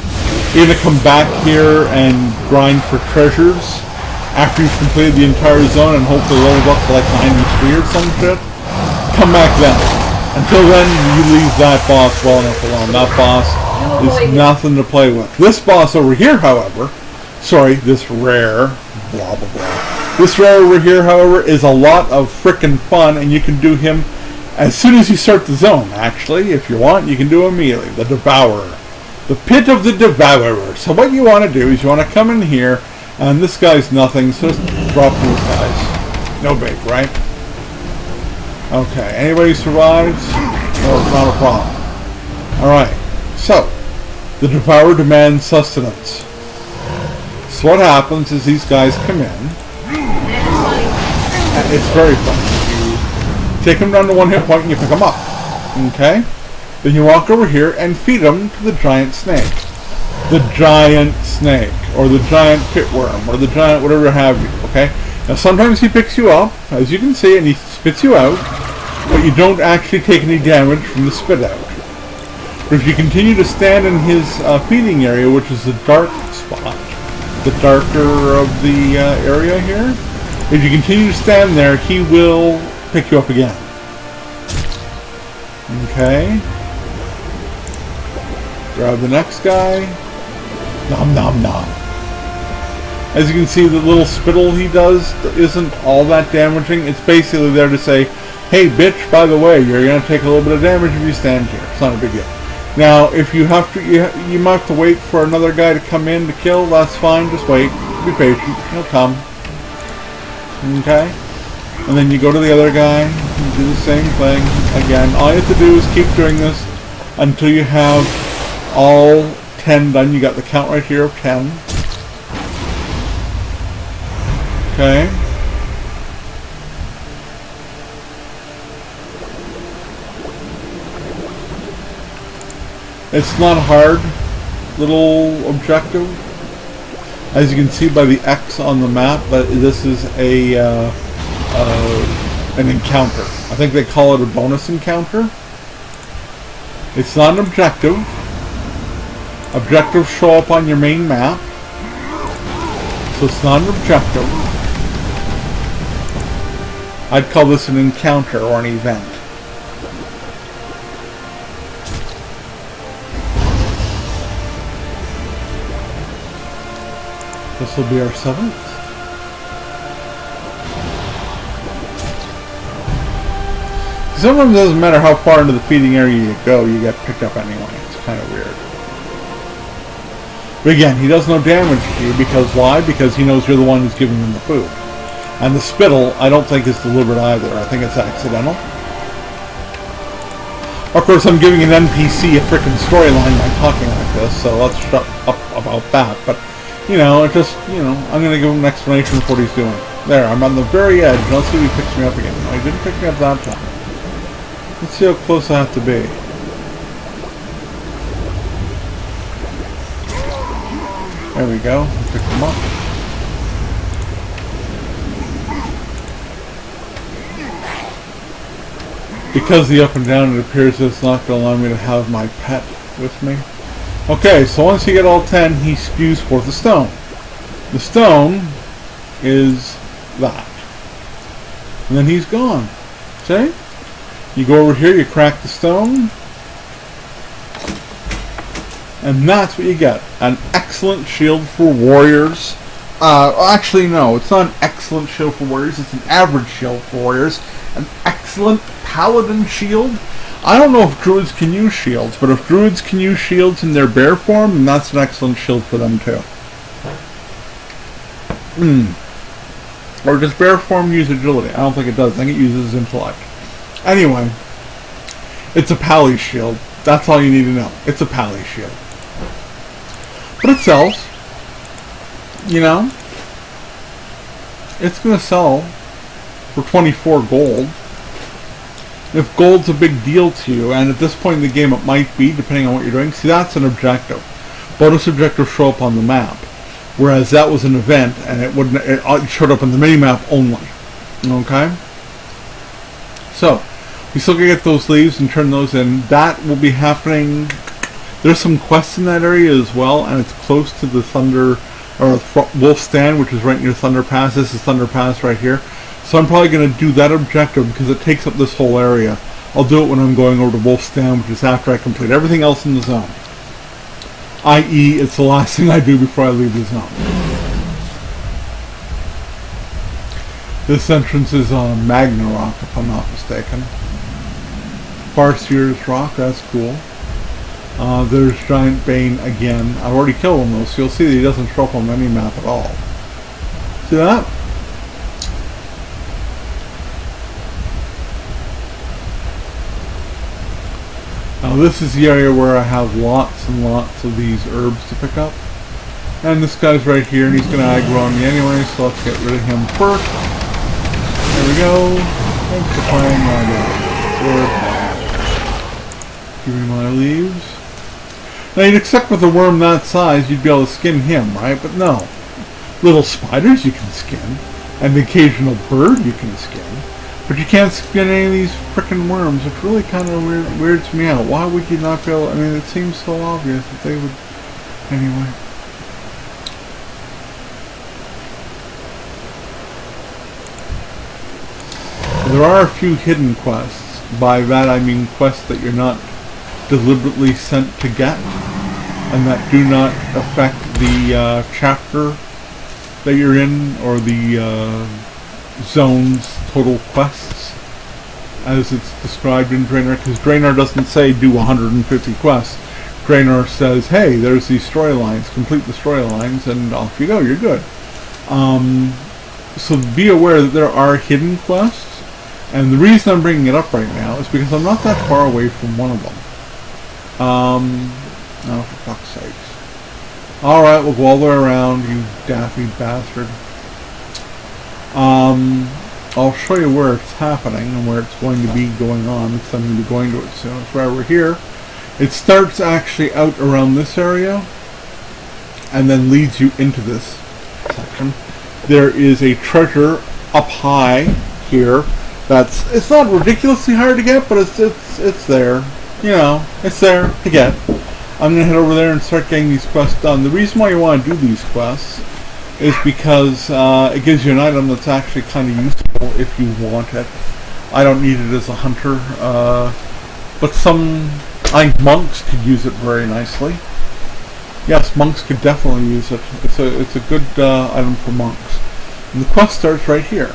You're gonna come back here and grind for treasures after you've completed the entire zone and hopefully level up to like 93 or some shit. Come back then. Until then, you leave that boss well enough alone. That boss is nothing to play with. This boss over here, however, this rare, blah blah blah. This rare over here, however, is a lot of frickin' fun, and you can do him as soon as you start the zone. Actually, if you want, you can do him immediately. The Devourer. The Pit of the Devourer. So what you want to do is you want to come in here, and this guy's nothing, so just drop these guys. No big, right? Okay, anybody survives? No, it's not a problem. Alright, so, the Devourer demands sustenance. So what happens is these guys come in. And it's very funny. You take them down to 1 hit point and you pick them up. Okay? Then you walk over here and feed them to the giant snake. The giant snake. Or the giant pitworm. Or the giant whatever have you. Okay? Now sometimes he picks you up, as you can see, and he spits you out, but you don't actually take any damage from the spit out. But if you continue to stand in his feeding area, which is the dark spot, the darker of the area here, if you continue to stand there, he will pick you up again. Okay. Grab the next guy. Nom nom nom. As you can see, the little spittle he does isn't all that damaging. It's basically there to say, hey bitch, by the way, you're going to take a little bit of damage if you stand here. It's not a big deal. Now, if you have to, you might have to wait for another guy to come in to kill. That's fine. Just wait. Be patient. He'll come. Okay? And then you go to the other guy and do the same thing. Again, all you have to do is keep doing this until you have all 10 done. You got the count right here of 10. Okay? It's not a hard little objective. As you can see by the X on the map, but this is an encounter. I think they call it a bonus encounter. It's not an objective. Objectives show up on your main map. So it's not an objective. I'd call this an encounter or an event. This will be our 7th. Sometimes it doesn't matter how far into the feeding area you go, you get picked up anyway. It's kind of weird. But again, he does no damage to you because why? Because he knows you're the one who's giving him the food. And the spittle, I don't think is deliberate either. I think it's accidental. Of course, I'm giving an NPC a frickin' storyline by talking like this, so let's shut up about that. But you know, it just, you know, I'm going to give him an explanation of what he's doing. There, I'm on the very edge. Let's see if he picks me up again. No, he didn't pick me up that time. Let's see how close I have to be. There we go. Pick him up. Because the up and down, it appears it's not going to allow me to have my pet with me. Okay, so once you get all 10, he spews forth a stone. The stone is that. And then he's gone. See? You go over here, you crack the stone, and that's what you get. An excellent shield for warriors. Actually, no, it's not an excellent shield for warriors, it's an average shield for warriors. An excellent paladin shield. I don't know if druids can use shields, but if druids can use shields in their bear form, then that's an excellent shield for them too. Or does bear form use agility? I don't think it does. I think it uses intellect. Anyway, it's a pally shield. That's all you need to know. It's a pally shield. But it sells. You know? It's going to sell for 24 gold. If gold's a big deal to you, and at this point in the game it might be, depending on what you're doing, see, that's an objective. Bonus objectives show up on the map. Whereas that was an event, and it showed up on the mini-map only. Okay? So, we still gotta get those leaves and turn those in. That will be happening. There's some quests in that area as well, and it's close to the Thunder, or Wolf Stand, which is right near Thunder Pass. This is Thunder Pass right here. So I'm probably going to do that objective because it takes up this whole area. I'll do it when I'm going over to Wolf Stand, which is after I complete everything else in the zone. I.e., it's the last thing I do before I leave the zone. This entrance is on Magna Rock, if I'm not mistaken. Farseer's Rock, that's cool. There's Giant Bane again. I've already killed him though, so you'll see that he doesn't show up on any map at all. See that? Now this is the area where I have lots and lots of these herbs to pick up. And this guy's right here, and he's going to aggro on me anyway, so let's get rid of him first. There we go. Thanks for playing my sword. Give me my leaves. Now you'd expect with a worm that size you'd be able to skin him, right? But no. Little spiders you can skin, and the occasional bird you can skin. But you can't skin any of these frickin' worms, which really kind of weirds me out. Why would you not be able? I mean, it seems so obvious that they would. Anyway. There are a few hidden quests. By that I mean quests that you're not deliberately sent to get, and that do not affect the chapter that you're in, or the zone's total quests as it's described in Draenor, because Draenor doesn't say do 150 quests. Draenor says, hey, there's these storylines, complete the storylines, and off you go, you're good. So be aware that there are hidden quests, and the reason I'm bringing it up right now is because I'm not that far away from one of them. Oh, for fuck's sakes. Alright, we'll go all the way around, you daffy bastard. I'll show you where it's happening and where it's going to be going on, because I'm going to be going to it soon. It's right over here. It starts actually out around this area and then leads you into this section. There is a treasure up high here it's not ridiculously hard to get, but it's there. You know, it's there to get. I'm going to head over there and start getting these quests done. The reason why you want to do these quests is because it gives you an item that's actually kind of useful if you want it. I don't need it as a hunter, but I think monks could use it very nicely. Yes, monks could definitely use it. It's a good item for monks. And the quest starts right here.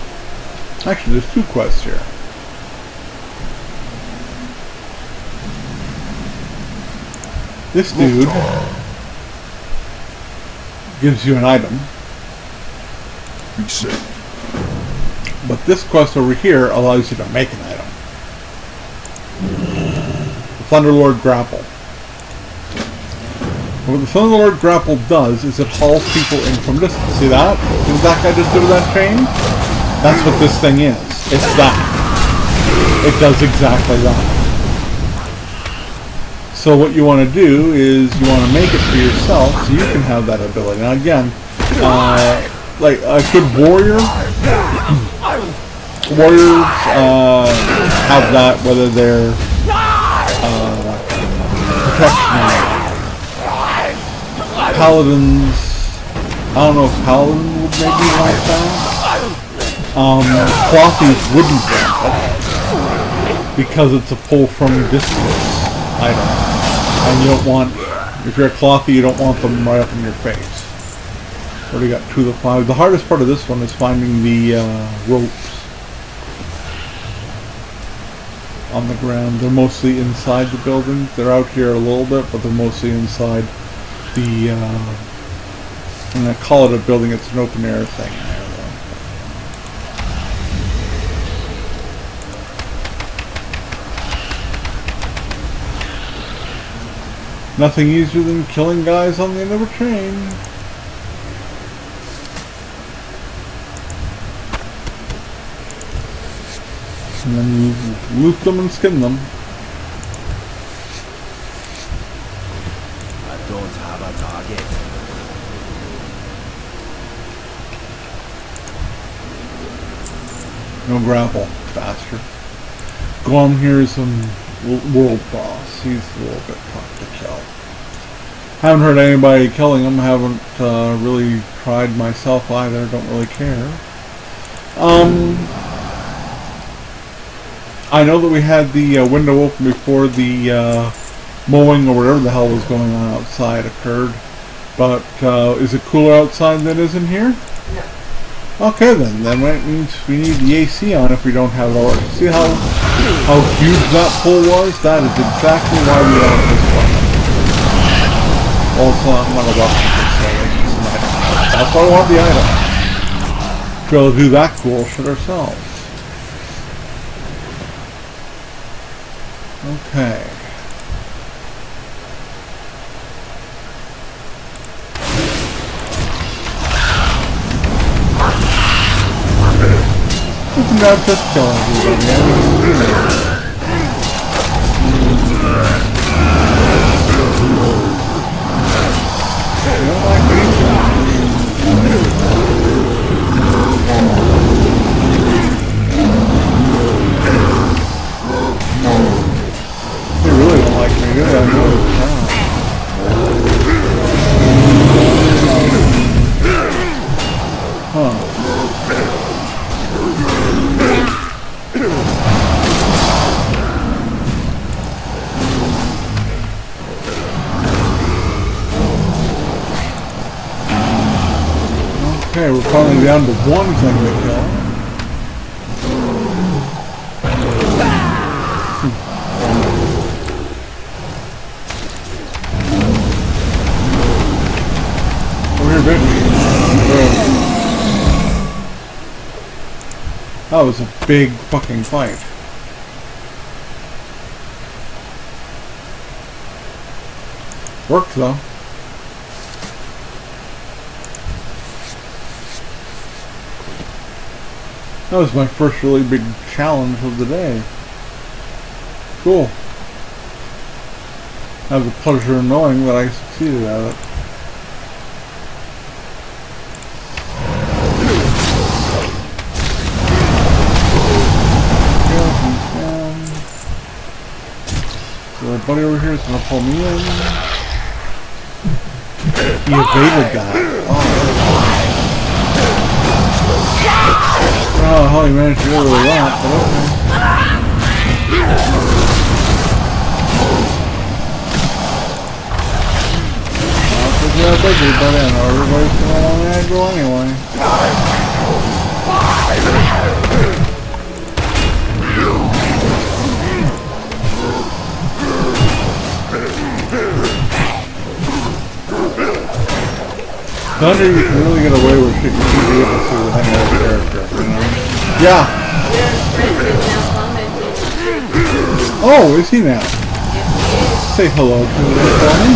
Actually, there's two quests here. This dude gives you an item. But this quest over here allows you to make an item. The Thunderlord Grapple. What the Thunderlord Grapple does is it hauls people in from distance. See that? See what that guy just did with that chain? That's what this thing is. It's that. It does exactly that. So what you want to do is you want to make it for yourself so you can have that ability. Now again, like a good warrior, warriors have that, whether they're protection. Paladins, I don't know if Paladin would maybe like that. Clothies wouldn't want it because it's a pull from distance item, and you don't want, if you're a Clothy, you don't want them right up in your face. Already got 2 of the 5. The hardest part of this one is finding the ropes on the ground. They're mostly inside the building. They're out here a little bit, but they're mostly inside the, I'm going to call it a building, it's an open air thing there though. Nothing easier than killing guys on the end of a train. And then you loot them and skin them. I don't have a target. No grapple, bastard. Glum here is some world boss. He's a little bit tough to kill. Haven't heard anybody killing him. Haven't really tried myself either. Don't really care. I know that we had the window open before the mowing or whatever the hell was going on outside occurred. But is it cooler outside than it is in here? No. Okay then. That means we need the AC on if we don't have it already. See how huge that pull was? That is exactly why we want this one. Well, it's not a weapon per se. It's an item. That's why we want the item. To be able to do that cool shit ourselves. Okay. Isn't that just kill everybody? You don't like me? They really don't like me, do they? I know it's not. Huh. Okay, we're finally down to one thing to kill. Over here, bitch. That was a big fucking fight. Worked though. That was my first really big challenge of the day. Cool. I have the pleasure of knowing that I succeeded at it. So my buddy over here is going to pull me in. He evaded that. Oh, how he managed to get over that, but okay. Not so good, biggie, but I know everybody's gonna want to aggro anyway. Thunder, you can really get away with shit you should be able to with any other character, you know? Yeah. Oh, is he now? Say hello to him for me.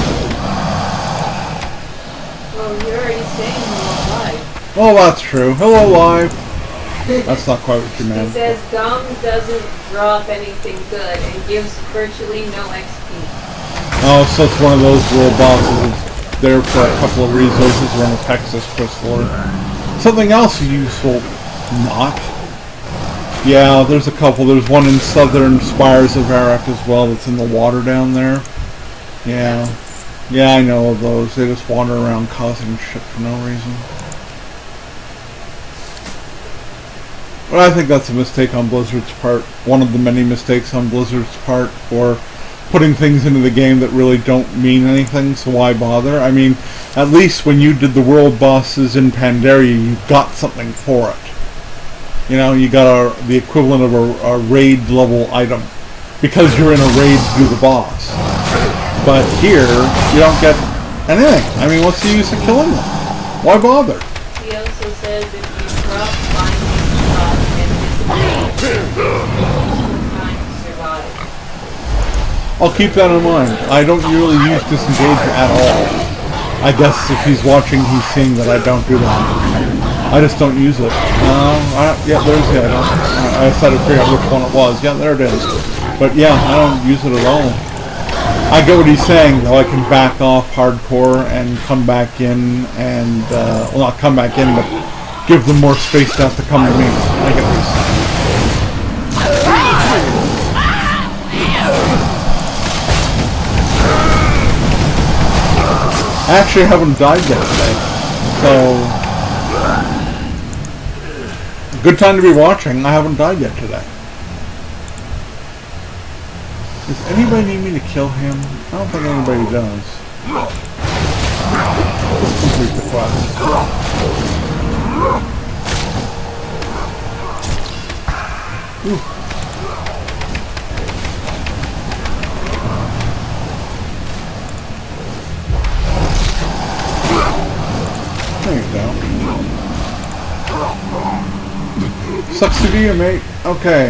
Well, you're already saying hello live. Oh, that's true. Hello, live. That's not quite what you He meant. says Gum doesn't drop anything good and gives virtually no XP. Oh, so it's one of those little bosses there for a couple of resources, run a Texas crystal or something else useful. Not. Yeah, there's a couple. There's one in southern spires of Varrock as well that's in the water down there. Yeah. Yeah, I know of those. They just wander around causing shit for no reason. Well, I think that's a mistake on Blizzard's part. One of the many mistakes on Blizzard's part for putting things into the game that really don't mean anything, so why bother? I mean, at least when you did the world bosses in Pandaria, you got something for it. You know, you got the equivalent of a raid level item because you're in a raid to do the boss. But here, you don't get anything. I mean, what's the use of killing them? Why bother? He also says if you drop binding shot and disengage, time to survive. I'll keep that in mind. I don't really use disengage at all. I guess if he's watching, he's seeing that I don't do that. I just don't use it. Yeah, there's the item. I just had to figure out which one it was. Yeah, there it is. But yeah, I don't use it at all. I get what he's saying, though. I can back off hardcore and come back in and, well, not come back in, but give them more space to have to come to me. I get what he's saying. I actually haven't died yet today, so good time to be watching. I haven't died yet today. Does anybody need me to kill him? I don't think anybody does. Let's complete the quest. Ooh. There you go. Sucks to be you, mate. Okay.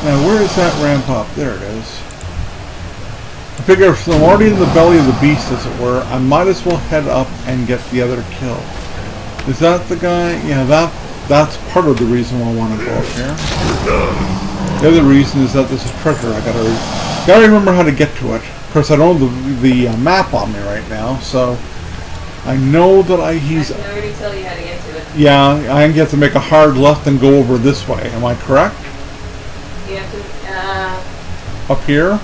Now, where is that ramp up? There it is. I figure if I'm already in the belly of the beast, as it were, I might as well head up and get the other kill. Is that the guy? Yeah, that's part of the reason why I want to go up here. The other reason is that there's a treasure. I gotta remember how to get to it. Of course, I don't have the map on me right now, so I know that I can already tell you how to get to it. Yeah, I have to make a hard left and go over this way. Am I correct? You have to, up here?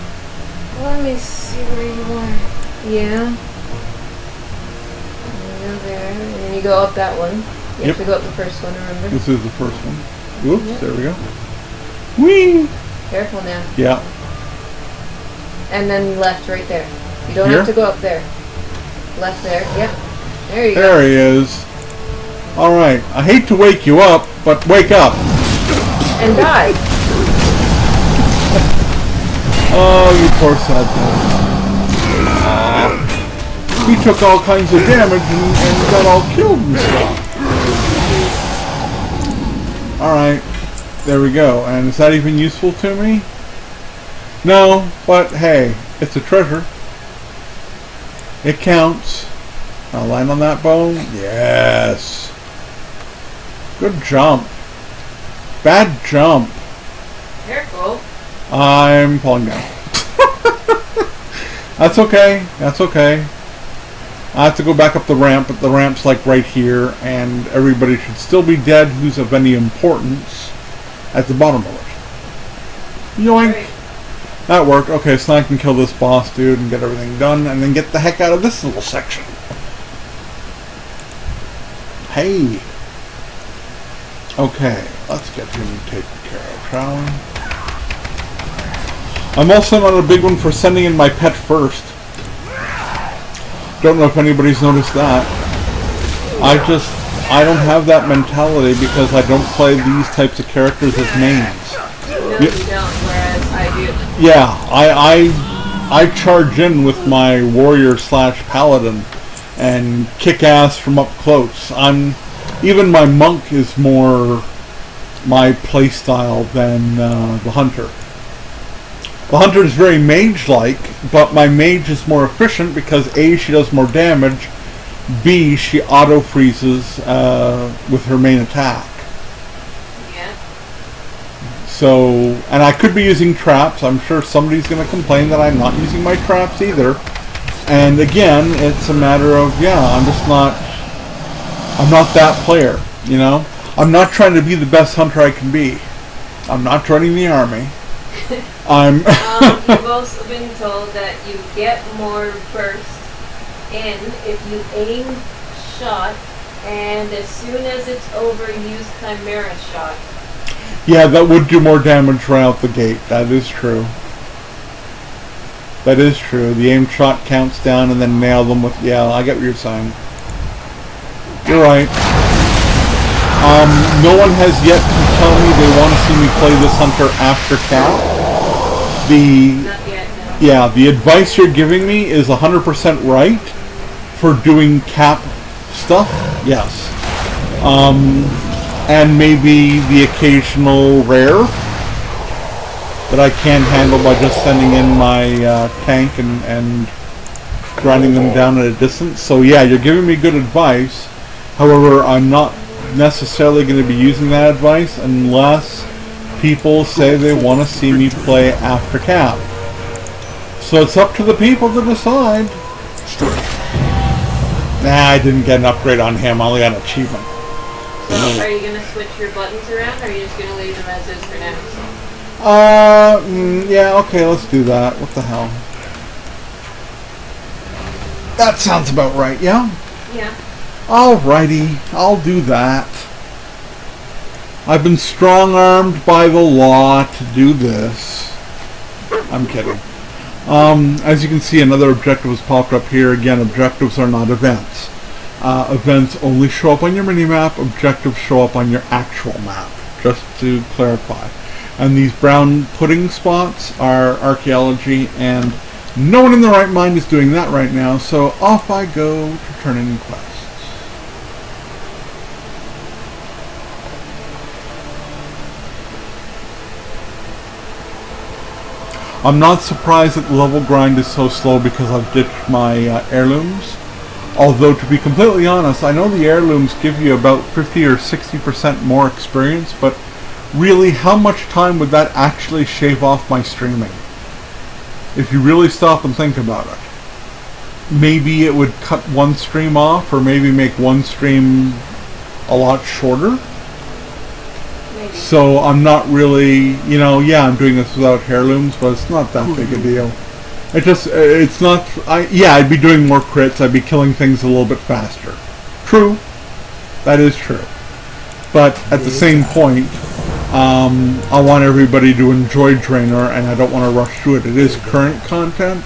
let me see where you are. Yeah. You go there, and then you go up that one. You have to go up the first one, remember? This is the first one. Whoops, there we go. Whee! Careful now. Yeah. And then left right there. You don't Here? have to go up there. Left there, yep. There you go. There he is. Alright, I hate to wake you up, but wake up. And die. Oh, you poor sad thing. He took all kinds of damage and got all killed and stuff. Alright, there we go. And is that even useful to me? No, but hey, it's a treasure. It counts. I'll land on that bone. Yes. Good jump. Bad jump. Careful. I'm falling down. That's okay. That's okay. I have to go back up the ramp, but the ramp's like right here, and everybody should still be dead who's of any importance at the bottom of it. Yoink. Right. That worked. Okay, so now I can kill this boss dude and get everything done, and then get the heck out of this little section. Hey. Okay, let's get him taken care of, shall we? I'm also not a big one for sending in my pet first. Don't know if anybody's noticed that. I don't have that mentality because I don't play these types of characters as mains. No, you don't, whereas I do. Yeah, I charge in with my warrior / paladin and kick ass from up close. Even my monk is more my playstyle than the hunter. The hunter is very mage-like, but my mage is more efficient because A, she does more damage, B, she auto-freezes with her main attack. Yeah. So, and I could be using traps. I'm sure somebody's going to complain that I'm not using my traps either. And again, it's a matter of, yeah, I'm not that player, you know? I'm not trying to be the best hunter I can be. I'm not joining the army. I'm... You've also been told that you get more burst in if you aim shot, and as soon as it's over, use Chimera shot. Yeah, that would do more damage right out the gate. That is true. That is true. The aim shot counts down and then nail them with... Yeah, I get what you're saying. You're right. No one has yet to tell me they want to see me play this hunter after cap. Not yet, no. Yeah, the advice you're giving me is 100% right for doing cap stuff. Yes. And maybe the occasional rare that I can handle by just sending in my tank and grinding them down at a distance. So yeah, you're giving me good advice. However, I'm not necessarily going to be using that advice unless people say they want to see me play after cap. So it's up to the people to decide. Nah, I didn't get an upgrade on him. I only got an achievement. So are you going to switch your buttons around, or are you just going to leave them as is for now? Yeah, okay, let's do that. What the hell? That sounds about right, yeah? Yeah. Alrighty, I'll do that. I've been strong-armed by the law to do this. I'm kidding. As you can see, another objective has popped up here. Again, objectives are not events. Events only show up on your minimap. Objectives show up on your actual map, just to clarify. And these brown pudding spots are archaeology, and no one in their right mind is doing that right now, so off I go to turn in quests. I'm not surprised that the level grind is so slow because I've ditched my heirlooms. Although, to be completely honest, I know the heirlooms give you about 50 or 60% more experience, but really, how much time would that actually shave off my streaming? If you really stop and think about it. Maybe it would cut one stream off, or maybe make one stream a lot shorter. Maybe. So I'm not really, you know, yeah, I'm doing this without heirlooms, but it's not that big a deal. It just, it's not, yeah, I'd be doing more crits, I'd be killing things a little bit faster. True. That is true. But at the same point, I want everybody to enjoy Draenor, and I don't want to rush through it. It is current content,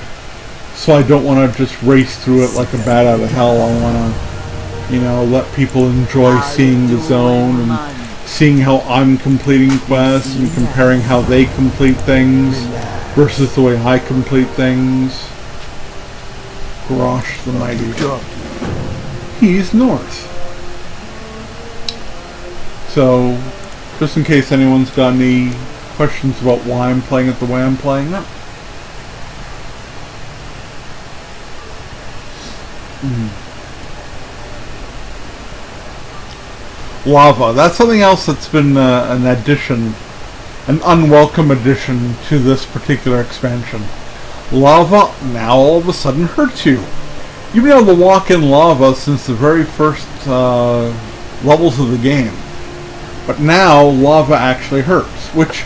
so I don't want to just race through it like a bat out of hell. I want to, you know, let people enjoy seeing the zone and seeing how I'm completing quests and comparing how they complete things versus the way I complete things. Grosh the Mighty. He's north. So, just in case anyone's got any questions about why I'm playing it the way I'm playing it. Lava. That's something else that's been an addition, an unwelcome addition to this particular expansion. Lava now all of a sudden hurts you. You've been able to walk in lava since the very first levels of the game. But now, lava actually hurts, which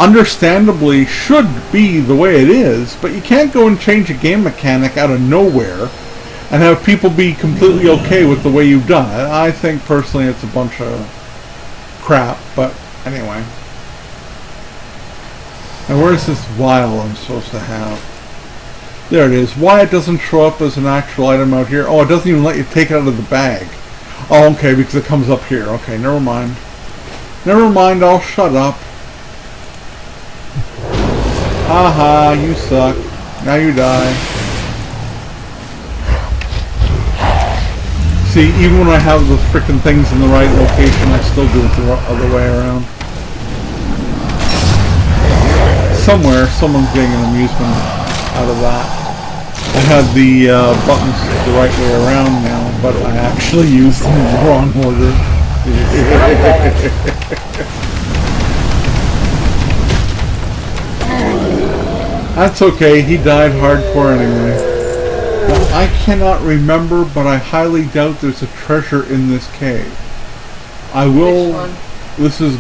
understandably should be the way it is, but you can't go and change a game mechanic out of nowhere and have people be completely okay with the way you've done it. I think, personally, it's a bunch of crap, but anyway. And where's this vial I'm supposed to have? There it is. Why it doesn't show up as an actual item out here? Oh, it doesn't even let you take it out of the bag. Oh, okay, because it comes up here. Okay, never mind. Never mind, I'll shut up. Haha, you suck. Now you die. See, even when I have the frickin' things in the right location, I still do it the other way around. Somewhere, someone's getting an amusement out of that. I had the buttons the right way around now, but I actually used them in the wrong order. That's okay, he died hardcore anyway. Now, I cannot remember, but I highly doubt there's a treasure in this cave. I will... Which one? This is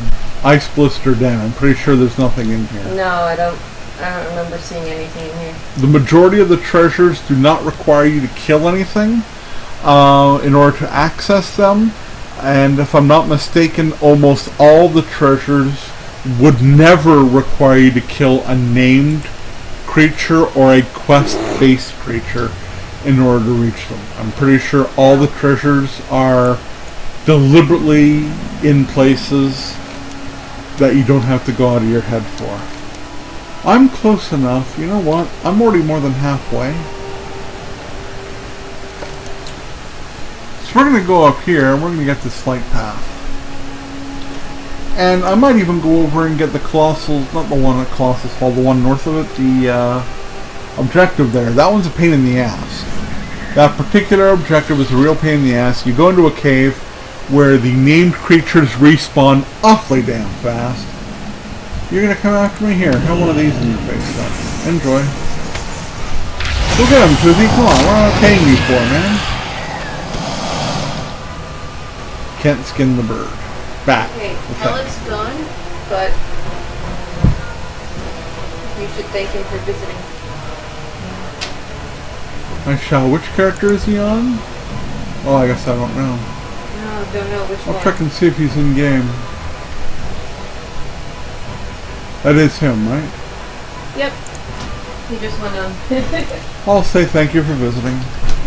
Ice Blister Den. I'm pretty sure there's nothing in here. No, I don't remember seeing anything in here. The majority of the treasures do not require you to kill anything in order to access them. And if I'm not mistaken, almost all the treasures would never require you to kill a named creature or a quest-based creature in order to reach them. I'm pretty sure all the treasures are deliberately in places that you don't have to go out of your head for. I'm close enough. You know what? I'm already more than halfway. So we're going to go up here and we're going to get this flight path. And I might even go over and get the Colossal, not the one at Colossus Hall, the one north of it, the objective there. That one's a pain in the ass. That particular objective is a real pain in the ass. You go into a cave where the named creatures respawn awfully damn fast. You're going to come after me here. Have one of these in your face then. Enjoy. Go get him, Toothy. Come on, what am I paying you for, man? Can't skin the bird. Back. Okay, Alex gone, but you should thank him for visiting. I shall. Which character is he on? Oh, I guess I don't know. No, don't know which one. I'll check and see if he's in game. That is him, right? Yep. He just went on. I'll say thank you for visiting.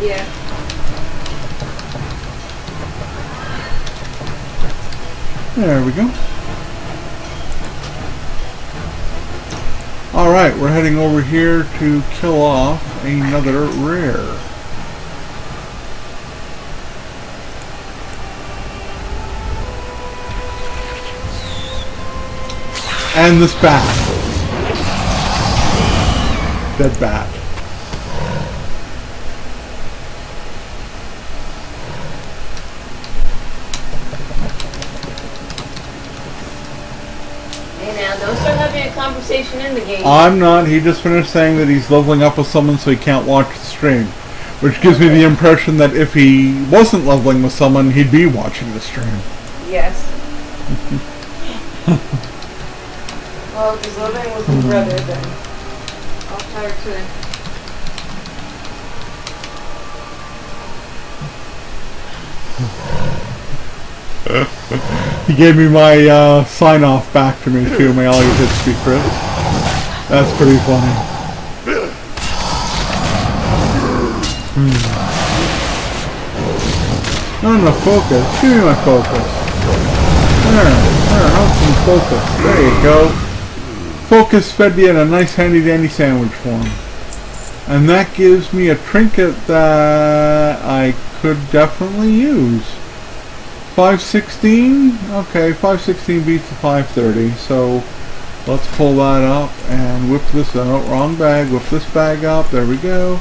Yeah. There we go. Alright, we're heading over here to kill off another rare. And this bat. Dead bat. Don't start having a conversation in the game. I'm not. He just finished saying that he's leveling up with someone so he can't watch the stream. Which gives me the impression that if he wasn't leveling with someone, he'd be watching the stream. Yes. Well, if he's living with his brother, then I'll power to him. He gave me my sign-off back to me, too. My all you hit secret. That's pretty funny. Not enough focus. Give me my focus. There, have some focus. There you go. Focus fed me in a nice handy-dandy sandwich form. And that gives me a trinket that I could definitely use. 516? Okay, 516 beats the 530, so let's pull that up and whip this out. Wrong bag, whip this bag up, there we go.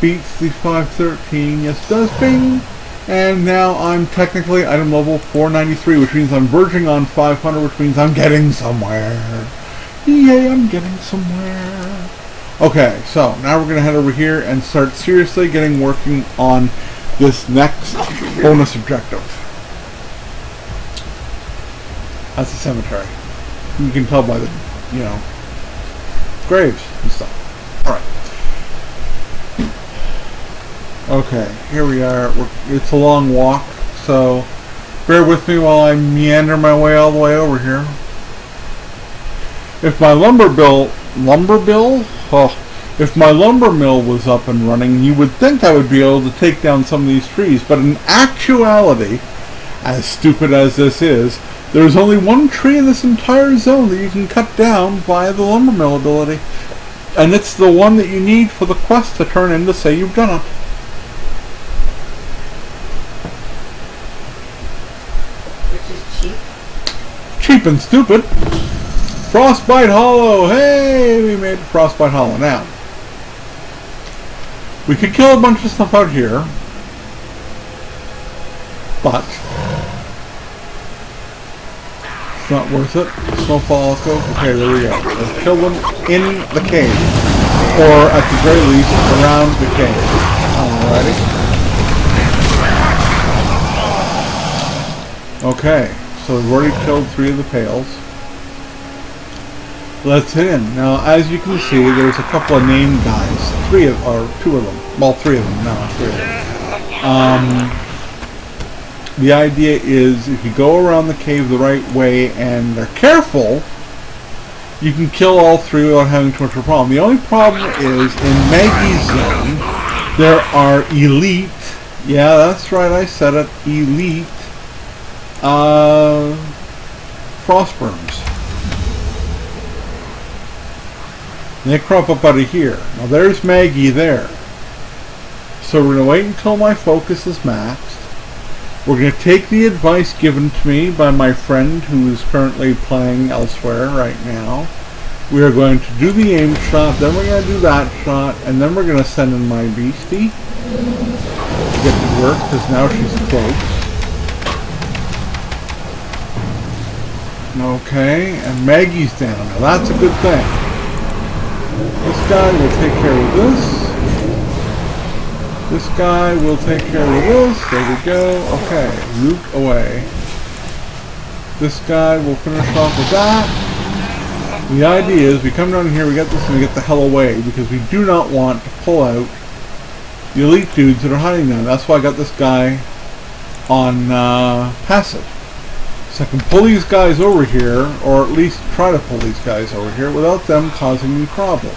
Beats the 513, yes does, bing! And now I'm technically item level 493, which means I'm verging on 500, which means I'm getting somewhere. Yay, I'm getting somewhere. Okay, so now we're going to head over here and start seriously working on this next bonus objective. That's the cemetery. You can tell by the, graves and stuff. Alright. Okay, here we are. It's a long walk, so bear with me while I meander my way all the way over here. If my lumber mill was up and running, you would think I would be able to take down some of these trees, but in actuality, as stupid as this is, there's only one tree in this entire zone that you can cut down via the lumber mill ability. And it's the one that you need for the quest to turn in to say you've done it. Which is cheap. Cheap and stupid. Frostbite Hollow! Hey! We made Frostbite Hollow. Now, we could kill a bunch of stuff out here, but it's not worth it. Snowfall Echo. Okay, there we go. Let's kill them in the cave. Or, at the very least, around the cave. Alrighty. Okay, so we've already killed 3 of the pails. let's hit in. Now, as you can see, there's a couple of named guys. Two of them. Well, three of them. No, three of them. The idea is if you go around the cave the right way and are careful, you can kill all three without having too much of a problem. The only problem is in Maggie's zone, there are elite, yeah, that's right, I said it, elite frostburns. They crop up out of here. Now there's Maggie there. So we're going to wait until my focus is maxed. We're going to take the advice given to me by my friend who is currently playing elsewhere right now. We are going to do the aim shot, then we're going to do that shot, and then we're going to send in my beastie to get to work, because now she's close. Okay, and Maggie's down. Now that's a good thing. This guy will take care of this. This guy will take care of this. There we go. Okay, Luke away. This guy will finish off with that. The idea is we come down here, we get this, and we get the hell away because we do not want to pull out the elite dudes that are hiding down. That's why I got this guy on passive. So I can pull these guys over here, or at least try to pull these guys over here without them causing me problems.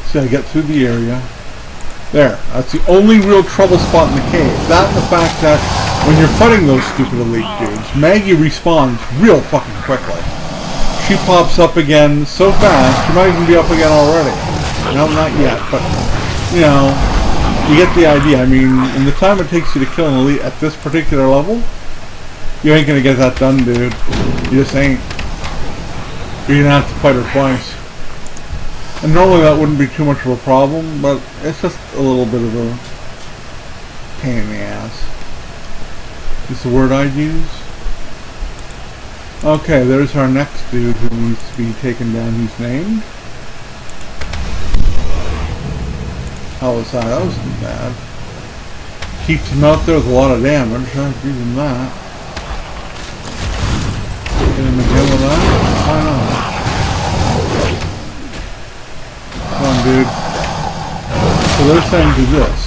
See, I get through the area. There. That's the only real trouble spot in the cave. That and the fact that when you're fighting those stupid elite dudes, Maggie respawns real fucking quickly. She pops up again so fast, she might even be up again already. No, not yet, but, you know, you get the idea. I mean, in the time it takes you to kill an elite at this particular level, you ain't gonna get that done, dude. You just ain't. You're gonna have to fight her twice. And normally that wouldn't be too much of a problem, but it's just a little bit of a pain in the ass. Is the word I'd use? Okay, there's our next dude who needs to be taken down. He's named. How was that? That wasn't bad. Keeps him out there with a lot of damage. I'll give him that. Get him again with that? Why not? Come on, dude. So they're saying do this.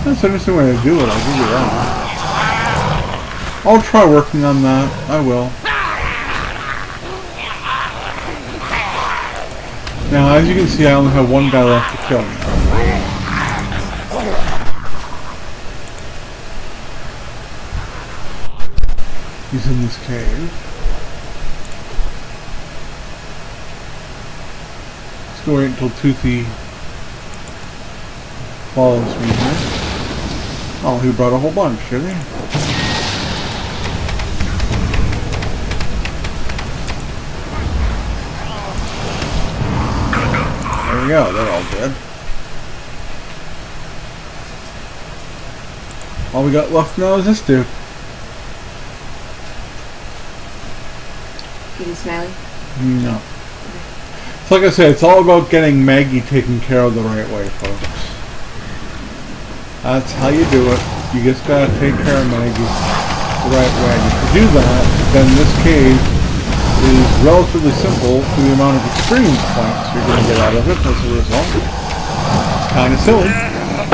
That's an interesting way to do it, I'll give you that. I'll try working on that. I will. Now, as you can see, I only have one guy left to kill. He's in this cave. Let's go wait until Toothy follows me here. Oh, he brought a whole bunch, did he? There we go, they're all dead. All we got left now is this dude. Getting Smiley? No. So like I said, it's all about getting Maggie taken care of the right way, folks. That's how you do it. You just gotta take care of Maggie the right way. And if you do that, then this cave is relatively simple to the amount of experience points you're gonna get out of it as a result. It's kinda silly.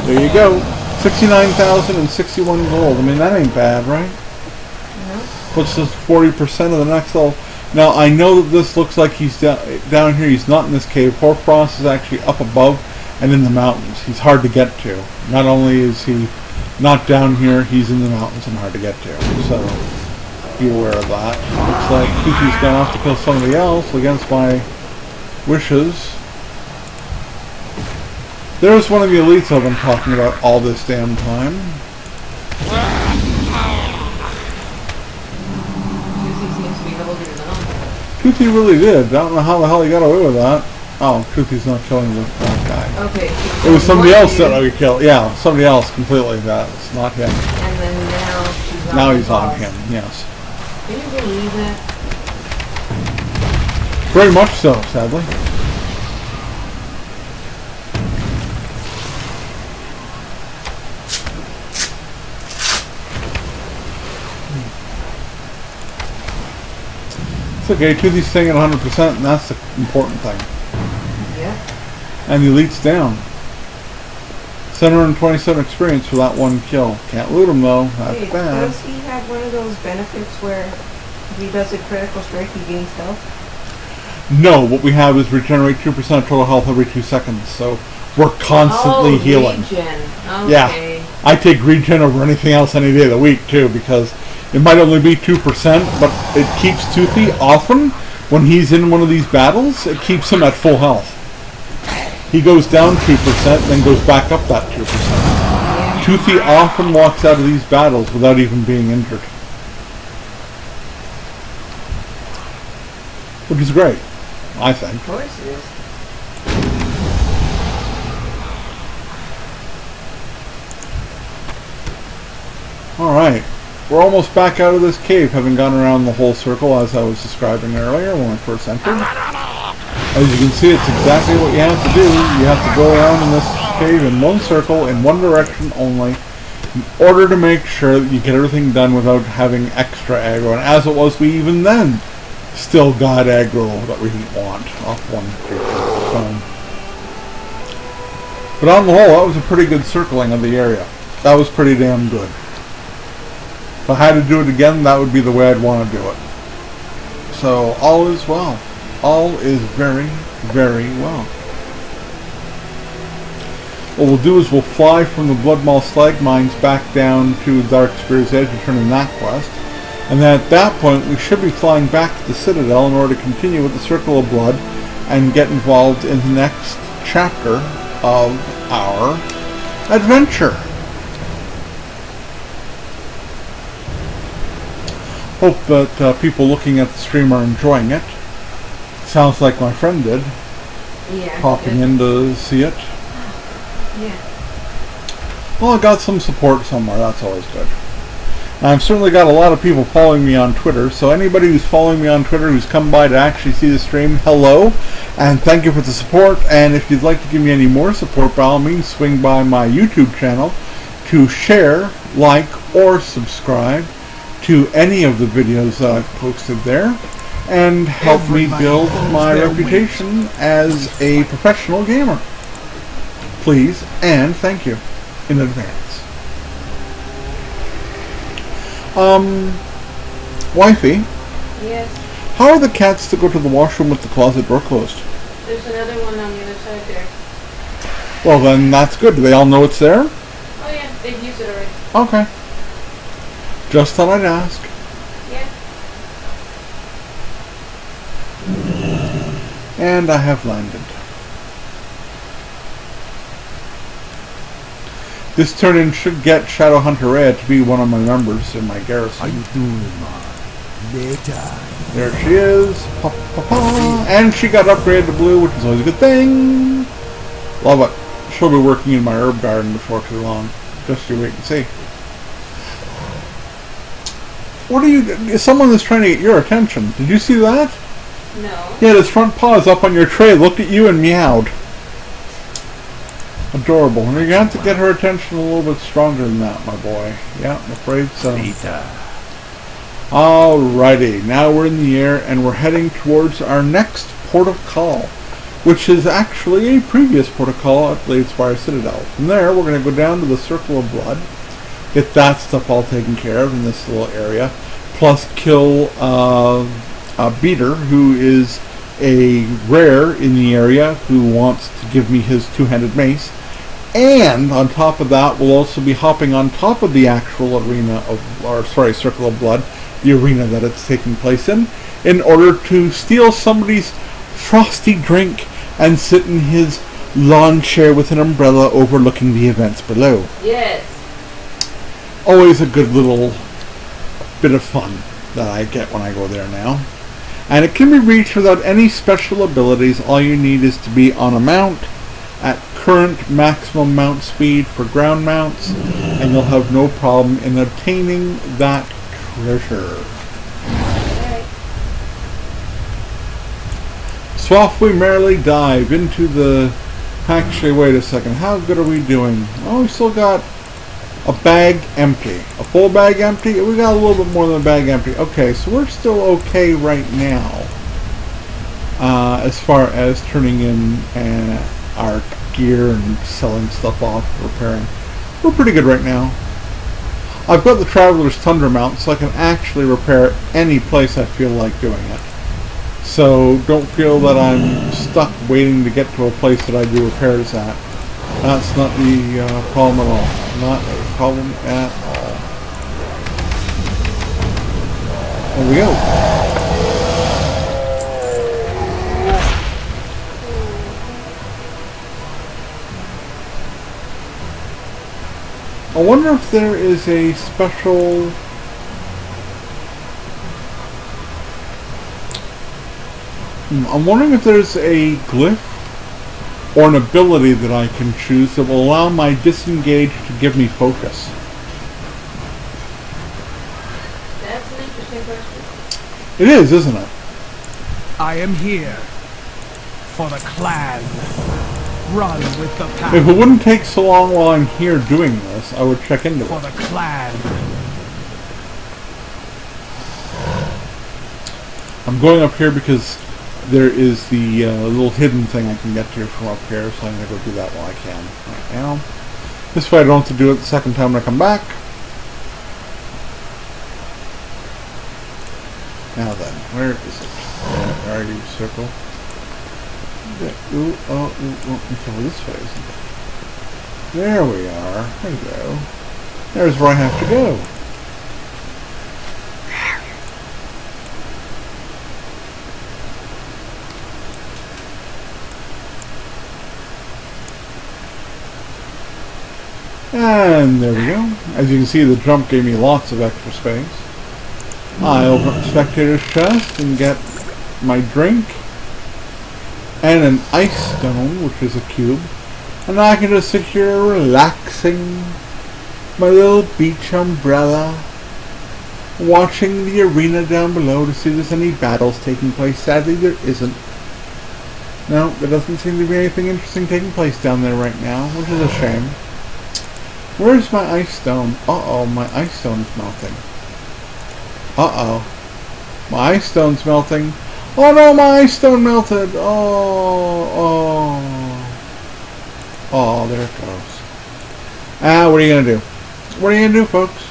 There you go. 69,061 gold. I mean, that ain't bad, right? No. Puts us 40% of the next level. Now, I know that this looks like he's down here. He's not in this cave. Hoarfrost is actually up above and in the mountains. He's hard to get to. Not only is he not down here, he's in the mountains and hard to get to. So, be aware of that. Looks like Kiki's gone off to kill somebody else against my wishes. There's one of the elites I've been talking about all this damn time. Toothy really did. I don't know how the hell he got away with that. Oh, Toothy's not killing that guy. Okay. It was somebody else that I could kill. Yeah, somebody else completely. That's not him. And then Now he's on him, yes. Can you believe that? Very much so, sadly. It's okay, Toothy's staying at 100%, and that's the important thing. Yeah. And the elite's down. 727 experience for that one kill. Can't loot him though, that's Wait, bad. does he have one of those benefits where if he does a critical strike, he gains health? No, what we have is regenerate 2% of total health every 2 seconds, so we're constantly healing. Regen. Okay. Yeah, I take regen over anything else any day of the week too, because it might only be 2%, but it keeps Toothy often, when he's in one of these battles, it keeps him at full health. He goes down 2%, then goes back up that 2%. Toothy often walks out of these battles without even being injured. Which is great, I think. Of course it is. Alright, we're almost back out of this cave, having gone around the whole circle as I was describing earlier when I first entered. As you can see, it's exactly what you have to do. You have to go around in this cave in one circle, in one direction only, in order to make sure that you get everything done without having extra aggro. And as it was, we even then still got aggro that we didn't want off one creature. But on the whole, that was a pretty good circling of the area. That was pretty damn good. If I had to do it again, that would be the way I'd want to do it. So, all is well. All is very, very well. What we'll do is we'll fly from the Bloodmaw Slag Mines back down to Dark Spear's Edge, returning that quest. And then at that point, we should be flying back to the Citadel in order to continue with the Circle of Blood and get involved in the next chapter of our adventure. Hope that people looking at the stream are enjoying it. Sounds like my friend did. Yeah. Popping in to see it. Yeah. Well, I got some support somewhere. That's always good. I've certainly got a lot of people following me on Twitter, so anybody who's following me on Twitter who's come by to actually see the stream, hello, and thank you for the support. And if you'd like to give me any more support, by all means, swing by my YouTube channel to share, like, or subscribe to any of the videos that I've posted there, and help me build my reputation as a professional gamer. Please, and thank you in advance. Wifey, Yes. how are the cats to go to the washroom with the closet door closed? There's another one on the other side there. Well, then that's good. Do they all know it's there? Oh yeah, they've used it already. Okay. Just thought I'd ask. Yeah. And I have landed. This turn-in should get Shadowhunter Red to be one of my members in my garrison. How you doing, man? Later. There she is. Pa, pa, pa. And she got upgraded to blue, which is always a good thing. Love it. She'll be working in my herb garden before too long. Just you wait and see. What are you... Someone is trying to get your attention. Did you see that? No. He had his front paws up on your tray, looked at you and meowed. Adorable. And you're going to have to get her attention a little bit stronger than that, my boy. Yeah, I'm afraid so. Later. Alrighty, now we're in the air and we're heading towards our next port of call, which is actually a previous port of call at Bladespire Citadel. From there, we're going to go down to the Circle of Blood, get that stuff all taken care of in this little area, plus kill a beater who is a rare in the area who wants to give me his two-handed mace. And on top of that, we'll also be hopping on top of the actual arena of, or sorry, Circle of Blood, the arena that it's taking place in order to steal somebody's frosty drink and sit in his lawn chair with an umbrella overlooking the events below. Yes. Always a good little bit of fun that I get when I go there now. And it can be reached without any special abilities. All you need is to be on a mount at current maximum mount speed for ground mounts, and you'll have no problem in obtaining that treasure. Alright. So off we merrily dive into the... Actually, wait a second. How good are we doing? Oh, we still got A bag empty. A full bag empty? We got a little bit more than a bag empty. Okay, so we're still okay right now. As far as turning in our gear and selling stuff off, repairing. We're pretty good right now. I've got the Traveler's Tundra mount, so I can actually repair any place I feel like doing it. So don't feel that I'm stuck waiting to get to a place that I do repairs at. That's not the problem at all. Not a problem at all. There we go. I wonder if there is a special... I'm wondering if there's a glyph or an ability that I can choose that will allow my disengage to give me focus. That's an interesting question. It is, isn't it? I am here for the clan. Run with the pack. If it wouldn't take so long while I'm here doing this, I would check into For it. the clan. I'm going up here because there is the little hidden thing I can get to from up here, so I'm going to go do that while I can right now. This way I don't have to do it the second time when I come back. Now then, where is it? Where are you, circle? Ooh, it's over this way, isn't it? There we are. There we go. There's where I have to go. And there we go. As you can see, the jump gave me lots of extra space. I open up the spectator's chest and get my drink. And an ice stone, which is a cube. And now I can just sit here relaxing my little beach umbrella, watching the arena down below to see if there's any battles taking place. Sadly, there isn't. No, there doesn't seem to be anything interesting taking place down there right now, which is a shame. Where's my ice stone? Uh-oh, my ice stone's melting. Uh-oh. My ice stone's melting. Oh no, my ice stone melted! Oh, there it goes. Ah, what are you gonna do? What are you gonna do, folks?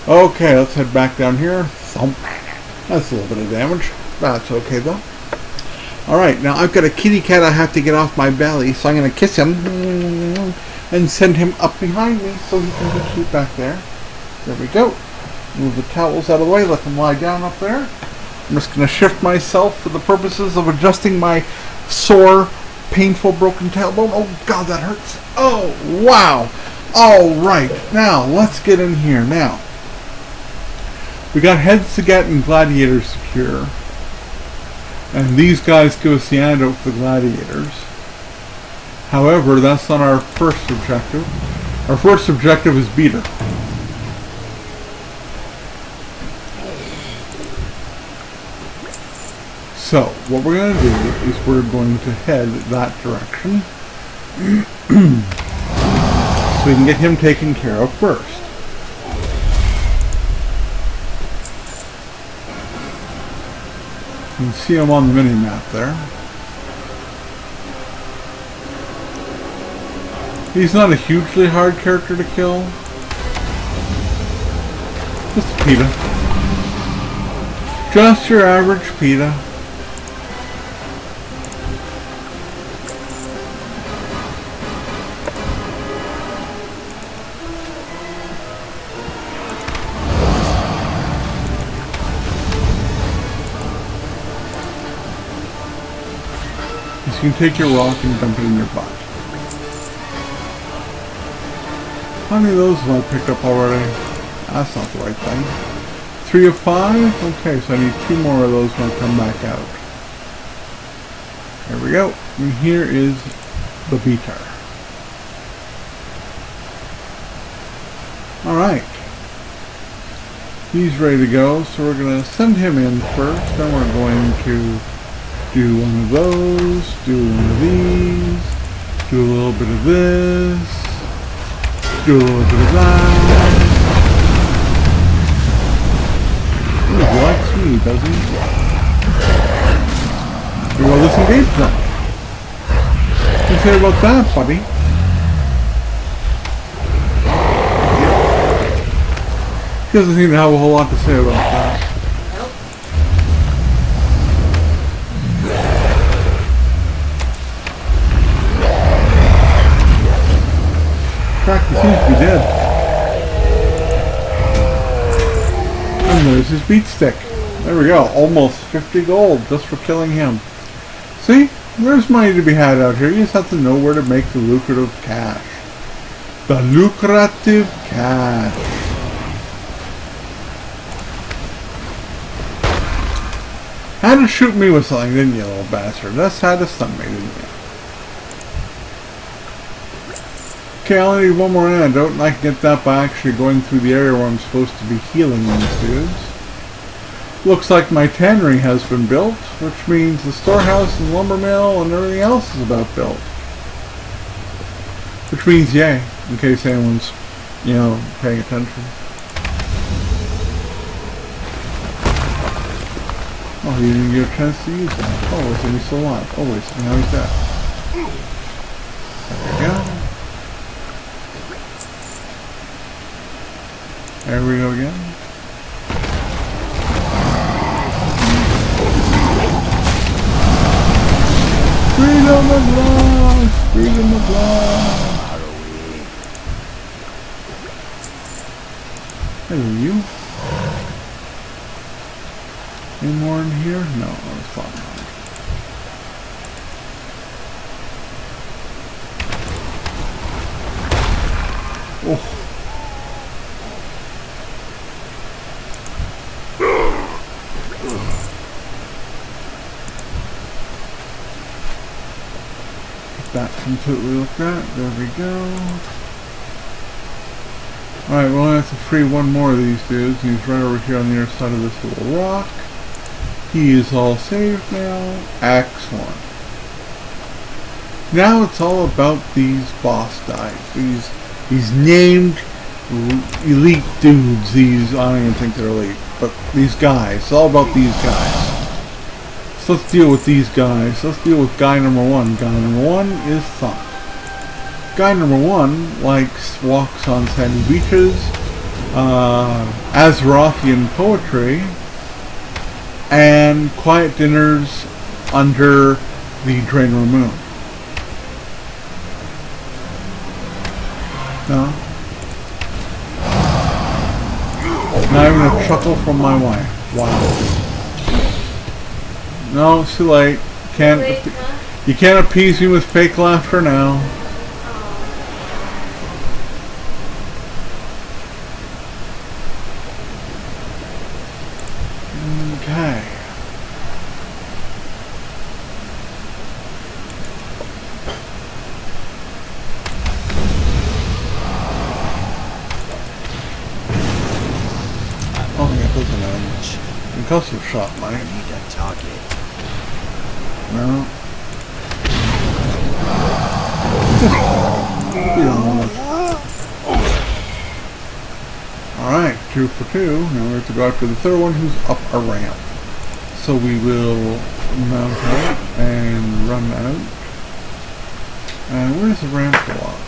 Okay, let's head back down here. Thump. That's a little bit of damage. That's okay, though. Alright, now I've got a kitty cat I have to get off my belly, so I'm gonna kiss him and send him up behind me so he can just shoot back there. There we go. Move the towels out of the way, let them lie down up there. I'm just going to shift myself for the purposes of adjusting my sore, painful, broken tailbone. Oh god, that hurts. Oh, wow. Alright, now let's get in here. Now, we got heads to get and gladiators secure. And these guys give us the antidote for the gladiators. However, that's not our first objective. Our first objective is beater. So, what we're going to do is we're going to head that direction so we can get him taken care of first. You can see him on the mini-map there. He's not a hugely hard character to kill. Just a PETA. Just your average PETA. You can take your rock and dump it in your butt. How many of those have I picked up already? That's not the right thing. 3 of 5? Okay, so I need 2 more of those when I come back out. There we go. And here is the beater. Alright. He's ready to go, so we're going to send him in first, then we're going to do one of those, do one of these, do a little bit of this, Do that. Ooh, he likes me, does he? Here we go, disengage then. What do you say about that, buddy? He doesn't seem to have a whole lot to say about that. Nope. In fact, he seems to be dead. And there's his beat stick. There we go. Almost 50 gold just for killing him. See? There's money to be had out here. You just have to know where to make the lucrative cash. The lucrative cash. Had to shoot me with something, didn't you, little bastard? That's had to stun me, didn't you? Okay, I only need one more antidote, and I can get that by actually going through the area where I'm supposed to be healing these dudes. Looks like my tannery has been built, which means the storehouse and lumber mill and everything else is about built. Which means yay, in case anyone's, you know, paying attention. Oh, he didn't get a chance to use that. Oh, is he still alive? Oh, wait, so now he's dead. There we go. There we go again. Freedom of love! Freedom of love! Hello, you. Any more in here? No, it's fine. Oh. That completely looked at. There we go. Alright, we'll have to free one more of these dudes. He's right over here on the other side of this little rock. He is all saved now. Excellent. Now it's all about these boss guys. These named elite dudes. These, I don't even think they're elite, but these guys. It's all about these guys. So let's deal with these guys. Let's deal with guy number one. Guy number one is Thunk. Guy number one likes walks on sandy beaches, Azerothian poetry, and quiet dinners under the Draenor moon. No? Not even a chuckle from my wife. Wow. No, it's too late. You can't appease me with fake laughter now. Okay. Oh yeah, those are nice. Concussive shot, mate. I need a target. No. You don't want to. Alright, 2 for 2. Now we have to go after the third one who's up a ramp. So we will mount out and run out. And where's the ramp go up?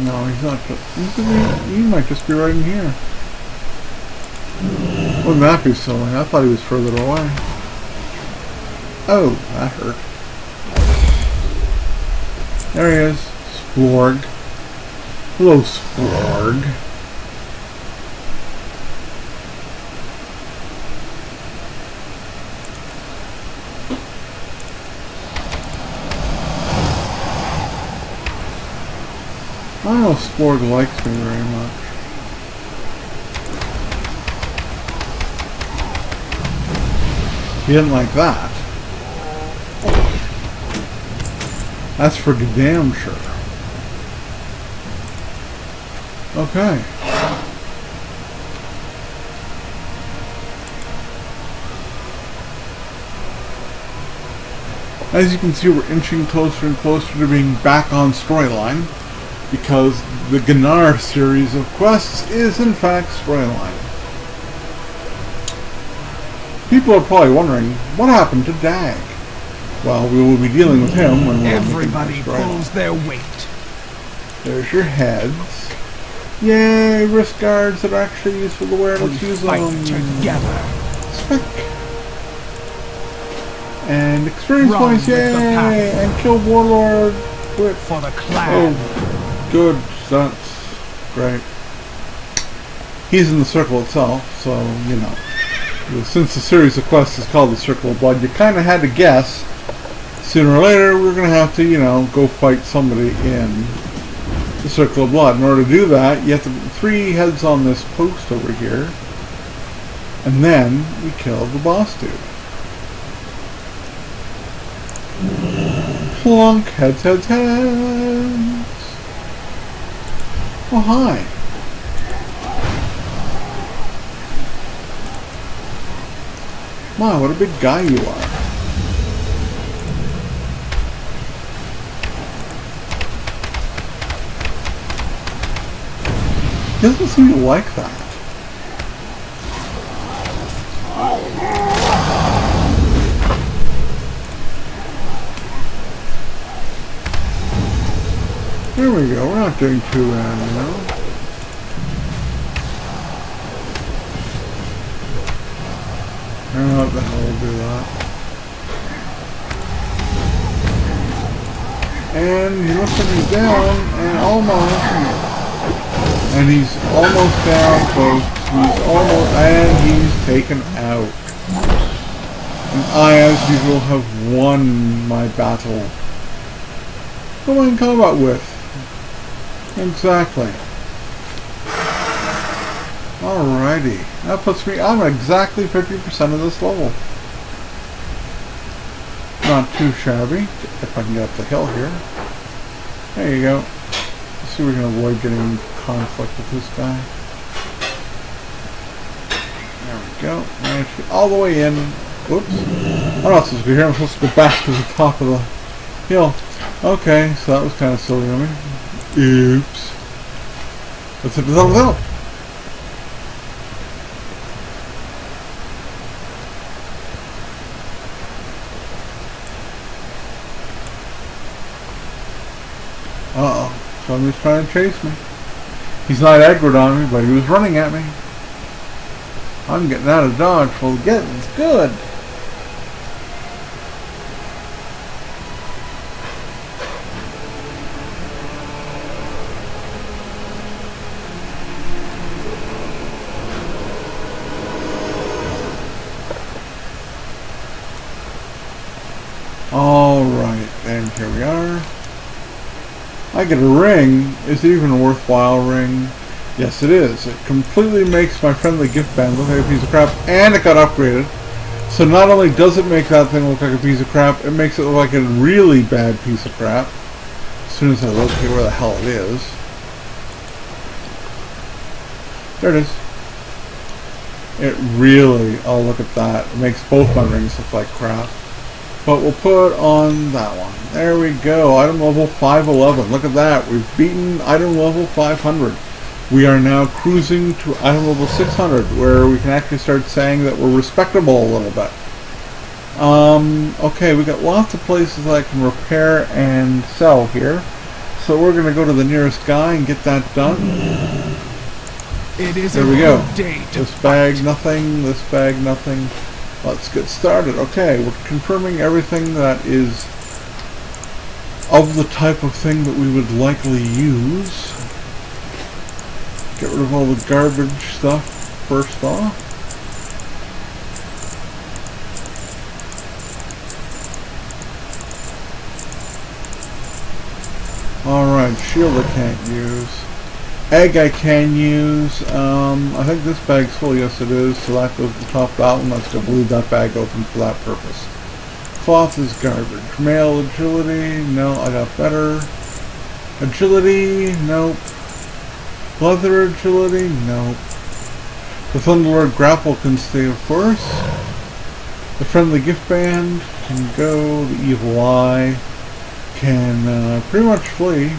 No, he's not just. He might just be right in here. Wouldn't that be silly? I thought he was further away. Oh, that hurt. There he is. Splorg. Hello, Splorg. I don't know if Splorg likes me very much. He didn't like that. That's for damn sure. Okay. As you can see, we're inching closer and closer to being back on storyline, because the Gnar series of quests is in fact storyline. People are probably wondering, what happened to Dag? Well, we will be dealing with him when we're Everybody pulls their weight. There's your heads. Yay, wrist guards that are actually useful to wear. Let's use them. Together. Spec. And experience Run points, with the yay! pack. And kill Warlord. Quit. For the clan. Oh, good. That's great. He's in the circle itself, so, you know. Since the series of quests is called the Circle of Blood, you kind of had to guess. Sooner or later, we're going to have to, you know, go fight somebody in the Circle of Blood. In order to do that, you have to put 3 heads on this post over here. And then we kill the boss dude. Plunk, heads, heads, heads. Oh, hi. My, what a big guy you are. He doesn't seem to like that. There we go, we're not doing too bad, you know. I don't know what the hell will do that. And he looks like he's down, and almost. And he's almost down, folks. He's almost, and he's taken out. And I, as usual, have won my battle. Who am I in combat with? Exactly. Alrighty. That puts me, I'm at exactly 50% of this level. Not too shabby, if I can get up the hill here. There you go. Let's see if we can avoid getting in conflict with this guy. There we go. Managed all the way in. Whoops. I'm not supposed to be here, I'm supposed to go back to the top of the hill. Okay, so that was kind of silly of me. Oops. Let's hit the top of the hill. Uh-oh. Somebody's trying to chase me. He's not aggroed on me, but he was running at me. I'm getting out of dodge. Well, getting's good. Alright, and here we are. I get a ring. Is it even a worthwhile ring? Yes, it is. It completely makes my friendly gift band look like a piece of crap, and it got upgraded. So not only does it make that thing look like a piece of crap, it makes it look like a really bad piece of crap. As soon as I locate where the hell it is. There it is. It really, oh look at that. It makes both my rings look like crap. But we'll put on that one. There we go. Item level 511. Look at that. We've beaten item level 500. We are now cruising to item level 600, where we can actually start saying that we're respectable a little bit. Okay, we got lots of places I can repair and sell here. So we're going to go to the nearest guy and get that done. It is there we go. Day to this bag, nothing. This bag, nothing. Let's get started. Okay, we're confirming everything that is of the type of thing that we would likely use. Get rid of all the garbage stuff first off. Alright, shield I can't use. Egg I can use. I think this bag's full. Yes, it is. So that goes to the top of that one. Let's go leave that bag open for that purpose. Cloth is garbage. Mail agility. No, I got better. Agility. Nope. Leather agility. Nope. The Thunderlord grapple can stay, of course. The friendly gift band. can go. The evil eye can pretty much flee.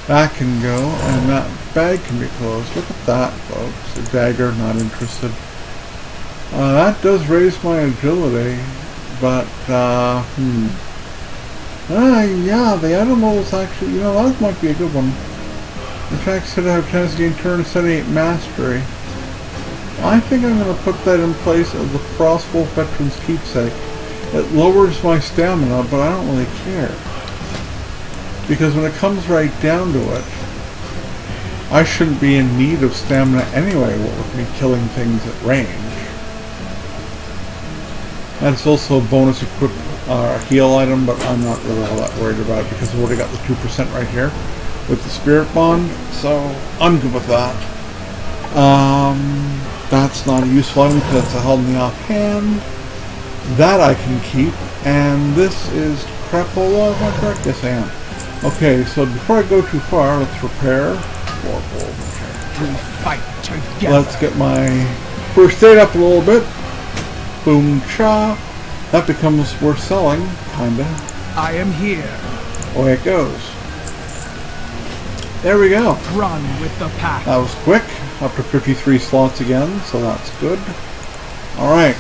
That can go, and that bag can be closed. Look at that, folks. A dagger, not interested. That does raise my agility, but, yeah, the animals actually, that might be a good one. Attacks said I have a chance to gain turn 78 mastery. I think I'm going to put that in place of the Frostwolf Veteran's Keepsake. It lowers my stamina, but I don't really care. Because when it comes right down to it, I shouldn't be in need of stamina anyway, what with me killing things at range. That's also a bonus equip heal item, but I'm not really all that worried about it because I've already got the 2% right here with the Spirit Bond, so I'm good with that. That's not a useful item because it's a held in the offhand. That I can keep, and this is Crapola, am I correct? Yes, I am. Okay, so before I go too far, let's repair. Fight together. Let's get my first aid up a little bit. Boom cha. That becomes worth selling, kinda. I am here. Away it goes. There we go. Run with the pack. That was quick. Up to 53 slots again, so that's good. Alright.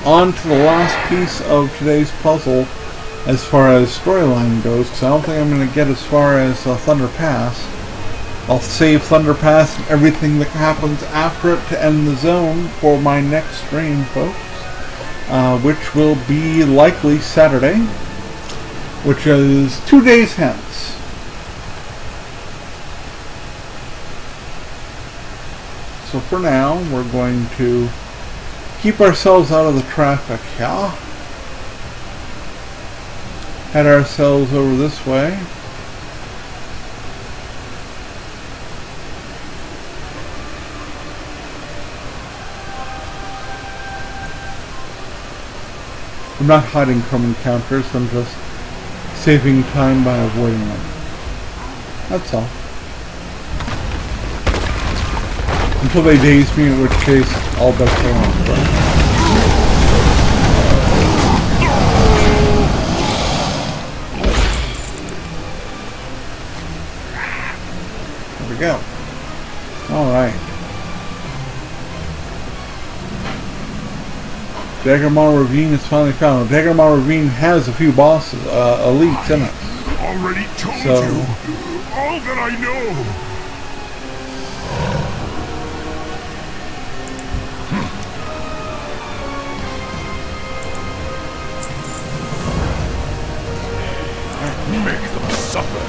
On to the last piece of today's puzzle as far as storyline goes, because I don't think I'm going to get as far as Thunder Pass. I'll save Thunder Pass and everything that happens after it to end the zone for my next stream, folks. Which will be likely Saturday, which is 2 days hence. So for now, we're going to keep ourselves out of the traffic, yeah? Head ourselves over this way. I'm not hiding from encounters, I'm just saving time by avoiding them. That's all. Until they daze me, in which case, all bets are on. There we go. Alright. Daggermaw Ravine is finally found. Daggermaw Ravine has a few bosses, elites in it. Already told you all that I know. Make them suffer.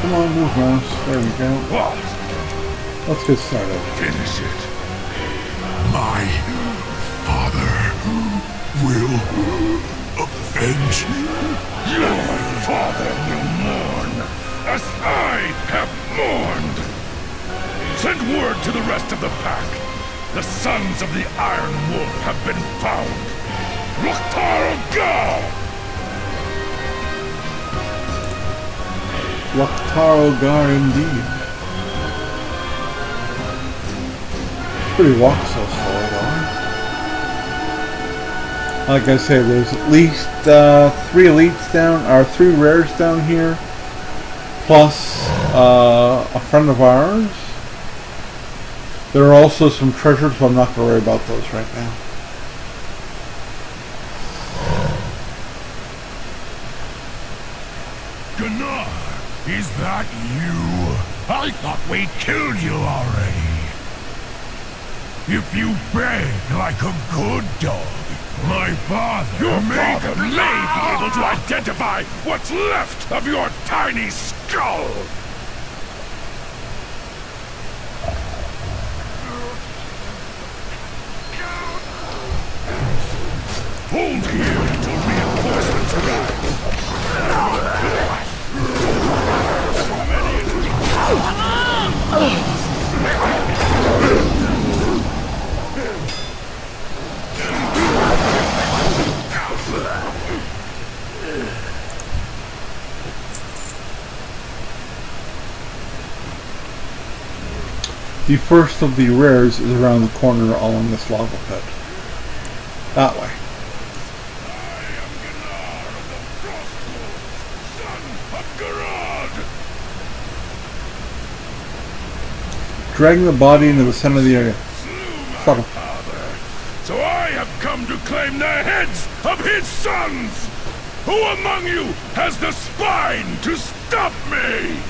Come on, move, mouse. There we go. What? Let's get started. Finish it. My father will avenge. Your father will mourn, as I have mourned. Send word to the rest of the pack. The sons of the Iron Wolf have been found. Loktar-Ogar! Loktar-Ogar indeed. Pretty walk so slow though. Like I say, there's at least 3 elites down, or 3 rares down here, plus a friend of ours. There are also some treasures, but I'm not going to worry about those right now. Draenor, is that you? I thought we killed you already. If you beg like a good dog, my father may be able to identify what's left of your tiny skull! Hold here until reinforcements arrive. The first of the rares is around the corner along this lava pit. That way. Dragging the body into the center of the area. Subtle. So I have come to claim the heads of his sons! Who among you has the spine to stop me?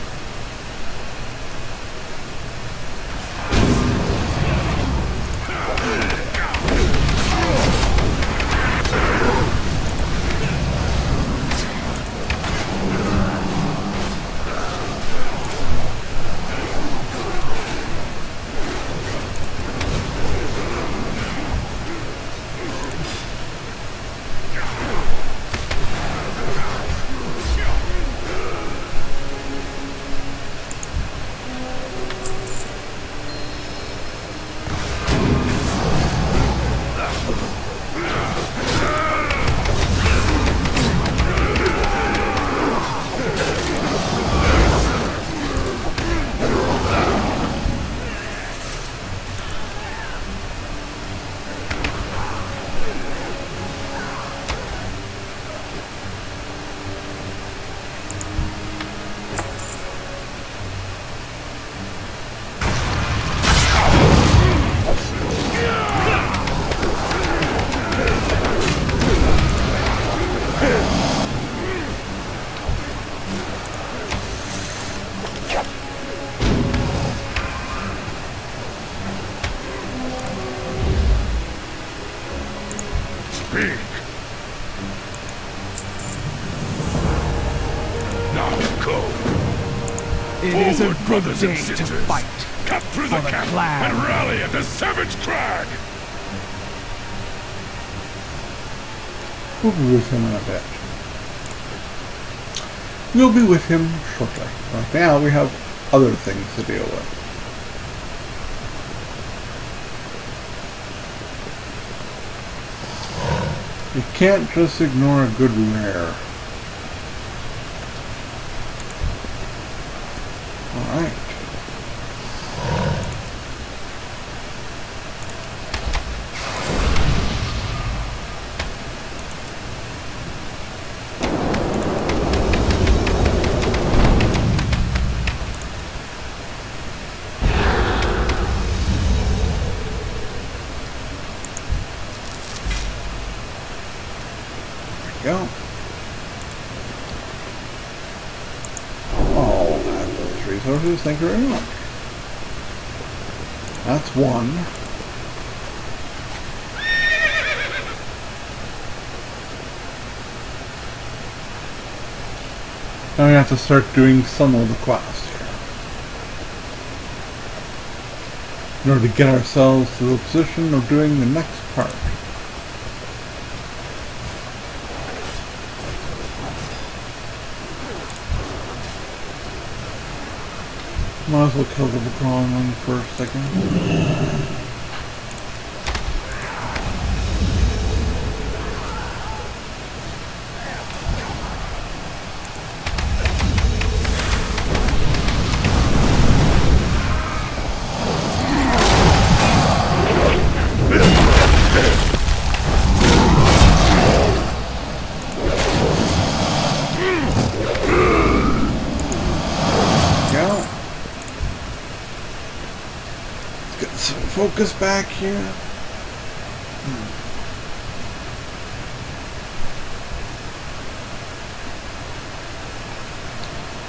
It is a good brothers day and to sisters, fight cut through for the camp clan. and rally at the Savage Crag! We'll be with him in a bit. We'll be with him shortly. Right now we have other things to deal with. You can't just ignore a good rare. Alright. There we go. Resources, thank you very much. That's one. Now we have to start doing some of the quests here in order to get ourselves to the position of doing the next part. Might as well kill the crawling one first, I guess. Focus back here.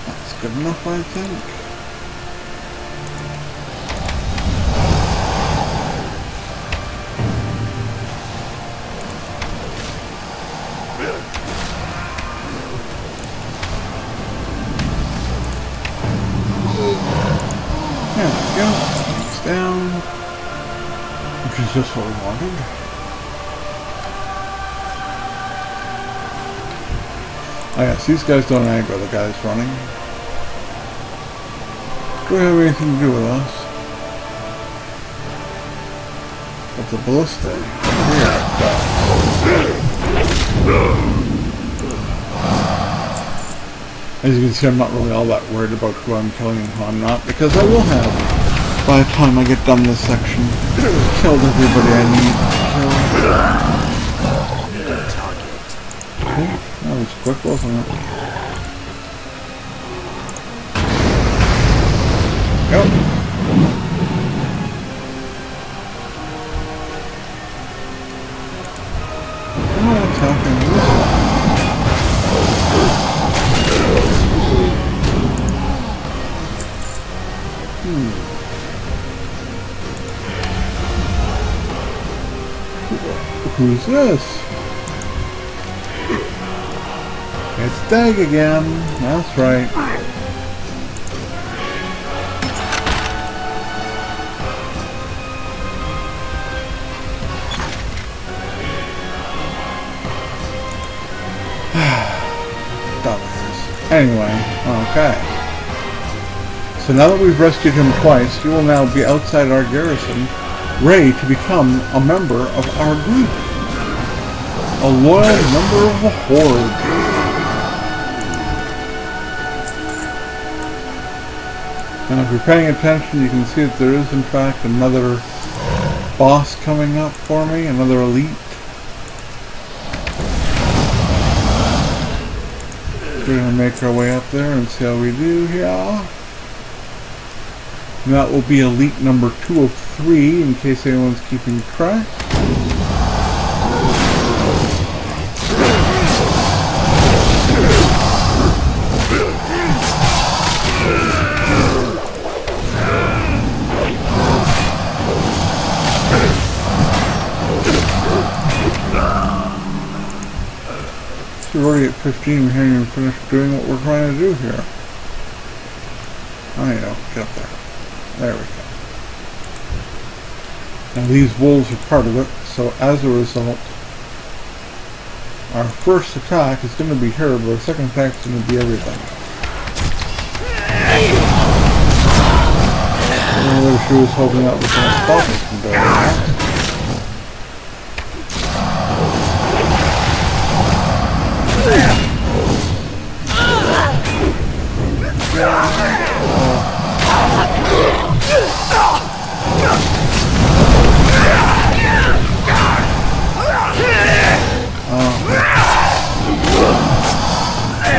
That's good enough, I think. There we go. It's down. Which is just what we wanted. Oh yes, these guys don't aggro the guys running. Do we have anything to do with us? But the ballista As you can see, I'm not really all that worried about who I'm killing and who I'm not, because I will have by the time I get done this section. Killed everybody I need to kill. Okay, that was quick, wasn't it? Yep. I don't know what's happening with this one. Who's this? It's Dag again. That's right. Anyway, okay. So now that we've rescued him twice, he will now be outside our garrison, ready to become a member of our group. A loyal member of the Horde. Now if you're paying attention, you can see that there is in fact another boss coming up for me, another elite. We're going to make our way up there and see how we do here. And that will be elite number 2 of 3 in case anyone's keeping track. We're already at 15, we haven't even finished doing what we're trying to do here. Oh, you know, get up there. There we go. Now these wolves are part of it, so as a result, our first attack is going to be her, but our second attack is going to be everything. I don't know whether she was hoping that was going to stop us from doing that.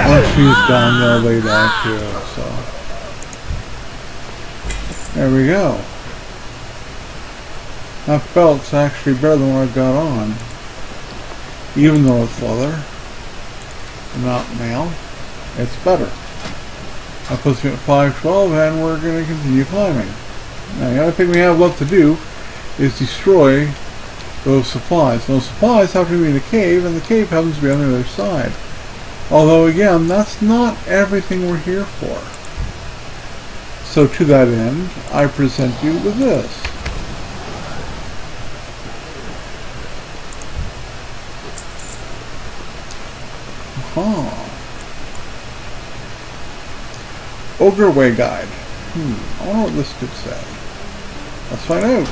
Once she's done, they'll lay down too, so. There we go. That belt's actually better than what I've got on. Even though it's leather, not mail, it's better. That puts me at 512 and we're going to continue climbing. Now the other thing we have left to do is destroy those supplies. Those supplies have to be in the cave, and the cave happens to be on the other side. Although again, that's not everything we're here for. So to that end, I present you with this. Ogre Way Guide. I wonder what this could say. Let's find out.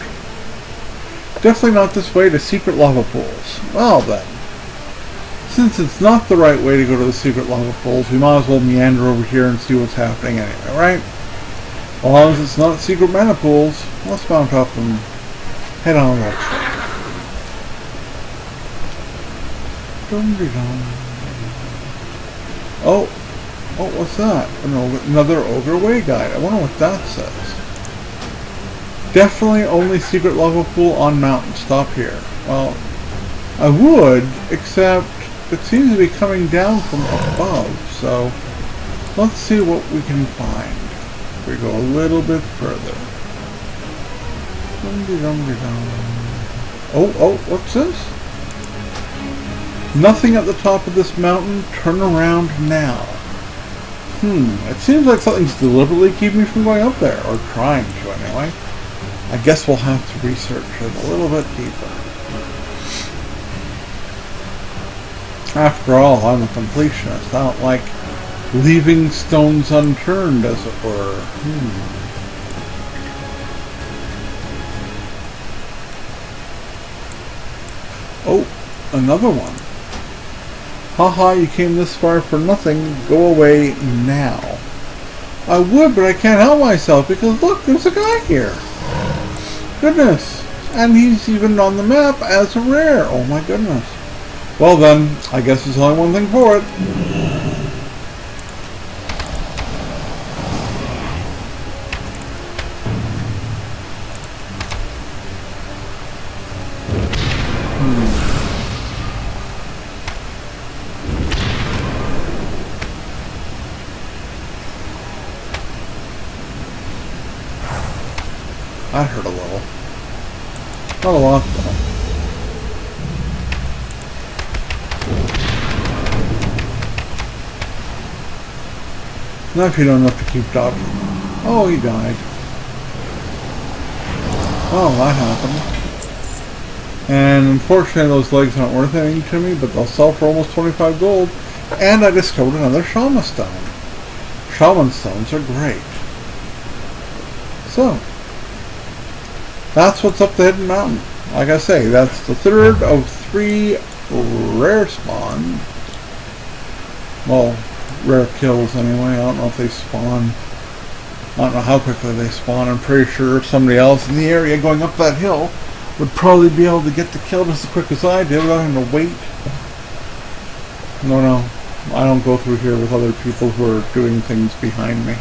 Definitely not this way to secret lava pools. Well then, since it's not the right way to go to the secret lava pools, we might as well meander over here and see what's happening anyway, right? As long as it's not secret mana pools, let's mount up and head on that way. Oh, what's that? Another Ogre Way Guide. I wonder what that says. Definitely only secret lava pool on mountain. Stop here. Well, I would, except it seems to be coming down from above, so let's see what we can find. We go a little bit further. Oh, what's this? Nothing at the top of this mountain. Turn around now. It seems like something's deliberately keeping me from going up there, or trying to anyway. I guess we'll have to research it a little bit deeper. After all, I'm a completionist. I don't like leaving stones unturned, as it were. Oh, another one. Haha, you came this far for nothing. Go away now. I would, but I can't help myself because look, there's a guy here. Goodness! And he's even on the map as a rare. Oh my goodness. Well then, I guess there's only one thing for it. That hurt a little. Not a lot, though. Now if you don't have to keep dodging. Oh, he died. Oh, that happened. And unfortunately, those legs aren't worth anything to me, but they'll sell for almost 25 gold. And I discovered another Shaman Stone. Shaman Stones are great. So, that's what's up the Hidden Mountain. Like I say, that's the third of 3 rare spawns. Well, rare kills anyway. I don't know if they spawn. I don't know how quickly they spawn. I'm pretty sure somebody else in the area going up that hill would probably be able to get the kill just as quick as I did without having to wait. No. I don't go through here with other people who are doing things behind me.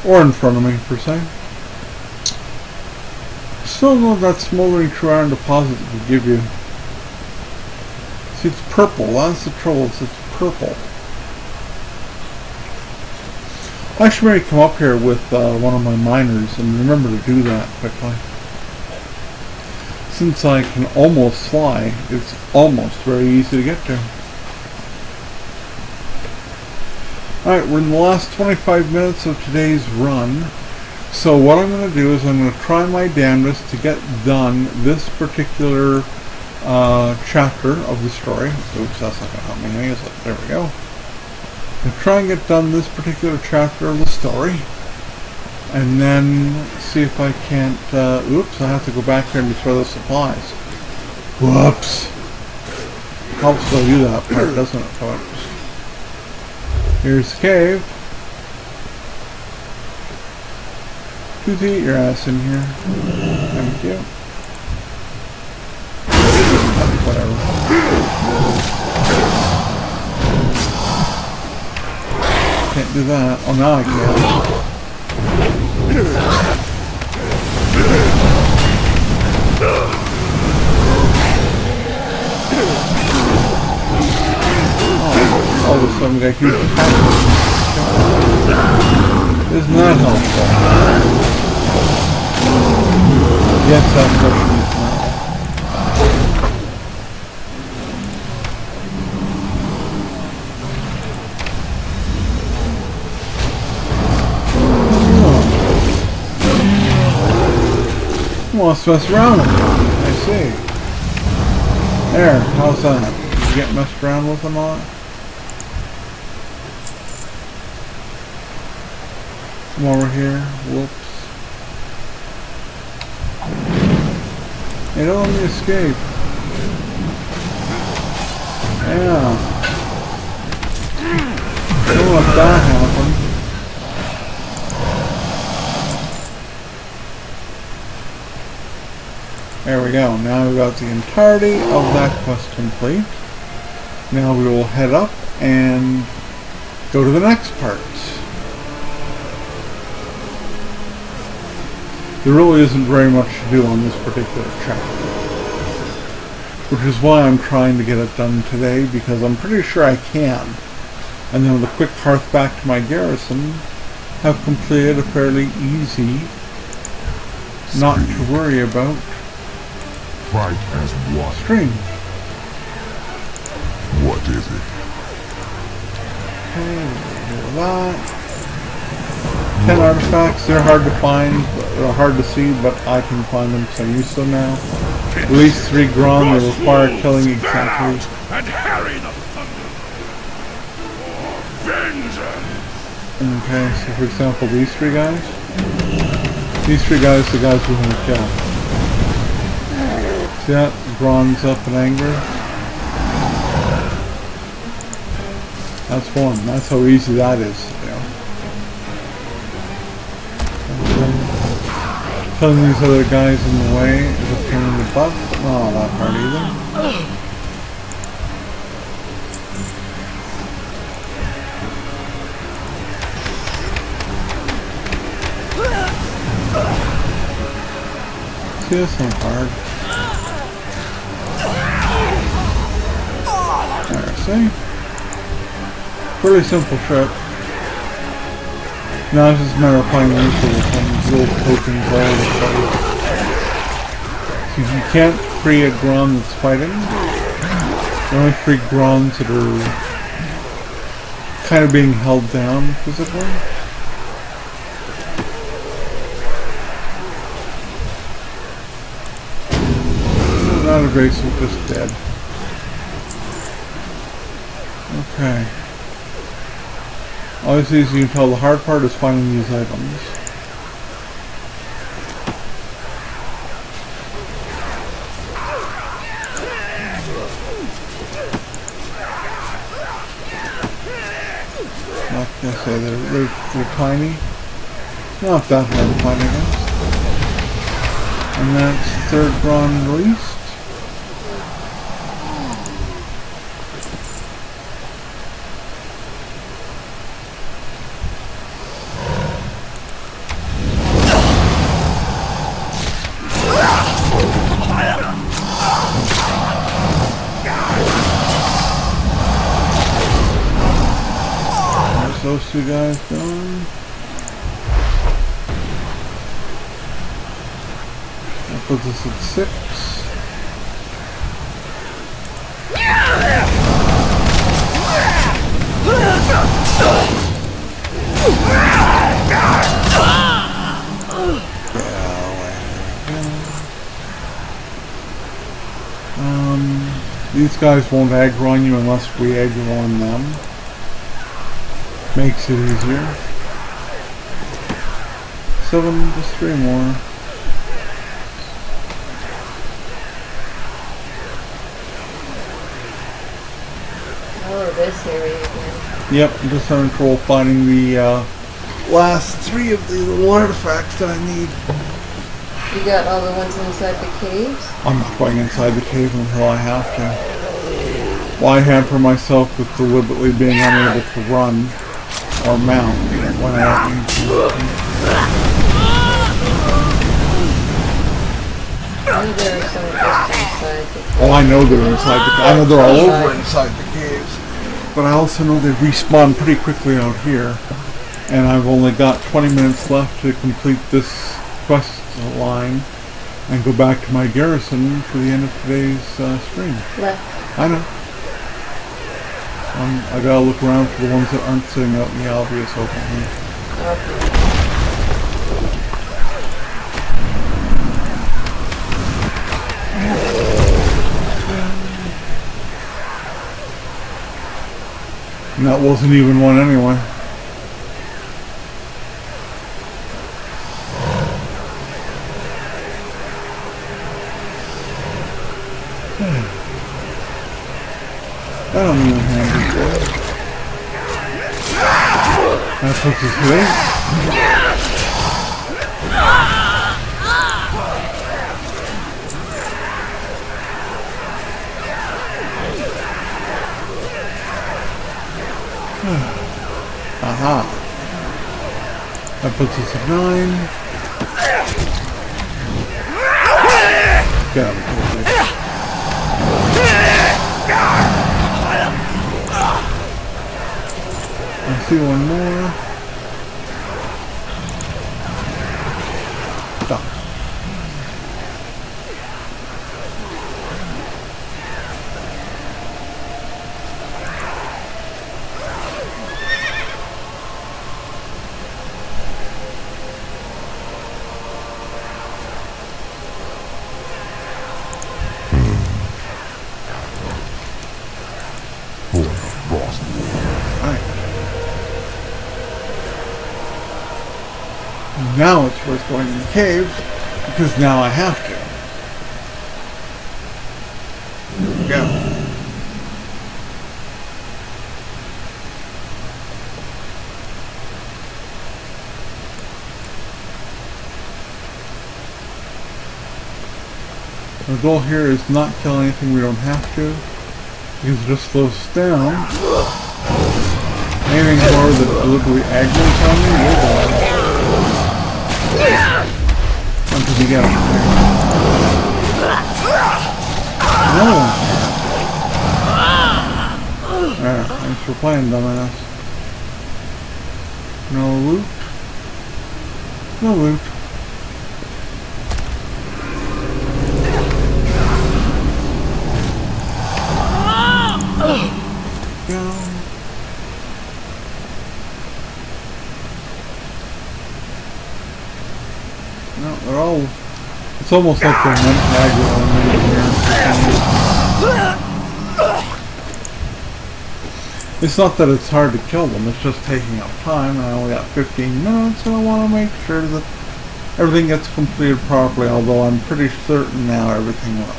Or in front of me, per se. Still know that smoldering true iron deposit will give you. See, it's purple. That's the trouble. It's purple. I should maybe come up here with one of my miners and remember to do that quickly. Since I can almost fly, it's almost very easy to get to. Alright, we're in the last 25 minutes of today's run. So what I'm going to do is I'm going to try my damnedest to get done this particular chapter of the story. Oops, that's not going to help me, is it? There we go. I'm going to try and get done this particular chapter of the story. And then see if I can't... oops, I have to go back here and destroy the supplies. Whoops. Helps to do that part, doesn't it, folks? Here's the cave. Toothy, get your ass in here. Thank you. Whatever. Can't do that. Oh, now I can. All of a sudden we got huge attacks. Isn't that helpful? Yes, that's what it is now. Wants to mess around with it. I see. There, how's that? Did you get messed around with them a lot? Come over here. Whoops. Hey, don't let me escape. Yeah. Don't let that happen. There we go. Now we've got the entirety of that quest complete. Now we will head up and go to the next part. There really isn't very much to do on this particular chapter, which is why I'm trying to get it done today, because I'm pretty sure I can. And then with a quick hearth back to my garrison, have completed a fairly easy, not to worry about Fight as one. stream. What is it? Okay, do that. 10 artifacts, they're hard to find, they're hard to see, but I can find them because I'm used to them now. At least 3 Gron, they require killing exactly. And harry the thunder. Vengeance. Okay, so for example, these 3 guys. These 3 guys, the guys we want to kill. See that? Gron's up in anger. That's one. That's how easy that is to do. Killing these other guys in the way is a pain in the butt. Not that hard either. See, that's not hard. There, see? Pretty simple trip. Now it's just a matter of finding these little tokens all over the place. If you can't free a Gron that's fighting, you only free Grons that are kind of being held down physically. Not a race, we're just dead. Okay. Obviously, as you can tell, the hard part is finding these items. Like I say, they're tiny. Not that hard to find, I guess. And that's third Gron released. Those two guys gone. That puts us at 6. These guys won't aggro on you unless we aggro on them. Makes it easier. 7, just 3 more. Oh, this area again. Yep, I'm just having trouble finding the last 3 of the little artifacts that I need. You got all the ones inside the caves? I'm not going inside the cave until I have to. Why hamper myself with deliberately being unable to run or mount when I don't need to? I know there are some just inside the cave. Oh, I know they're inside the cave. I know they're all over inside the caves. But I also know they respawn pretty quickly out here. And I've only got 20 minutes left to complete this quest line and go back to my garrison for the end of today's stream. Left. I know. I gotta look around for the ones that aren't sitting out in the obvious open here. Okay. And that wasn't even one anyway. That don't mean handy for it. That puts us late. Aha. That puts us at 9. Get out of here. I see one more. Stop. Now it's worth going in the caves, because now I have to. Here we go. The goal here is not kill anything we don't have to, because it just slows us down. Anything more that deliberately aggroes on me will die. Until you get him. No one. There, thanks for playing, dumbass. No loot. No loot. Go. No, they're all... It's almost like they're meant to aggro on me here. It's not that it's hard to kill them, it's just taking up time, and I only got 15 minutes, and I want to make sure that everything gets completed properly, although I'm pretty certain now everything will.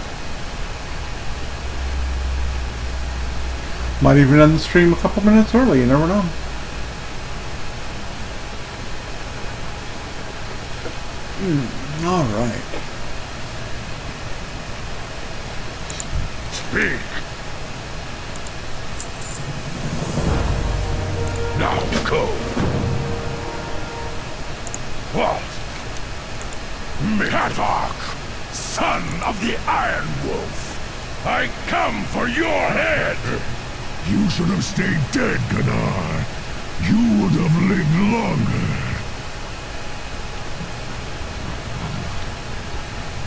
Might even end the stream a couple minutes early, you never know. Alright. Speak. Now go. What? Havoc, son of the Iron Wolf. I come for your head. You should have stayed dead, Gunnar. You would have lived longer.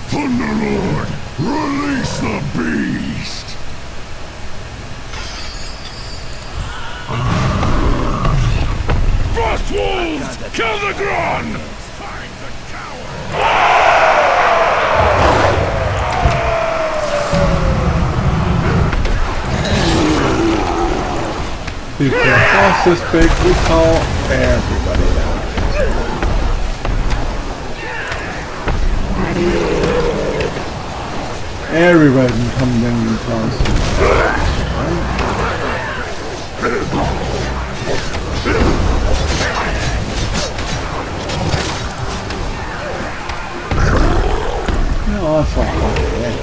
Thunderlord, release the beast! Frost wolves, kill the Gron! Find the coward! If the boss is big, we call everybody down. Everybody can come down and cross. No, that's all fine.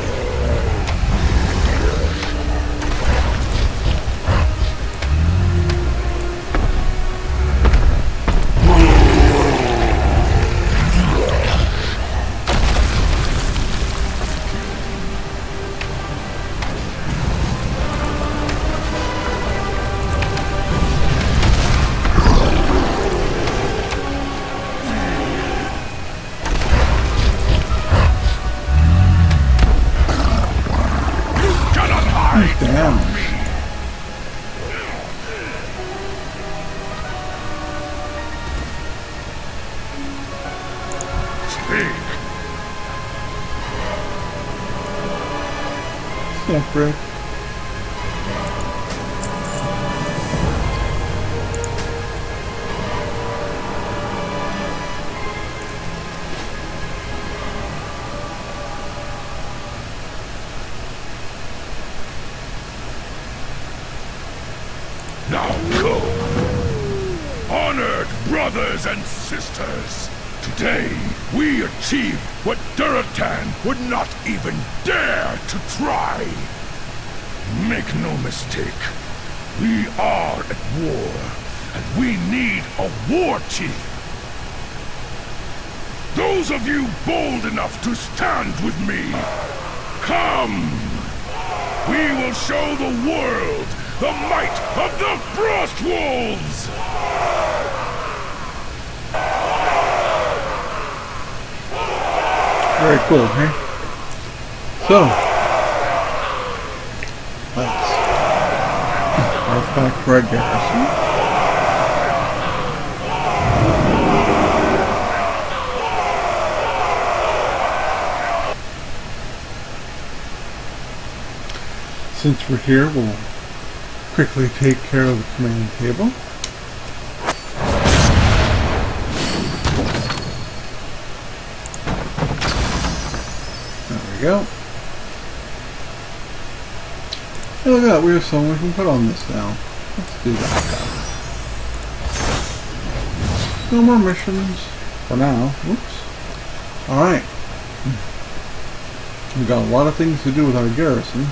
Damn. Speak. Separate. Now go. Honored brothers and sisters, today we achieve what Duratan would not even dare to try. Make no mistake, we are at war, and we need a war chief. Those of you bold enough to stand with me, come! We will show the world the might of the Frost Wolves! Very cool, hey? So, let's back to our garrison. Since we're here, we'll quickly take care of the command table. There we go. Hey, look at that, we have someone we can put on this now. Let's do that now. No more missions for now. Whoops. Alright. We've got a lot of things to do with our garrison.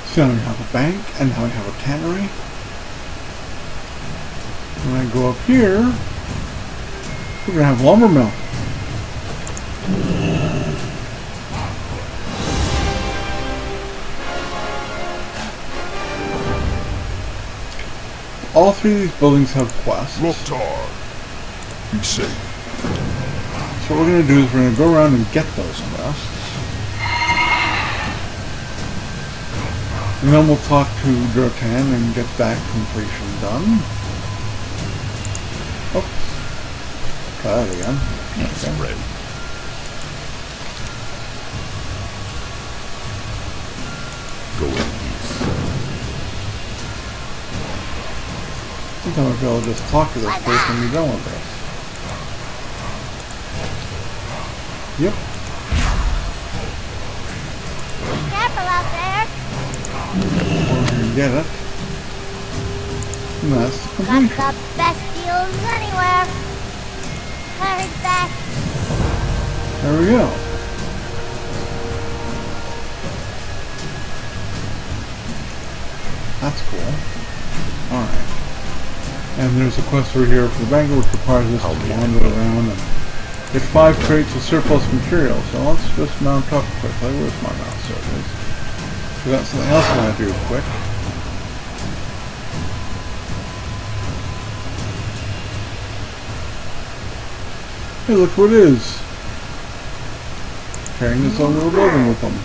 So now we have a bank, and now we have a tannery. When I go up here, we're going to have a lumber mill. All three of these buildings have quests. Loktar, be safe. So what we're going to do is we're going to go around and get those quests. And then we'll talk to Durtan and get that completion done. Oops. Try that again. He's ready. Go in peace. Sometimes I feel I'll just talk to this person and be done with this. Yep. Careful out there. We're going to get it. And that's the Got completion. the best deals anywhere. Hurry back. There we go. That's cool. Alright. And there's a quest over here for the banker which requires us to wander around and get 5 crates of surplus material. So let's just mount up quickly. Where's my mouse? There it is. We got something else I want to do quick. Hey, look who it is. Carrying this own little building with them.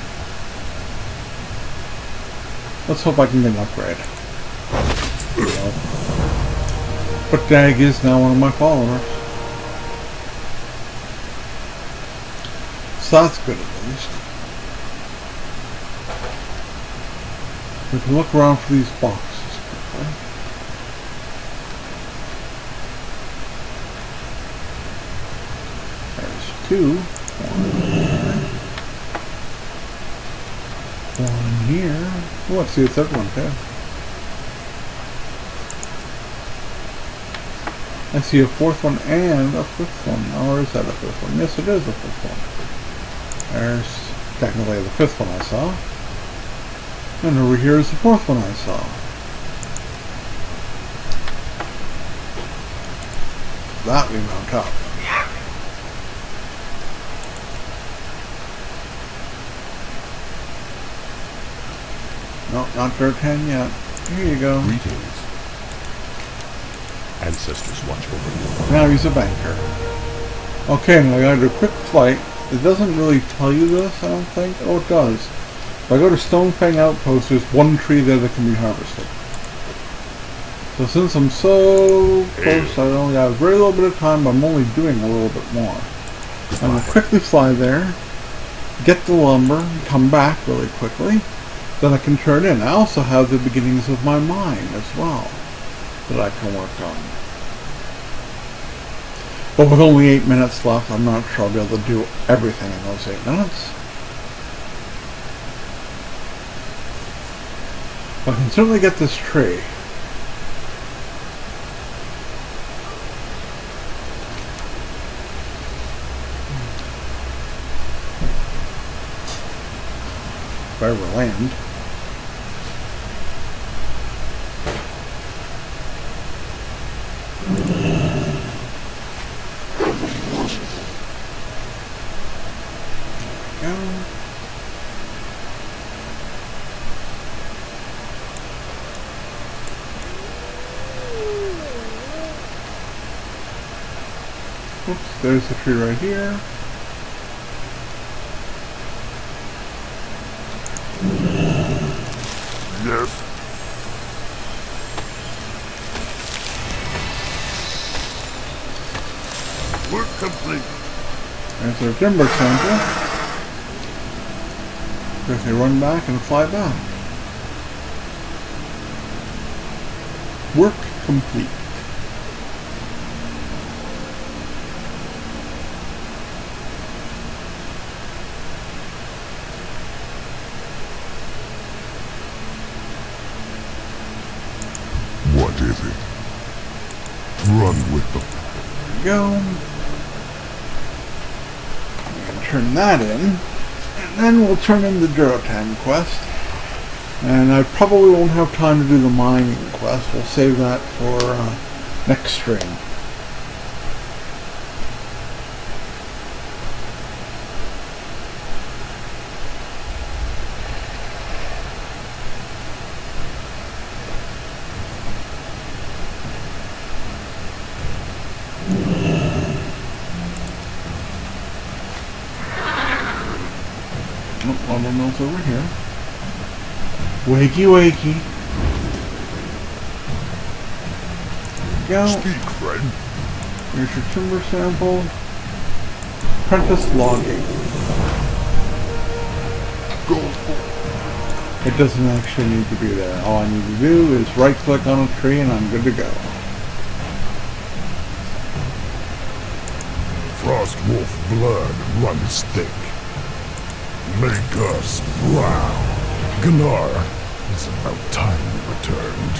Let's hope I can get an upgrade. No. But Dag is now one of my followers. So that's good at least. We can look around for these boxes quickly. There's 2. One here. Oh, let's see a third one too. I see a 4th one and a 5th one. Or is that a 5th one? Yes, it is a 5th one. There's technically the 5th one I saw. And over here is the 4th one I saw. That we mount up. No, not dirt 10 yet. Here you go. Greetings. Ancestors watch over you. Now he's a banker. Okay, now I gotta do a quick flight. It doesn't really tell you this, I don't think. Oh, it does. If I go to Stonefang Outpost, there's 1 tree there that can be harvested. So since I'm so close, I only have very little bit of time, but I'm only doing a little bit more. I'm gonna quickly fly there, get the lumber, come back really quickly. Then I can turn in. I also have the beginnings of my mine as well that I can work on. But with only 8 minutes left, I'm not sure I'll be able to do everything in those 8 minutes. But I can certainly get this tree. If I ever land. Oops, there's the tree right here. Yes. Work complete. There's our timber sample. Guess they run back and fly back. Work complete. What is it? Run with them. There we go. And turn that in. And then we'll turn in the Durotan quest. And I probably won't have time to do the mining quest. We'll save that for next stream. Oh, lumber mill's over here. Wakey, wakey. Go. Speak, friend. Here's your timber sample. Apprentice logging. Go. It doesn't actually need to be there. All I need to do is right click on a tree and I'm good to go. Frost wolf blood runs thick. Make us proud. Gunnar, it's about time we returned.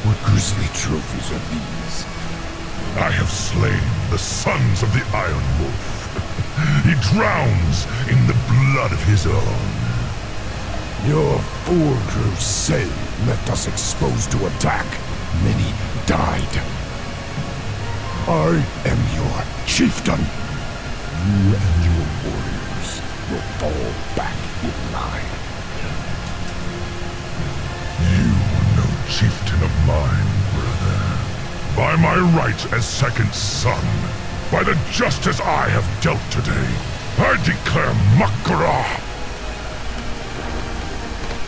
What grisly trophies are these? I have slain the sons of the Iron Wolf. He drowns in the blood of his own. Your crusade left us exposed to attack. Many died. I am your chieftain. You and your warriors will fall back in line. You are no chieftain of mine, brother. By my right as second son, by the justice I have dealt today, I declare Makara.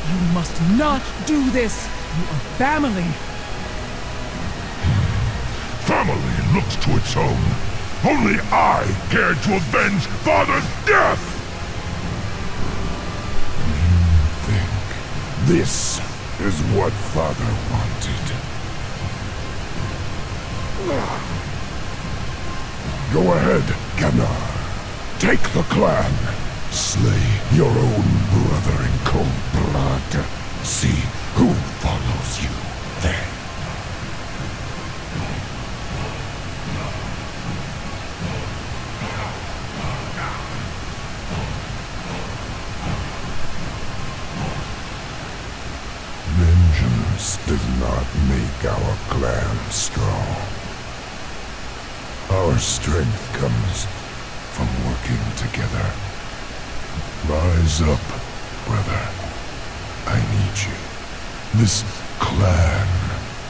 You must not do this. You are family. Family looks to its own. Only I cared to avenge father's death! You think this is what father wanted? Go ahead, Gunnar. Take the clan. Slay your own brother in cold blood. See who follows you then. Vengeance does not make our clan strong. Our strength comes from working together. Rise up, brother. I need you. This clan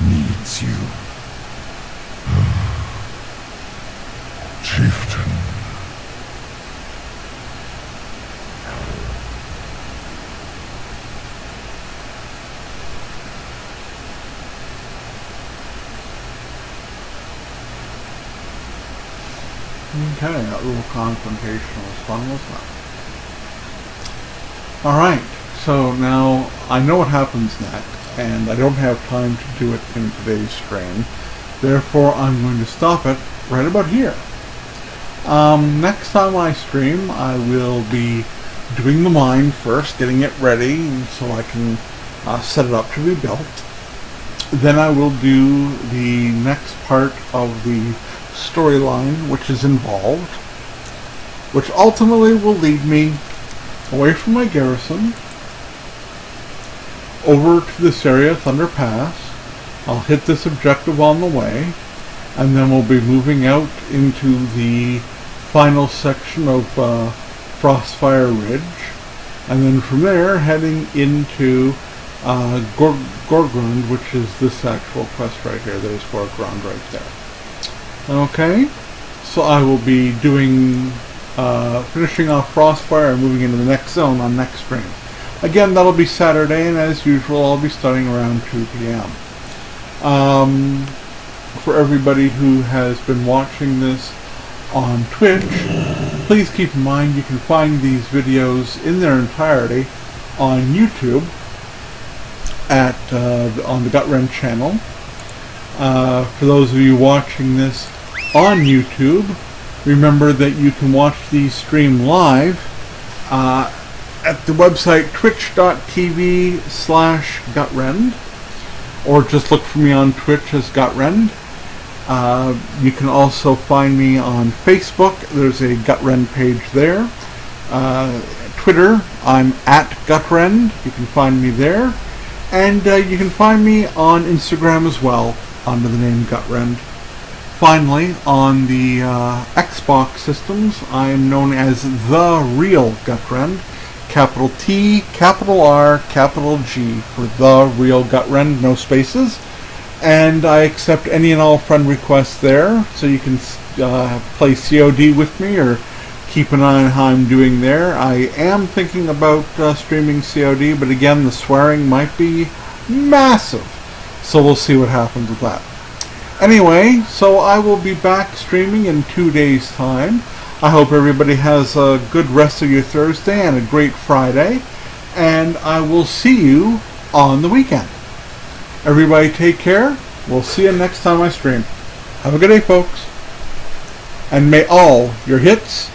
needs you. Chieftain. Okay, that little confrontation was fun, wasn't it? Alright, so now I know what happens next, and I don't have time to do it in today's stream. Therefore, I'm going to stop it right about here. Next time I stream, I will be doing the mine first, getting it ready so I can set it up to be built. Then I will do the next part of the storyline which is involved, which ultimately will lead me away from my garrison over to this area, Thunder Pass. I'll hit this objective on the way, and then we'll be moving out into the final section of Frostfire Ridge, and then from there heading into Gorgrund, which is this actual quest right here. There's Gorgrund right there. Okay, so I will be doing, finishing off Frostfire and moving into the next zone on next stream. Again, that'll be Saturday, and as usual, I'll be starting around 2 p.m. For everybody who has been watching this on Twitch, please keep in mind you can find these videos in their entirety on YouTube. on the Gutrend channel. For those of you watching this on YouTube, remember that you can watch the stream live at the website twitch.tv/Gutrend, or just look for me on Twitch as Gutrend. You can also find me on Facebook. There's a Gutrend page there. Twitter, I'm at Gutrend. You can find me there. And you can find me on Instagram as well, under the name Gutrend. Finally, on the Xbox systems, I am known as The Real Gutrend. Capital T, capital R, capital G for The Real Gutrend, no spaces. And I accept any and all friend requests there, so you can play COD with me or keep an eye on how I'm doing there. I am thinking about streaming COD, but again, the swearing might be massive, so we'll see what happens with that. Anyway, so I will be back streaming in 2 days' time. I hope everybody has a good rest of your Thursday and a great Friday, and I will see you on the weekend. Everybody take care. We'll see you next time I stream. Have a good day, folks. And may all your hits